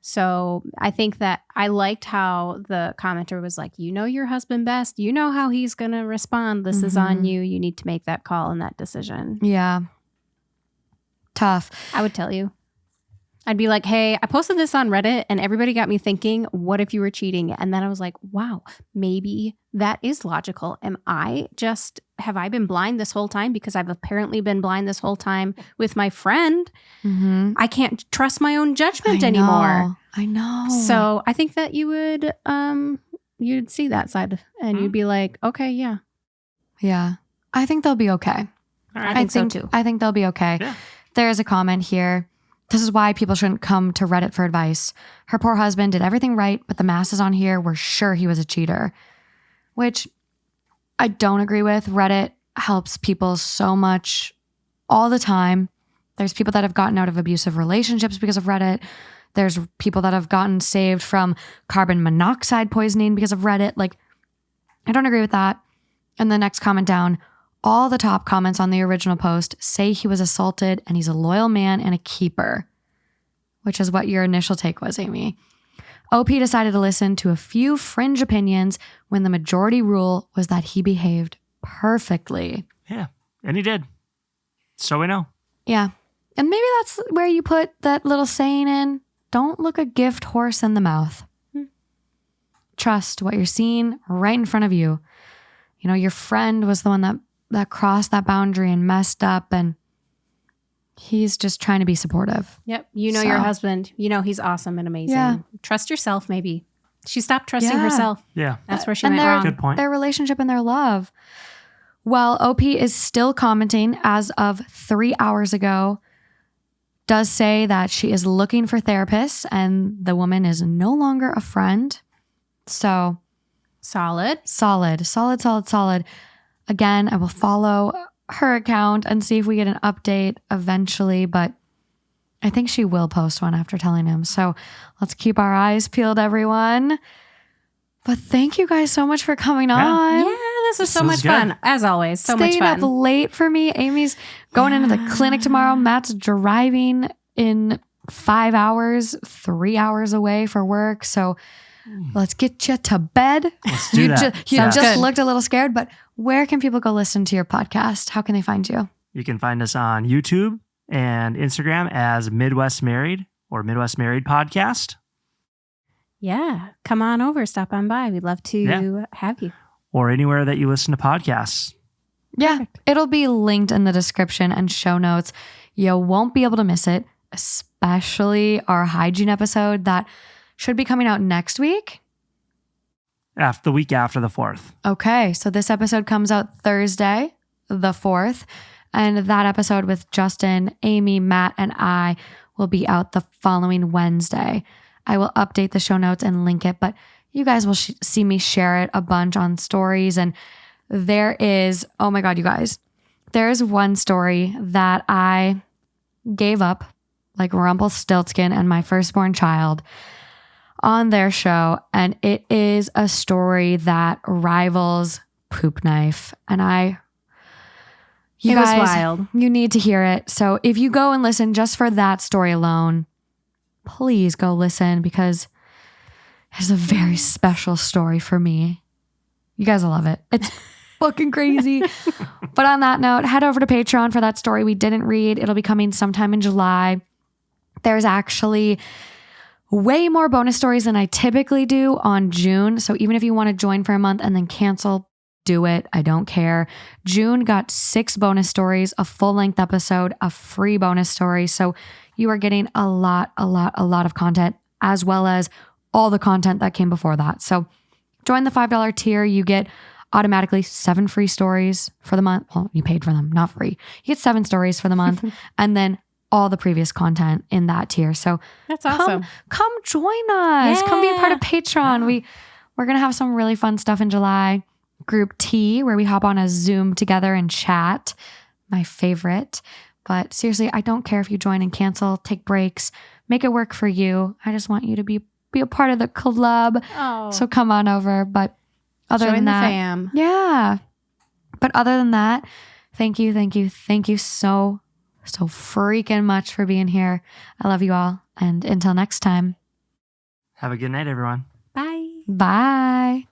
So I think that I liked how the commenter was like, you know your husband best. You know how he's going to respond. This is on you. You need to make that call and that decision. Yeah. Tough. I would tell you. I'd be like, hey, I posted this on Reddit and everybody got me thinking, what if you were cheating? And then I was like, wow, maybe that is logical. Have I been blind this whole time? Because I've apparently been blind this whole time with my friend. Mm-hmm. I can't trust my own judgment anymore. I know. So I think that you would, you'd see that side and you'd be like, okay, yeah. Yeah. I think they'll be okay. I think so too. I think they'll be okay. Yeah. There is a comment here. This is why people shouldn't come to Reddit for advice. Her poor husband did everything right, but the masses on here were sure he was a cheater, which I don't agree with. Reddit helps people so much all the time. There's people that have gotten out of abusive relationships because of Reddit. There's people that have gotten saved from carbon monoxide poisoning because of Reddit. Like, I don't agree with that. And the next comment down, all the top comments on the original post say he was assaulted and he's a loyal man and a keeper, which is what your initial take was, Amy. OP decided to listen to a few fringe opinions when the majority rule was that he behaved perfectly. Yeah, and he did. So we know. Yeah. And maybe that's where you put that little saying in, don't look a gift horse in the mouth. Trust what you're seeing right in front of you. You know, your friend was the one that crossed that boundary and messed up, and he's just trying to be supportive. Yep. You know your husband. You know he's awesome and amazing. Yeah. Trust yourself, maybe. She stopped trusting herself. Yeah. That's where she went wrong. Good point. Their relationship and their love. While OP is still commenting as of 3 hours ago, does say that she is looking for therapists and the woman is no longer a friend. So Solid. Again, I will follow her account and see if we get an update eventually, but I think she will post one after telling him. So let's keep our eyes peeled, everyone. But thank you guys so much for coming on. Yeah, this was so much fun. As always, so much fun. Staying up late for me. Amy's going into the clinic tomorrow. Matt's driving in 5 hours, 3 hours away for work. So let's get you to bed. Let's do that. You just looked a little scared, but where can people go listen to your podcast? How can they find you? You can find us on YouTube and Instagram as Midwest Married or Midwest Married Podcast. Yeah. Come on over. Stop on by. We'd love to have you. Or anywhere that you listen to podcasts. Yeah. It'll be linked in the description and show notes. You won't be able to miss it, especially our hygiene episode that should be coming out next week. The week after the 4th. Okay. So this episode comes out Thursday, the 4th. And that episode with Justin, Amy, Matt, and I will be out the following Wednesday. I will update the show notes and link it, but you guys will see me share it a bunch on stories. And there is, oh my God, you guys, there is one story that I gave up, like Rumpelstiltskin and my firstborn child, on their show. And it is a story that rivals Poop Knife. And you guys, was wild. You need to hear it. So if you go and listen just for that story alone, please go listen because it's a very special story for me. You guys will love it. It's fucking crazy. But on that note, head over to Patreon for that story we didn't read. It'll be coming sometime in July. There's actually way more bonus stories than I typically do on June. So even if you want to join for a month and then cancel, do it. I don't care. June got 6 bonus stories, a full-length episode, a free bonus story. So you are getting a lot of content, as well as all the content that came before that. So join the $5 tier. You get automatically 7 free stories for the month. Well, you paid for them, not free. You get 7 stories for the month and then all the previous content in that tier. So that's awesome. Come join us. Yeah. Come be a part of Patreon. We're going to have some really fun stuff in July. Group T, where we hop on a Zoom together and chat. My favorite. But seriously, I don't care if you join and cancel, take breaks, make it work for you. I just want you to be a part of the club. Oh. So come on over. But other Join than that, the fam. yeah. But other than that, thank you so freaking much for being here. I love you all. And until next time. Have a good night, everyone. Bye. Bye.